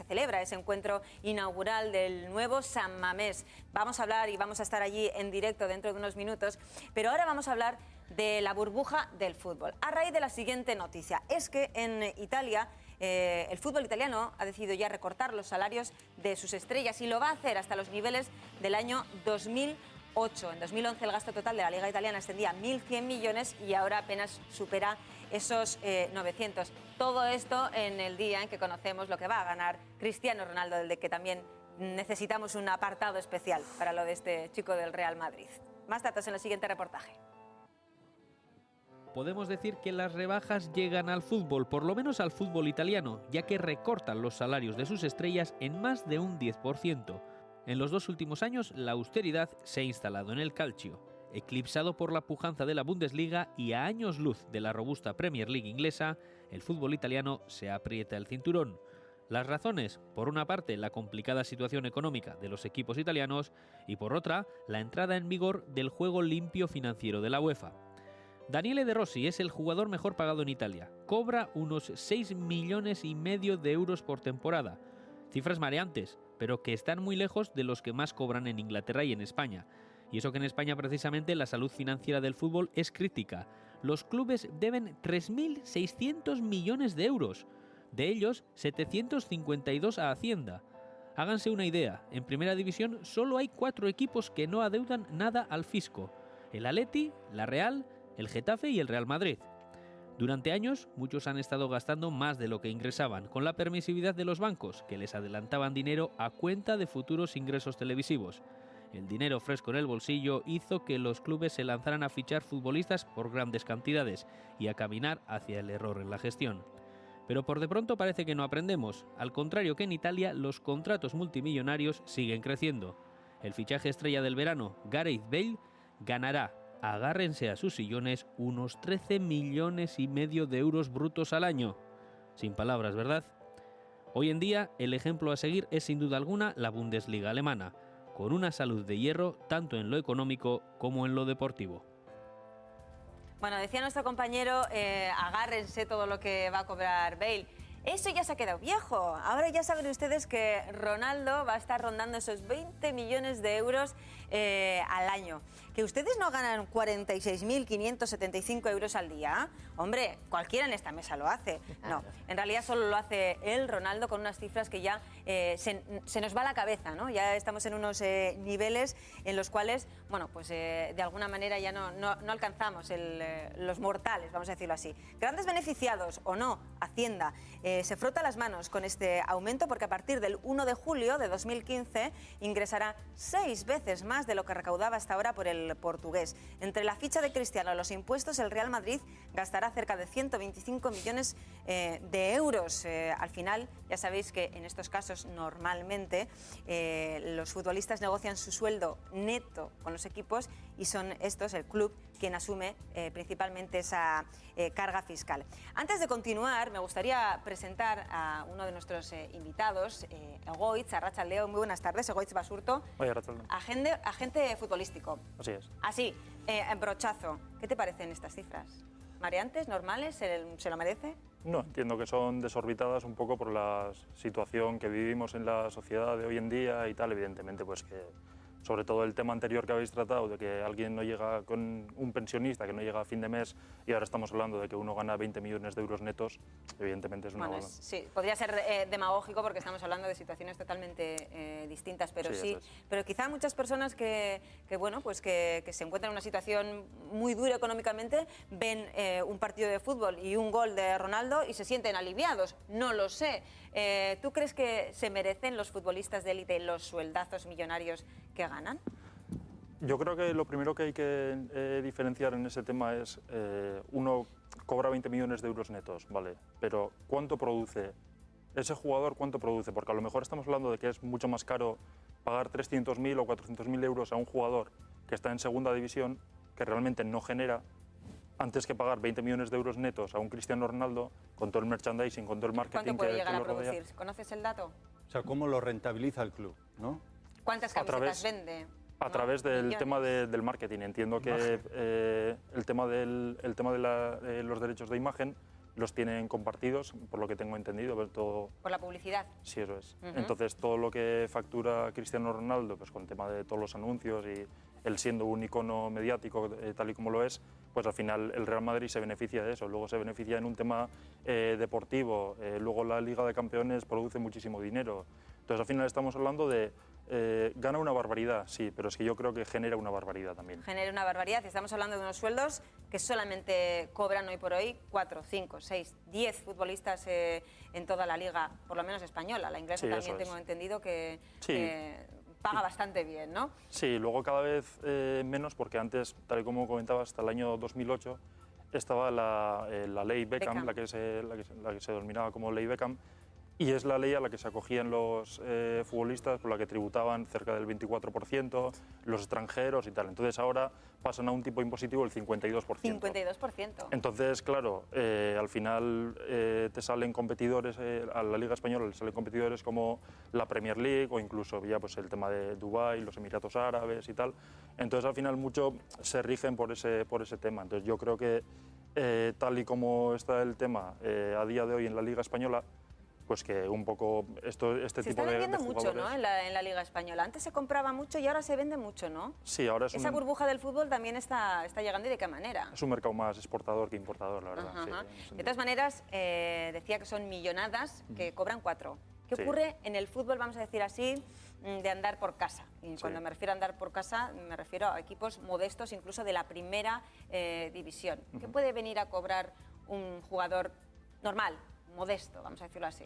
celebra ese encuentro inaugural del nuevo San Mamés. Vamos a hablar y vamos a estar allí en directo dentro de unos minutos, pero ahora vamos a hablar de la burbuja del fútbol. A raíz de la siguiente noticia, es que en Italia el fútbol italiano ha decidido ya recortar los salarios de sus estrellas y lo va a hacer hasta los niveles del año 2008. En 2011 el gasto total de la Liga Italiana ascendía a 1.100 millones y ahora apenas supera esos 900. Todo esto en el día en que conocemos lo que va a ganar Cristiano Ronaldo, del de que también necesitamos un apartado especial para lo de este chico del Real Madrid. Más datos en el siguiente reportaje. Podemos decir que las rebajas llegan al fútbol, por lo menos al fútbol italiano, ya que recortan los salarios de sus estrellas en más de un 10%. En los 2 últimos años, la austeridad se ha instalado en el calcio, eclipsado por la pujanza de la Bundesliga y a años luz de la robusta Premier League inglesa, el fútbol italiano se aprieta el cinturón. Las razones, por una parte, la complicada situación económica de los equipos italianos y por otra, la entrada en vigor del juego limpio financiero de la UEFA. Daniele De Rossi es el jugador mejor pagado en Italia. Cobra unos 6,5 millones de euros por temporada. Cifras mareantes, pero que están muy lejos de los que más cobran en Inglaterra y en España. Y eso que en España precisamente la salud financiera del fútbol es crítica. Los clubes deben 3.600 millones de euros. De ellos, 752 a Hacienda. Háganse una idea, en Primera División solo hay 4 equipos que no adeudan nada al fisco. El Atleti, la Real, el Getafe y el Real Madrid. Durante años, muchos han estado gastando más de lo que ingresaban, con la permisividad de los bancos, que les adelantaban dinero a cuenta de futuros ingresos televisivos. El dinero fresco en el bolsillo hizo que los clubes se lanzaran a fichar futbolistas por grandes cantidades y a caminar hacia el error en la gestión. Pero por de pronto parece que no aprendemos, al contrario que en Italia los contratos multimillonarios siguen creciendo. El fichaje estrella del verano, Gareth Bale, ganará, agárrense a sus sillones, unos 13,5 millones de euros brutos al año. Sin palabras, ¿verdad? Hoy en día el ejemplo a seguir es sin duda alguna la Bundesliga alemana, con una salud de hierro tanto en lo económico como en lo deportivo. Bueno, decía nuestro compañero, agárrense todo lo que va a cobrar Bale. Eso ya se ha quedado viejo. Ahora ya saben ustedes que Ronaldo va a estar rondando esos 20 millones de euros al año. Que ustedes no ganan 46.575 euros al día. Hombre, cualquiera en esta mesa lo hace. No, en realidad solo lo hace él, Ronaldo, con unas cifras que ya se nos va la cabeza, ¿no? Ya estamos en unos niveles en los cuales, bueno, pues de alguna manera ya no alcanzamos los mortales, vamos a decirlo así. Grandes beneficiados o no, Hacienda se frota las manos con este aumento porque a partir del 1 de julio de 2015 ingresará 6 veces más de lo que recaudaba hasta ahora por el portugués. Entre la ficha de Cristiano y los impuestos, el Real Madrid gastará cerca de 125 millones de euros. Al final, ya sabéis que en estos casos normalmente los futbolistas negocian su sueldo neto con los equipos y son estos, el club, quien asume principalmente esa carga fiscal. Antes de continuar, me gustaría presentar a uno de nuestros invitados, Egoitz, Arratsalde On. Muy buenas tardes, Egoitz Basurto. Oye, Arratsalde On. Agente futbolístico. Así es. Así, en brochazo, ¿qué te parecen estas cifras? ¿Mareantes, normales? ¿Se lo merece? No, entiendo que son desorbitadas un poco por la situación que vivimos en la sociedad de hoy en día y tal, evidentemente, pues que sobre todo el tema anterior que habéis tratado, de que alguien no llega con un pensionista, que no llega a fin de mes, y ahora estamos hablando de que uno gana 20 millones de euros netos, evidentemente es una bueno, sí, podría ser demagógico porque estamos hablando de situaciones totalmente distintas, pero sí, pero quizá muchas personas que bueno, pues que se encuentran en una situación muy dura económicamente, ven un partido de fútbol y un gol de Ronaldo y se sienten aliviados, no lo sé. ¿Tú crees que se merecen los futbolistas de élite los sueldazos millonarios que ganan? Yo creo que lo primero que hay que diferenciar en ese tema es, uno cobra 20 millones de euros netos, ¿vale? Pero ¿cuánto produce ese jugador? ¿Cuánto produce? Porque a lo mejor estamos hablando de que es mucho más caro pagar 300.000 o 400.000 euros a un jugador que está en segunda división, que realmente no genera, antes que pagar 20 millones de euros netos a un Cristiano Ronaldo, con todo el merchandising, con todo el marketing. ¿Cuánto puede llegar que a lo rodea. producir? ¿Conoces el dato? O sea, ¿cómo lo rentabiliza el club, no? ¿Cuántas camisetas vende? A través del tema del marketing. Entiendo que el tema de los derechos de imagen los tienen compartidos, por lo que tengo entendido. Pero todo... ¿Por la publicidad? Sí, eso es. Entonces, todo lo que factura Cristiano Ronaldo, pues con el tema de todos los anuncios y él siendo un icono mediático tal y como lo es, pues al final el Real Madrid se beneficia de eso. Luego se beneficia en un tema deportivo. Luego la Liga de Campeones produce muchísimo dinero. Entonces, al final estamos hablando de... gana una barbaridad, sí, pero es que yo creo que genera una barbaridad también. Genera una barbaridad. Estamos hablando de unos sueldos que solamente cobran hoy por hoy 4, 5, 6, 10 futbolistas en toda la liga, por lo menos española. La inglesa Sí, también eso es. tengo entendido que Sí. paga bastante bien, ¿no? Sí, luego cada vez menos, porque antes, tal y como comentaba, hasta el año 2008 estaba la ley Beckham, la que se denominaba como ley Beckham, y es la ley a la que se acogían los futbolistas, por la que tributaban cerca del 24%, los extranjeros y tal. Entonces ahora pasan a un tipo impositivo del 52%. 52%. Entonces, claro, al final te salen competidores, a la Liga Española le salen competidores como la Premier League o incluso ya pues el tema de Dubái, los Emiratos Árabes y tal. Entonces, al final mucho se rigen por ese tema. Entonces, yo creo que tal y como está el tema a día de hoy en la Liga Española, pues que un poco este tipo de Se está vendiendo mucho, jugadores... ¿no? En la Liga Española. Antes se compraba mucho y ahora se vende mucho, ¿no? Sí, ahora es Esa burbuja del fútbol también está llegando, ¿y de qué manera? es un mercado más exportador que importador, la verdad. Ajá, sí, ajá. en ese De sentido. todas maneras, decía que son millonadas que cobran 4. ¿Qué Sí. ocurre en el fútbol, vamos a decir así, de andar por casa? Y cuando me refiero a andar por casa, me refiero a equipos modestos, incluso de la primera división. ¿Qué puede venir a cobrar un jugador normal, modesto, vamos a decirlo así?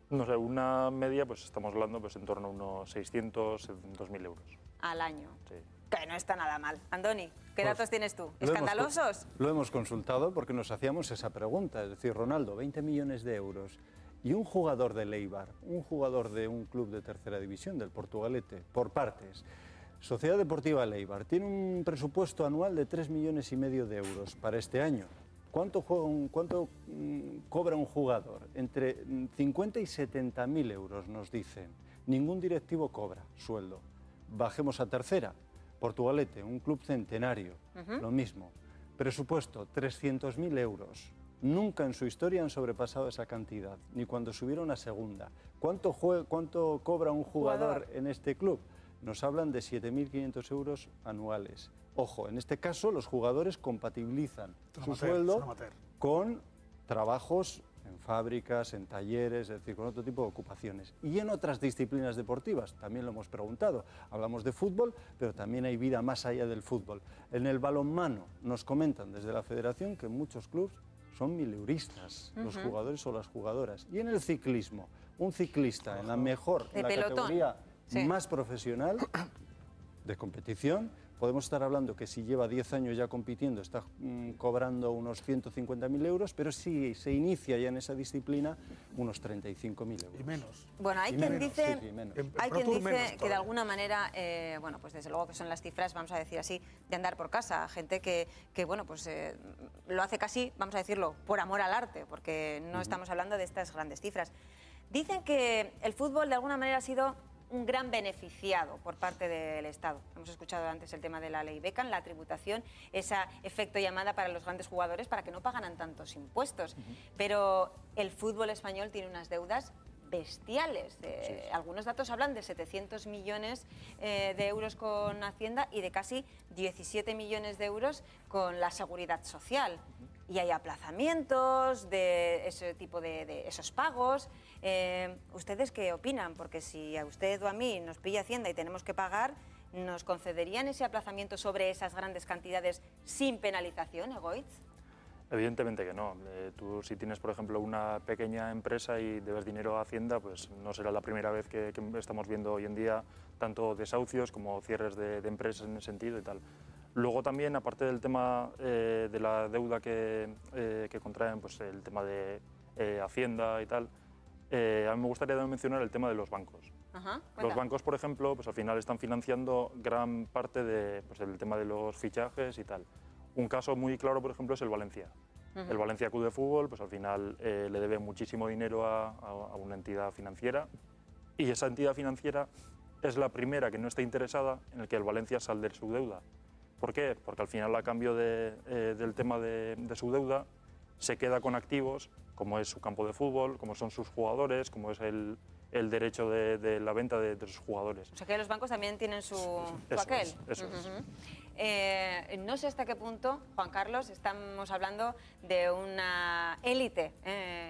No sé, una media, pues estamos hablando pues en torno a unos 600, 700.000 euros. Al año. Sí. Que no está nada mal. Andoni, ¿qué Pues, datos tienes tú? Lo hemos ¿Escandalosos? Lo hemos consultado porque nos hacíamos esa pregunta. Es decir, Ronaldo, 20 millones de euros. Y un jugador del Eibar, un jugador de un club de tercera división, del Portugalete, por partes. Sociedad Deportiva Eibar tiene un presupuesto anual de 3,5 millones de euros para este año. ¿Cuánto cobra un jugador? Entre 50 y 70.000 euros, nos dicen. Ningún directivo cobra sueldo. Bajemos a tercera. Portugalete, un club centenario, lo mismo. Presupuesto, 300.000 euros. Nunca en su historia han sobrepasado esa cantidad, ni cuando subieron a segunda. ¿Cuánto cobra un jugador en este club? Nos hablan de 7.500 euros anuales. Ojo, en este caso los jugadores compatibilizan su sueldo con trabajos en fábricas, en talleres, es decir, con otro tipo de ocupaciones. Y en otras disciplinas deportivas, también lo hemos preguntado, hablamos de fútbol, pero también hay vida más allá del fútbol. En el balonmano nos comentan desde la federación que muchos clubes son mileuristas, los jugadores o las jugadoras. Y en el ciclismo, un ciclista en la mejor, en la categoría más profesional de competición, podemos estar hablando que si lleva 10 años ya compitiendo está cobrando unos 150.000 euros, pero si se inicia ya en esa disciplina, unos 35.000 euros. Y menos. Bueno, hay quien dice, hay quien Tour dice menos que de alguna manera, bueno, pues desde luego que son las cifras, vamos a decir así, de andar por casa. Gente que bueno, pues lo hace casi, vamos a decirlo, por amor al arte, porque no estamos hablando de estas grandes cifras. Dicen que el fútbol de alguna manera ha sido un gran beneficiado por parte del Estado. Hemos escuchado antes el tema de la ley Beckham, la tributación, ese efecto llamada para los grandes jugadores para que no pagaran tantos impuestos. Pero el fútbol español tiene unas deudas bestiales. Algunos datos hablan de 700 millones de euros con Hacienda y de casi 17 millones de euros con la Seguridad Social. Y hay aplazamientos de ese tipo de esos pagos. ¿Ustedes qué opinan? Porque si a usted o a mí nos pilla Hacienda y tenemos que pagar, ¿nos concederían ese aplazamiento sobre esas grandes cantidades sin penalización, Egoitz? Evidentemente que no. Tú si tienes, por ejemplo, una pequeña empresa y debes dinero a Hacienda, pues no será la primera vez que estamos viendo hoy en día tanto desahucios como cierres de empresas en ese sentido y tal. Luego también, aparte del tema de la deuda que contraen, pues el tema de Hacienda y tal, a mí me gustaría mencionar el tema de los bancos. Los bancos, por ejemplo, pues al final están financiando gran parte del tema de los fichajes y tal. Un caso muy claro, por ejemplo, es el Valencia. El Valencia Club de Fútbol, pues al final le debe muchísimo dinero a una entidad financiera, y esa entidad financiera es la primera que no está interesada en el que el Valencia salde de su deuda. ¿Por qué? Porque al final, a cambio del tema de su deuda, se queda con activos como es su campo de fútbol, como son sus jugadores, como es el derecho de la venta de sus jugadores. O sea que los bancos también tienen su aquel. Eso es. No sé hasta qué punto, Juan Carlos, estamos hablando de una élite,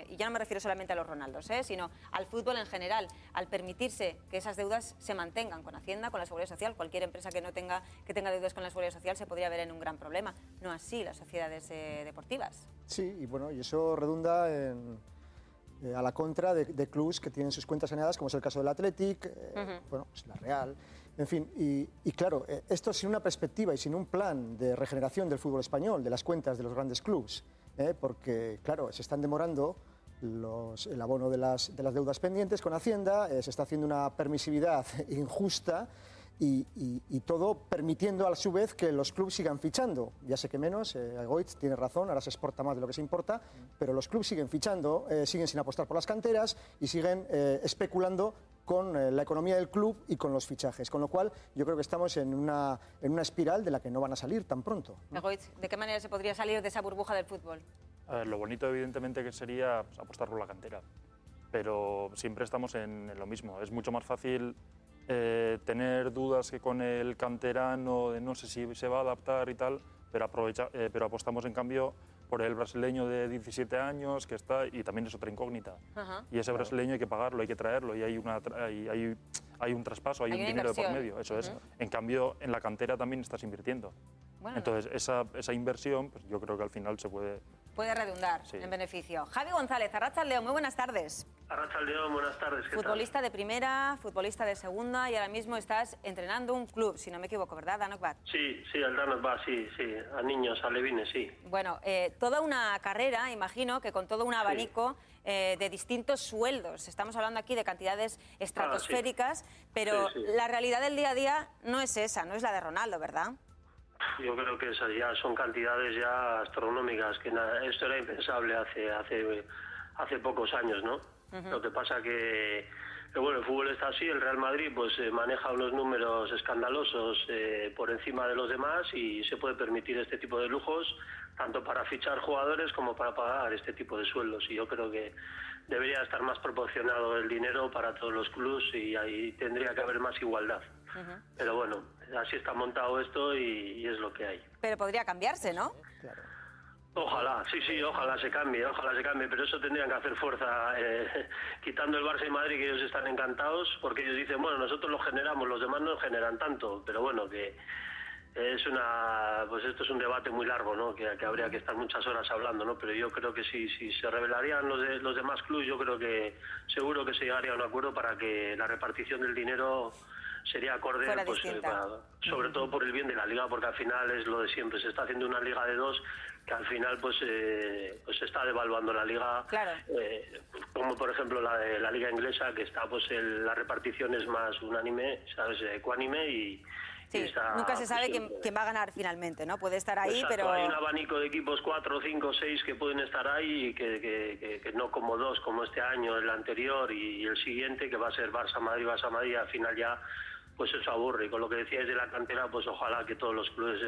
y ya no me refiero solamente a los Ronaldos, sino al fútbol en general, al permitirse que esas deudas se mantengan con Hacienda, con la Seguridad Social. Cualquier empresa que tenga deudas con la Seguridad Social se podría ver en un gran problema. No así las sociedades deportivas. Sí, y bueno, y eso redunda a la contra de clubes que tienen sus cuentas saneadas, como es el caso del Athletic, bueno, pues la Real, en fin. Y claro, esto sin una perspectiva y sin un plan de regeneración del fútbol español, de las cuentas de los grandes clubes, porque claro, se están demorando el abono de las deudas pendientes con Hacienda, se está haciendo una permisividad injusta, y todo permitiendo a su vez que los clubes sigan fichando. Ya sé que menos, Goitz tiene razón, ahora se exporta más de lo que se importa, pero los clubes siguen fichando, siguen sin apostar por las canteras y siguen especulando con la economía del club y con los fichajes, con lo cual yo creo que estamos en una espiral de la que no van a salir tan pronto, ¿no? Goitz, ¿de qué manera se podría salir de esa burbuja del fútbol? A ver, lo bonito evidentemente que sería pues, apostar por la cantera, pero siempre estamos en lo mismo. Es mucho más fácil tener dudas que con el canterano, de no sé si se va a adaptar y tal, pero apostamos en cambio por el brasileño de 17 años que está, y también es otra incógnita. Y ese brasileño hay que pagarlo, hay que traerlo, y hay un traspaso, hay un dinero de por medio, eso es. En cambio, en la cantera también estás invirtiendo. Bueno, entonces, esa inversión, pues yo creo que al final se puede redundar en beneficio. Javi González, Arratsaldeon, muy buenas tardes. Arratsaldeon, buenas tardes. ¿Qué futbolista de primera, futbolista de segunda, y ahora mismo estás entrenando un club, si no me equivoco, ¿verdad, Danok Bat? Sí, el Danok Bat, sí, a niños, a alevines, sí. Bueno, toda una carrera, imagino, que con todo un abanico de distintos sueldos. Estamos hablando aquí de cantidades estratosféricas, pero la realidad del día a día no es esa, no es la de Ronaldo, ¿verdad? Yo creo que esas ya son cantidades ya astronómicas, que esto era impensable hace pocos años, ¿no? Lo que pasa que bueno, el fútbol está así, el Real Madrid pues maneja unos números escandalosos por encima de los demás, y se puede permitir este tipo de lujos, tanto para fichar jugadores como para pagar este tipo de sueldos, y yo creo que debería estar más proporcionado el dinero para todos los clubes, y ahí tendría que haber más igualdad. Pero bueno, así está montado esto y es lo que hay. Pero podría cambiarse, ¿no? Claro. Ojalá, sí, ojalá se cambie, pero eso tendrían que hacer fuerza, quitando el Barça y Madrid, que ellos están encantados, porque ellos dicen, bueno, nosotros lo generamos, los demás no generan tanto, pero bueno, que pues esto es un debate muy largo, ¿no? Que habría que estar muchas horas hablando, ¿no? Pero yo creo que si se rebelarían los demás clubes, yo creo que seguro que se llegaría a un acuerdo para que la repartición del dinero sería acorde, pues, sobre todo por el bien de la liga, porque al final es lo de siempre, se está haciendo una liga de dos, que al final pues se está devaluando la liga, como por ejemplo la liga inglesa, que está pues la repartición es más unánime, ¿sabes? Ecuánime, y nunca se sabe quién va a ganar finalmente, ¿no? Puede estar ahí, pero hay un abanico de equipos, 4, 5, 6 que pueden estar ahí, y que no como dos, como este año, el anterior y el siguiente, que va a ser Barça-Madrid, al final ya pues eso aburre. Y con lo que decíais de la cantera, pues ojalá que todos los clubes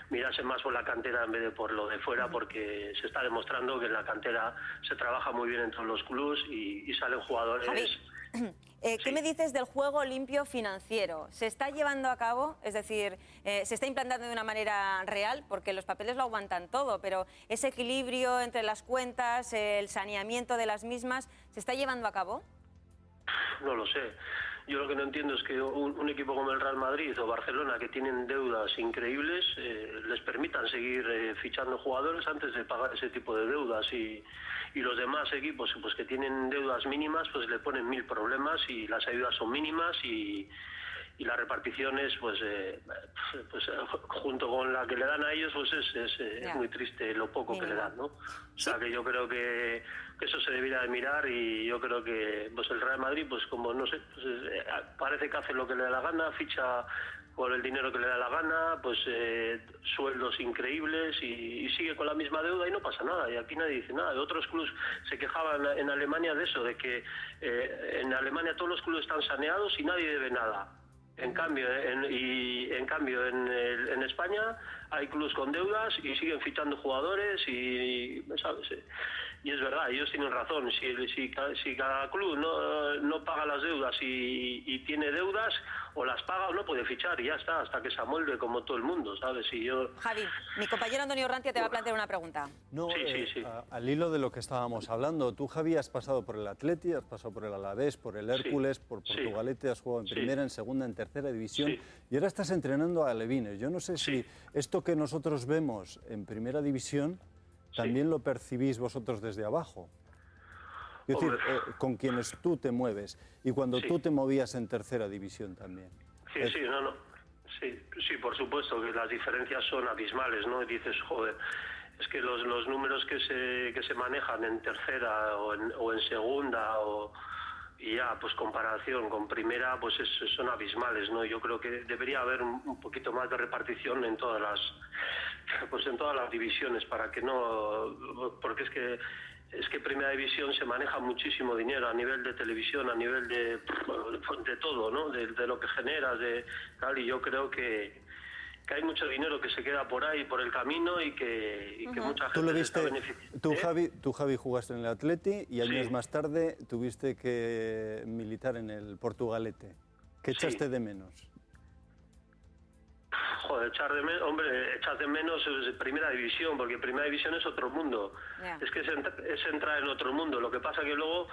mirasen más por la cantera en vez de por lo de fuera, porque se está demostrando que en la cantera se trabaja muy bien en todos los clubes y salen jugadores. Javi, ¿qué me dices del juego limpio financiero? ¿Se está llevando a cabo? Es decir, ¿se está implantando de una manera real? Porque los papeles lo aguantan todo, pero ese equilibrio entre las cuentas, el saneamiento de las mismas, ¿se está llevando a cabo? No lo sé. Yo lo que no entiendo es que un equipo como el Real Madrid o Barcelona, que tienen deudas increíbles, les permitan seguir fichando jugadores antes de pagar ese tipo de deudas, y los demás equipos pues que tienen deudas mínimas pues le ponen 1000 problemas, y las ayudas son mínimas, y la repartición es, pues junto con la que le dan a ellos, pues es muy triste lo poco que le dan, ¿no? O sea, que yo creo que eso se debería de mirar, y yo creo que pues el Real Madrid, pues como no sé, pues parece que hace lo que le da la gana, ficha por el dinero que le da la gana, pues sueldos increíbles, y sigue con la misma deuda y no pasa nada, y aquí nadie dice nada. Otros clubes se quejaban en Alemania de eso, de que en Alemania todos los clubes están saneados y nadie debe nada. En cambio, en España hay clubes con deudas y siguen fichando jugadores, y ¿sabes? Y es verdad, ellos tienen razón. Si cada club no paga las deudas y tiene deudas, o las paga o no puede fichar, y ya está, hasta que se amolde como todo el mundo, ¿sabes? Javi, mi compañero Antonio Rantia te va a plantear una pregunta. No, sí. Al hilo de lo que estábamos hablando, tú, Javi, has pasado por el Atleti, has pasado por el Alavés, por el Hércules, por Portugalete, has jugado en primera, en segunda, en tercera división, y ahora estás entrenando a alevines. Yo no sé si esto que nosotros vemos en primera división también lo percibís vosotros desde abajo. Es decir, con quienes tú te mueves, y cuando tú te movías en tercera división también. Sí, por supuesto que las diferencias son abismales, ¿no? Y dices, joder, es que los números que se manejan en tercera o en segunda, y ya, pues comparación con primera, pues son abismales, ¿no? Yo creo que debería haber un poquito más de repartición en todas las divisiones, para que no, porque es que Primera División se maneja muchísimo dinero a nivel de televisión, a nivel de todo, ¿no? De lo que generas, de tal, y yo creo que hay mucho dinero que se queda por ahí, por el camino, y que mucha gente... ¿Tú lo viste? Tú, Javi, jugaste en el Atleti y años más tarde tuviste que militar en el Portugalete. ¿Qué echaste de menos? Joder, echas de menos Primera División, porque Primera División es otro mundo. Es que es entrar en otro mundo. Lo que pasa que luego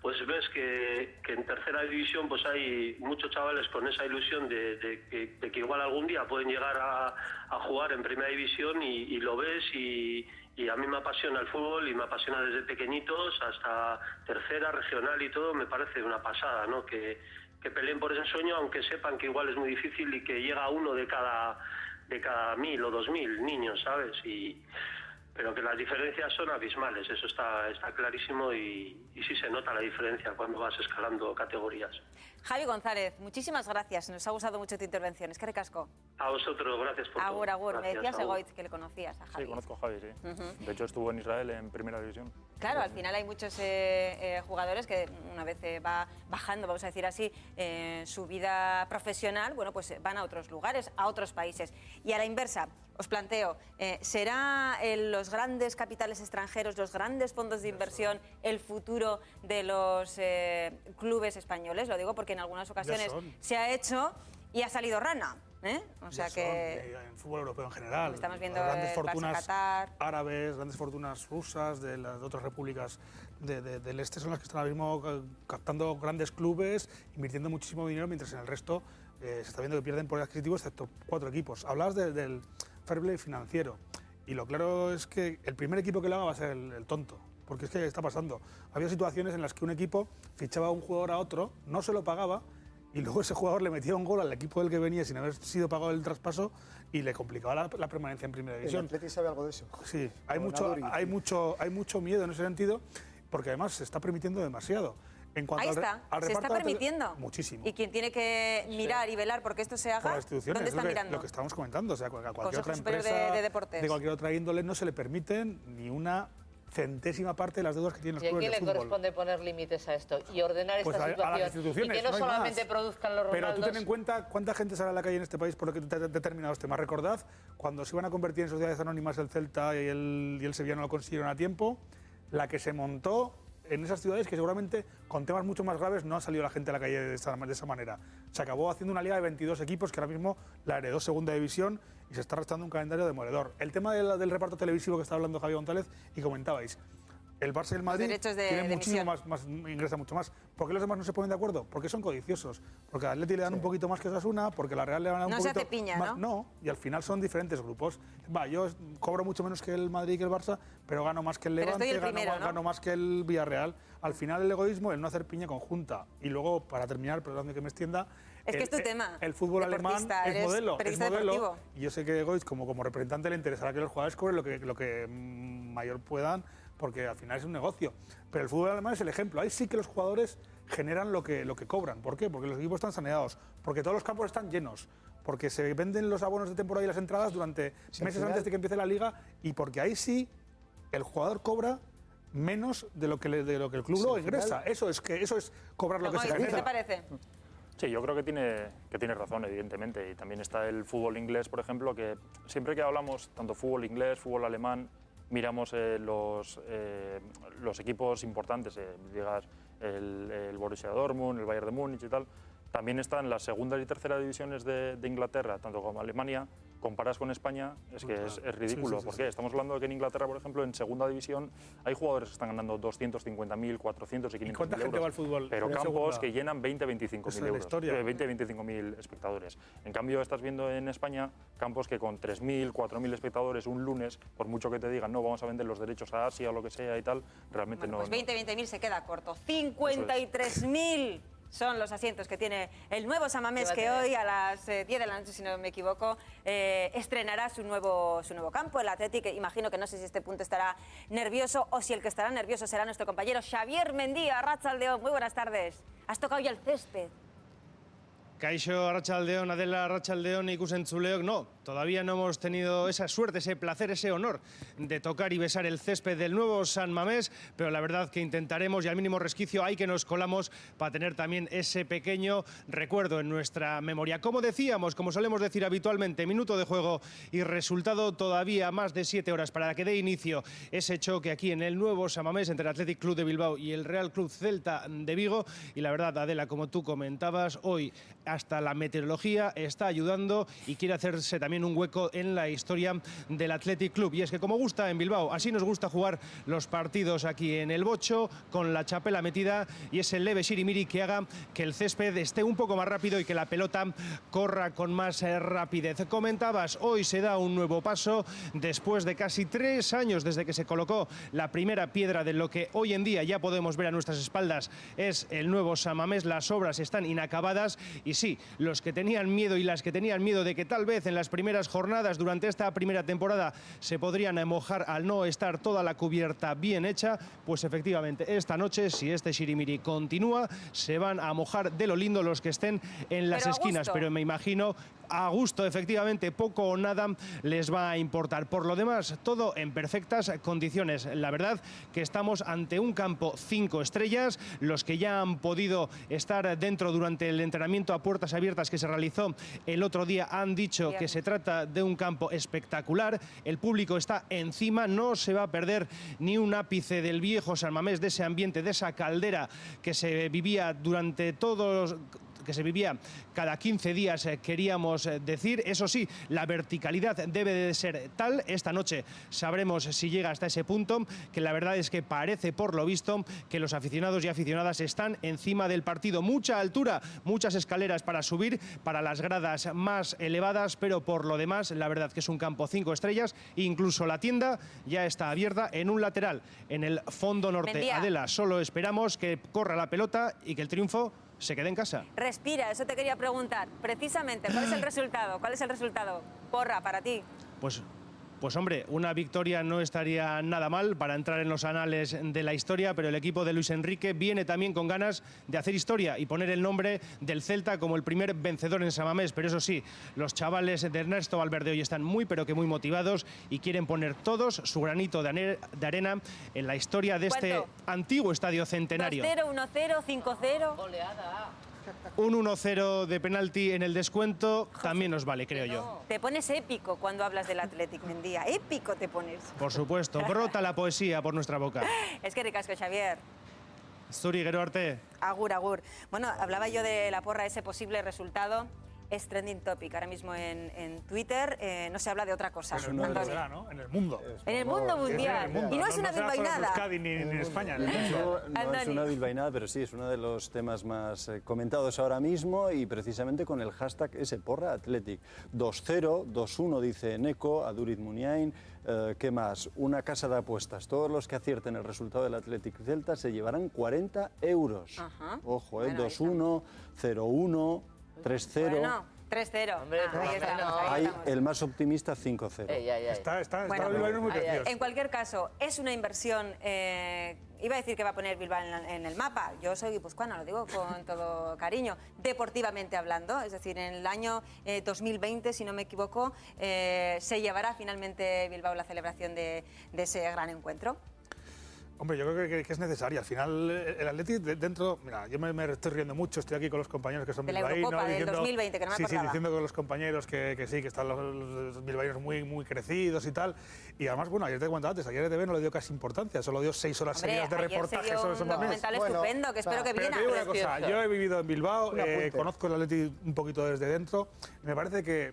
pues ves que en Tercera División pues hay muchos chavales con esa ilusión de que igual algún día pueden llegar a jugar en Primera División, y lo ves, y a mí me apasiona el fútbol, y me apasiona desde pequeñitos hasta tercera, regional y todo. Me parece una pasada, ¿no? Que peleen por ese sueño, aunque sepan que igual es muy difícil y que llega uno de cada 1000 o 2000 niños, ¿sabes? Pero que las diferencias son abismales, eso está clarísimo, y sí se nota la diferencia cuando vas escalando categorías. Javi González, muchísimas gracias, nos ha gustado mucho tu intervención, es que recasco. A vosotros, gracias por todo. Agur, me decías, Egoitz, que le conocías a Javi. Sí, conozco a Javi, sí. De hecho, estuvo en Israel en Primera División. Claro, al final hay muchos jugadores que una vez va bajando, vamos a decir así, su vida profesional, bueno, pues van a otros lugares, a otros países. Y a la inversa, os planteo, ¿será los grandes capitales extranjeros, los grandes fondos de inversión, el futuro de los clubes españoles? Lo digo porque en algunas ocasiones se ha hecho y ha salido rana. O sea que en fútbol europeo en general, estamos viendo grandes fortunas Qatar, árabes, grandes fortunas rusas de las otras repúblicas del este son las que están ahora mismo captando grandes clubes, invirtiendo muchísimo dinero, mientras en el resto se está viendo que pierden poder adquisitivo, excepto 4 equipos. Hablabas del fair play financiero, y lo claro es que el primer equipo que lo haga va a ser el tonto, porque es que está pasando. Había situaciones en las que un equipo fichaba a un jugador a otro, no se lo pagaba, y luego ese jugador le metía un gol al equipo del que venía sin haber sido pagado el traspaso, y le complicaba la permanencia en Primera División. ¿El Atleti sabe algo de eso? Sí, hay mucho miedo en ese sentido, porque además se está permitiendo demasiado. En cuanto se está permitiendo. Muchísimo. Y quien tiene que mirar y velar porque esto se haga, las instituciones, ¿dónde está mirando? Lo que estamos comentando, o sea, a cualquier otra empresa de deportes, de cualquier otra índole, no se le permiten ni una centésima parte de las deudas que tienen los clubes de fútbol. ¿Y a quién le corresponde poner límites a esto y ordenar esta situación? A las instituciones, y que no solamente produzcan los Ronaldos. Pero tú ten en cuenta cuánta gente sale a la calle en este país por determinados temas. Recordad, cuando se iban a convertir en sociedades anónimas el Celta y el Sevilla no lo consiguieron a tiempo, la que se montó en esas ciudades, que seguramente con temas mucho más graves no ha salido la gente a la calle de esa manera. Se acabó haciendo una liga de 22 equipos que ahora mismo la heredó Segunda División y se está arrastrando un calendario demoledor. El tema del reparto televisivo que está hablando Javi González y comentabais, el Barça y el Madrid tienen muchísimo más, ingresa mucho más. ¿Por qué los demás no se ponen de acuerdo? Porque son codiciosos. Porque al Atleti le dan un poquito más que Osasuna, porque la Real le dan un poquito se hace piña, más. No, y al final son diferentes grupos. Yo cobro mucho menos que el Madrid y que el Barça, pero gano más que el Levante, gano más que el Villarreal. Al final el egoísmo, el no hacer piña conjunta. Y luego, para terminar, perdóname que me extienda, Es que es tu tema. El fútbol alemán es modelo. Deportivo. Y yo sé que Goiz, como representante, le interesará que los jugadores cobren lo que mayor puedan, porque al final es un negocio. Pero el fútbol alemán es el ejemplo. Ahí sí que los jugadores generan lo que cobran. ¿Por qué? Porque los equipos están saneados, porque todos los campos están llenos, porque se venden los abonos de temporada y las entradas durante meses antes de que empiece la liga, y porque ahí sí el jugador cobra menos de lo que el club lo ingresa. Eso es cobrar lo que se genera. ¿Qué te parece? Sí, yo creo que tiene razón, evidentemente. Y también está el fútbol inglés, por ejemplo, que siempre que hablamos, tanto fútbol inglés, fútbol alemán, miramos los equipos importantes, digas el Borussia Dortmund, el Bayern de Múnich y tal. También están las segundas y terceras divisiones de Inglaterra, tanto como Alemania. Comparas con España, es que es ridículo. ¿Por qué? Estamos hablando de que en Inglaterra, por ejemplo, en segunda división hay jugadores que están ganando 250.000, 400 y 500.000 euros. ¿Cuánta gente va al fútbol? Pero campos que llenan 20-25.000 euros. 20-25.000 espectadores. En cambio, estás viendo en España campos que con 3.000, 4.000 espectadores un lunes, por mucho que te digan, no, vamos a vender los derechos a Asia o lo que sea y tal, realmente Pues 20.000 se queda corto. 53.000. Son los asientos que tiene el nuevo San Mamés, que hoy a las 10 de la noche, si no me equivoco, estrenará su nuevo campo, el Athletic. Imagino que no sé si este punto estará nervioso o si el que estará nervioso será nuestro compañero Xavier Mendía, Arratsaldeon. Muy buenas tardes. Has tocado ya el césped. Kaixo, Arratsaldeon, Adela, Arratsaldeon, ikusentzuleok. No, todavía no hemos tenido esa suerte, ese placer, ese honor de tocar y besar el césped del nuevo San Mamés, pero la verdad que intentaremos, y al mínimo resquicio hay que nos colamos para tener también ese pequeño recuerdo en nuestra memoria. Como decíamos, como solemos decir habitualmente, minuto de juego y resultado todavía más de 7 horas para que dé inicio ese choque aquí en el nuevo San Mamés entre el Athletic Club de Bilbao y el Real Club Celta de Vigo. Y la verdad, Adela, como tú comentabas, hoy hasta la meteorología está ayudando y quiere hacerse también un hueco en la historia del Athletic Club. Y es que como gusta en Bilbao, así nos gusta jugar los partidos aquí en el Bocho, con la chapela metida y ese leve shirimiri que haga que el césped esté un poco más rápido y que la pelota corra con más rapidez. Comentabas, hoy se da un nuevo paso después de casi 3 años desde que se colocó la primera piedra de lo que hoy en día ya podemos ver a nuestras espaldas es el nuevo San Mamés. Las obras están inacabadas y sí, los que tenían miedo y las que tenían miedo de que tal vez en las primeras jornadas durante esta primera temporada se podrían mojar al no estar toda la cubierta bien hecha, pues efectivamente esta noche, si este shirimiri continúa, se van a mojar de lo lindo los que estén en las esquinas, pero me imagino a gusto, efectivamente, poco o nada les va a importar. Por lo demás, todo en perfectas condiciones. La verdad que estamos ante un campo 5 estrellas. Los que ya han podido estar dentro durante el entrenamiento a puertas abiertas que se realizó el otro día han dicho que se trata de un campo espectacular. El público está encima, no se va a perder ni un ápice del viejo San Mamés, de ese ambiente, de esa caldera que se vivía durante todos... que se vivía cada 15 días, queríamos decir. Eso sí, la verticalidad debe de ser tal. Esta noche sabremos si llega hasta ese punto, que la verdad es que parece, por lo visto, que los aficionados y aficionadas están encima del partido. Mucha altura, muchas escaleras para subir, para las gradas más elevadas, pero por lo demás, la verdad que es un campo 5 estrellas. Incluso la tienda ya está abierta en un lateral, en el fondo norte. Mendía. Adela, solo esperamos que corra la pelota y que el triunfo se quede en casa. Respira, eso te quería preguntar. Precisamente, ¿cuál es el resultado? ¿Cuál es el resultado? Porra, para ti. Pues hombre, una victoria no estaría nada mal para entrar en los anales de la historia, pero el equipo de Luis Enrique viene también con ganas de hacer historia y poner el nombre del Celta como el primer vencedor en San Mamés. Pero eso sí, los chavales de Ernesto Valverde hoy están muy pero que muy motivados y quieren poner todos su granito de arena en la historia de este antiguo estadio centenario. 2-0, 1-0, 5-0. Goleada. Un 1-0 de penalti en el descuento también nos vale, creo yo. Te pones épico cuando hablas del Athletic, Mendía. Épico te pones. Por supuesto, brota la poesía por nuestra boca. Es que ricasco, Xavier. Zuri, gero arte. Agur, agur. Bueno, hablaba yo de la porra, ese posible resultado. Es trending topic ahora mismo en Twitter. No se habla de otra cosa. Pero no será, ¿no? En el mundo. En el mundo mundial. Y no es una bilbainada. Ni en España. No es una bilbainada, pero sí, es uno de los temas más comentados ahora mismo y precisamente con el hashtag ese porra Athletic. 2-0, 2-1 dice Neko, Aduriz Muniain. ¿Qué más? Una casa de apuestas. Todos los que acierten el resultado del Athletic Celta se llevarán 40 euros. Ajá. Ojo, Bueno, 2-1, 0-1... 3-0. Bueno, 3-0. Hay el más optimista 5-0. Está bueno, Bilbao muy precioso. En cualquier caso, es una inversión. Iba a decir que va a poner Bilbao en el mapa. Yo soy guipuzcoana, lo digo con todo cariño. Deportivamente hablando, es decir, en el año 2020, si no me equivoco, se llevará finalmente Bilbao la celebración de ese gran encuentro. Hombre, yo creo que es necesario. Al final, el Atleti dentro... Mira, yo me estoy riendo mucho, estoy aquí con los compañeros que son bilbaínos. De la Eurocopa del 2020, que no me acordaba. Sí, diciendo con los compañeros que sí, que están los bilbaínos muy crecidos y tal. Y además, bueno, ayer te comentaba antes, ayer ETV no le dio casi importancia, solo dio 6 horas seguidas de reportaje sobre San Mamés. Un documental estupendo, que espero que viene. Pero te digo una cosa, yo he vivido en Bilbao, conozco el Atleti un poquito desde dentro. Me parece que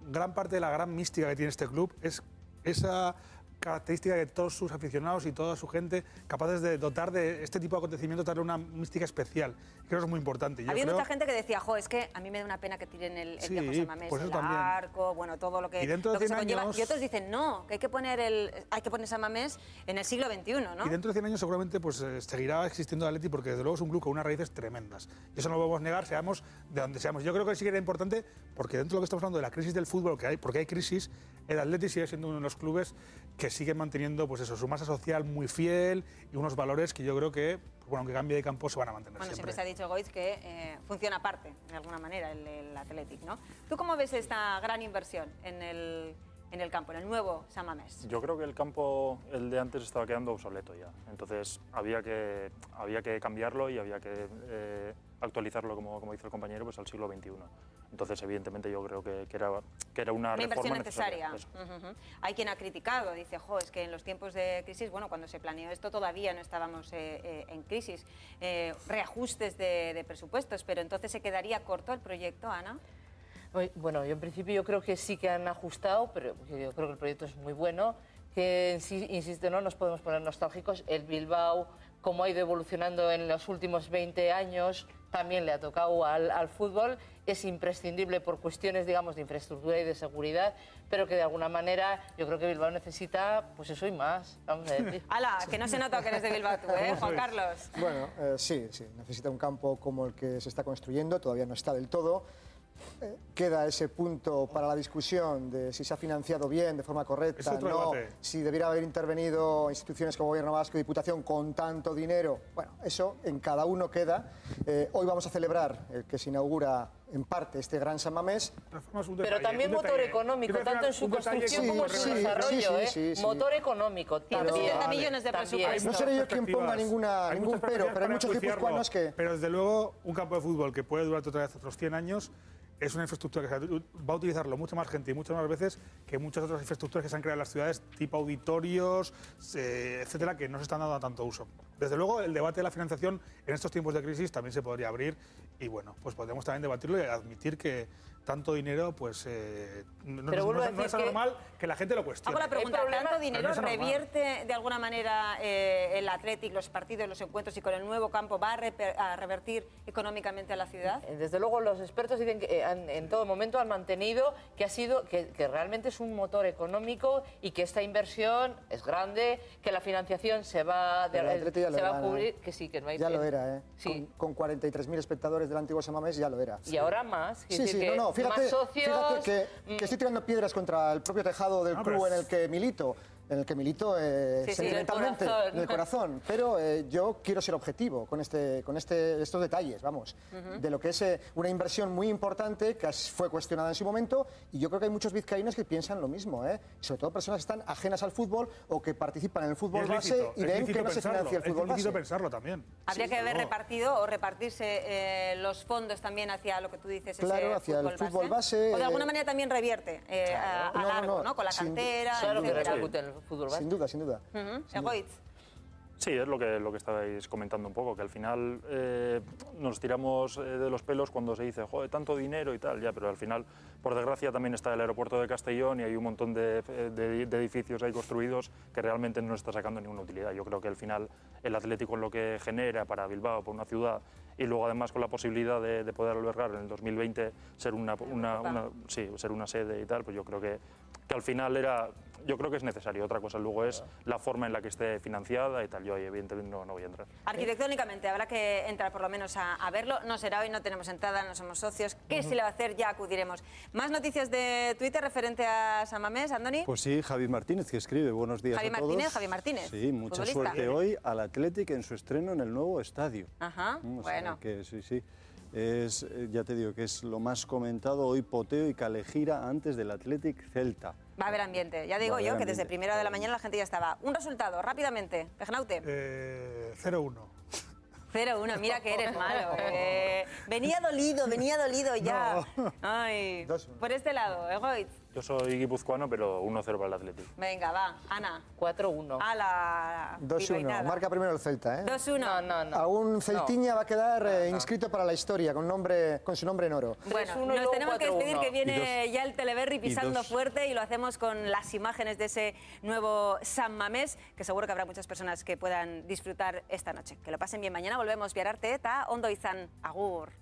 gran parte de la gran mística que tiene este club es esa característica de todos sus aficionados y toda su gente capaces de dotar de este tipo de acontecimientos, darle una mística especial. Creo que es muy importante. Había mucha gente que decía, es que a mí me da una pena que tiren el viejo San Mamés, pues el arco, bueno, todo lo que, y dentro de 100 se conlleva. años, y otros dicen, no, que hay que poner San Mamés en el siglo XXI, ¿no? Y dentro de 100 años seguramente pues seguirá existiendo el Atleti porque desde luego es un club con unas raíces tremendas. Y eso no lo podemos negar, seamos de donde seamos. Yo creo que sí que era importante porque dentro de lo que estamos hablando de la crisis del fútbol, porque hay crisis, el Atleti sigue siendo uno de los clubes que siguen manteniendo pues eso, su masa social muy fiel y unos valores que yo creo que, bueno, aunque cambie de campo, se van a mantener siempre se ha dicho, Goiz, que funciona aparte, de alguna manera, el Athletic, ¿no? ¿Tú cómo ves esta gran inversión en el campo, en el nuevo San Mamés? Yo creo que el campo, el de antes, estaba quedando obsoleto ya. Entonces había que cambiarlo y había que actualizarlo, como dice el compañero, pues al siglo XXI. Entonces, evidentemente, yo creo que era una inversión reforma necesaria. Hay quien ha criticado, dice, es que en los tiempos de crisis, bueno, cuando se planeó esto todavía no estábamos en crisis, reajustes de presupuestos, pero entonces se quedaría corto el proyecto, Ana. Bueno, yo en principio yo creo que sí que han ajustado, pero yo creo que el proyecto es muy bueno, que insisto, no nos podemos poner nostálgicos, el Bilbao, como ha ido evolucionando en los últimos 20 años, también le ha tocado al fútbol, es imprescindible por cuestiones, digamos, de infraestructura y de seguridad, pero que de alguna manera yo creo que Bilbao necesita, pues eso y más, vamos a decir. ¡Hala! Que no se nota que eres de Bilbao tú, Juan Carlos. Bueno, sí, necesita un campo como el que se está construyendo, todavía no está del todo. Queda ese punto para la discusión de si se ha financiado bien, de forma correcta, no, si debiera haber intervenido instituciones como Gobierno Vasco y Diputación con tanto dinero. Bueno, eso en cada uno queda. Hoy vamos a celebrar que se inaugura en parte este gran San Mamés. Pero también motor económico, tanto en su construcción como en su desarrollo. Motor económico, 170 millones de presupuesto. No seré yo quien ponga ningún pero hay muchos guipuzcoanos que... Pero desde luego, un campo de fútbol que puede durar otra vez otros 100 años es una infraestructura que va a utilizarlo mucha más gente y muchas más veces que muchas otras infraestructuras que se han creado en las ciudades, tipo auditorios, etcétera, que no se están dando a tanto uso. Desde luego, el debate de la financiación en estos tiempos de crisis también se podría abrir y, bueno, pues podemos también debatirlo y admitir que tanto dinero, pues no es normal que la gente lo cuestione. Hago la pregunta, ¿tanto dinero revierte de alguna manera el Athletic, los partidos, los encuentros y con el nuevo campo va a revertir económicamente a la ciudad? Desde luego los expertos dicen que en todo momento han mantenido que realmente es un motor económico y que esta inversión es grande, que la financiación se va a cubrir, que sí, que no hay... Ya lo era, sí. Con 43.000 espectadores del antiguo San Mamés ya lo era. Y ahora más. Fíjate que estoy tirando piedras contra el propio tejado del club en el que milito sentimentalmente, en el corazón. Pero yo quiero ser objetivo con estos detalles, vamos, de lo que es una inversión muy importante que fue cuestionada en su momento y yo creo que hay muchos vizcaínos que piensan lo mismo, sobre todo personas que están ajenas al fútbol o que participan en el fútbol base y ven que no se financia el fútbol base. Es lícito pensarlo también. Habría que haber repartido o repartirse los fondos también hacia lo que tú dices, claro, hacia el fútbol base. O de alguna manera también revierte a largo, ¿no? Con la cantera, claro que repercute en el fútbol base. Sin duda, sin duda. Sí, es lo que estabais comentando un poco, que al final nos tiramos de los pelos cuando se dice, joder, tanto dinero y tal, ya, pero al final, por desgracia, también está el aeropuerto de Castellón y hay un montón de edificios ahí construidos que realmente no está sacando ninguna utilidad. Yo creo que al final el Atlético, lo que genera para Bilbao, para una ciudad, y luego además con la posibilidad de poder albergar en el 2020 ser una sede y tal, pues yo creo que al final era yo creo que es necesario. Otra cosa luego es la forma en la que esté financiada y tal. Yo evidentemente no voy a entrar. Arquitectónicamente habrá que entrar por lo menos a verlo. No será hoy, no tenemos entrada, no somos socios. ¿Qué se le va a hacer? Ya acudiremos. Más noticias de Twitter referente a San Mamés, Andoni. Pues sí, Javi Martínez, que escribe. Buenos días a todos. Javi Martínez. Sí, mucha suerte hoy al Athletic en su estreno en el nuevo estadio. Ajá, bueno. Que sí. Es, ya te digo que es lo más comentado hoy, Poteo y Calejira antes del Athletic Celta. Va a haber ambiente. Ya digo yo que desde primera de la mañana la gente ya estaba. Un resultado, rápidamente. Pejenaute. 0-1. 0-1, mira que eres malo. Venía dolido ya. No. Ay, por este lado, Egoitz. Yo soy guipuzcoano, pero 1-0 para el Athletic. Venga, va, Ana. 4-1. A la 2-1. Marca primero el Celta, ¿eh? 2-1. No. Aún Celtiña va a quedar inscrito para la historia con su nombre en oro. Bueno, nos tenemos que despedir, que viene ya el Teleberry pisando fuerte, y lo hacemos con las imágenes de ese nuevo San Mamés, que seguro que habrá muchas personas que puedan disfrutar esta noche. Que lo pasen bien. Mañana volvemos. Biararte eta ondo izan. Agur.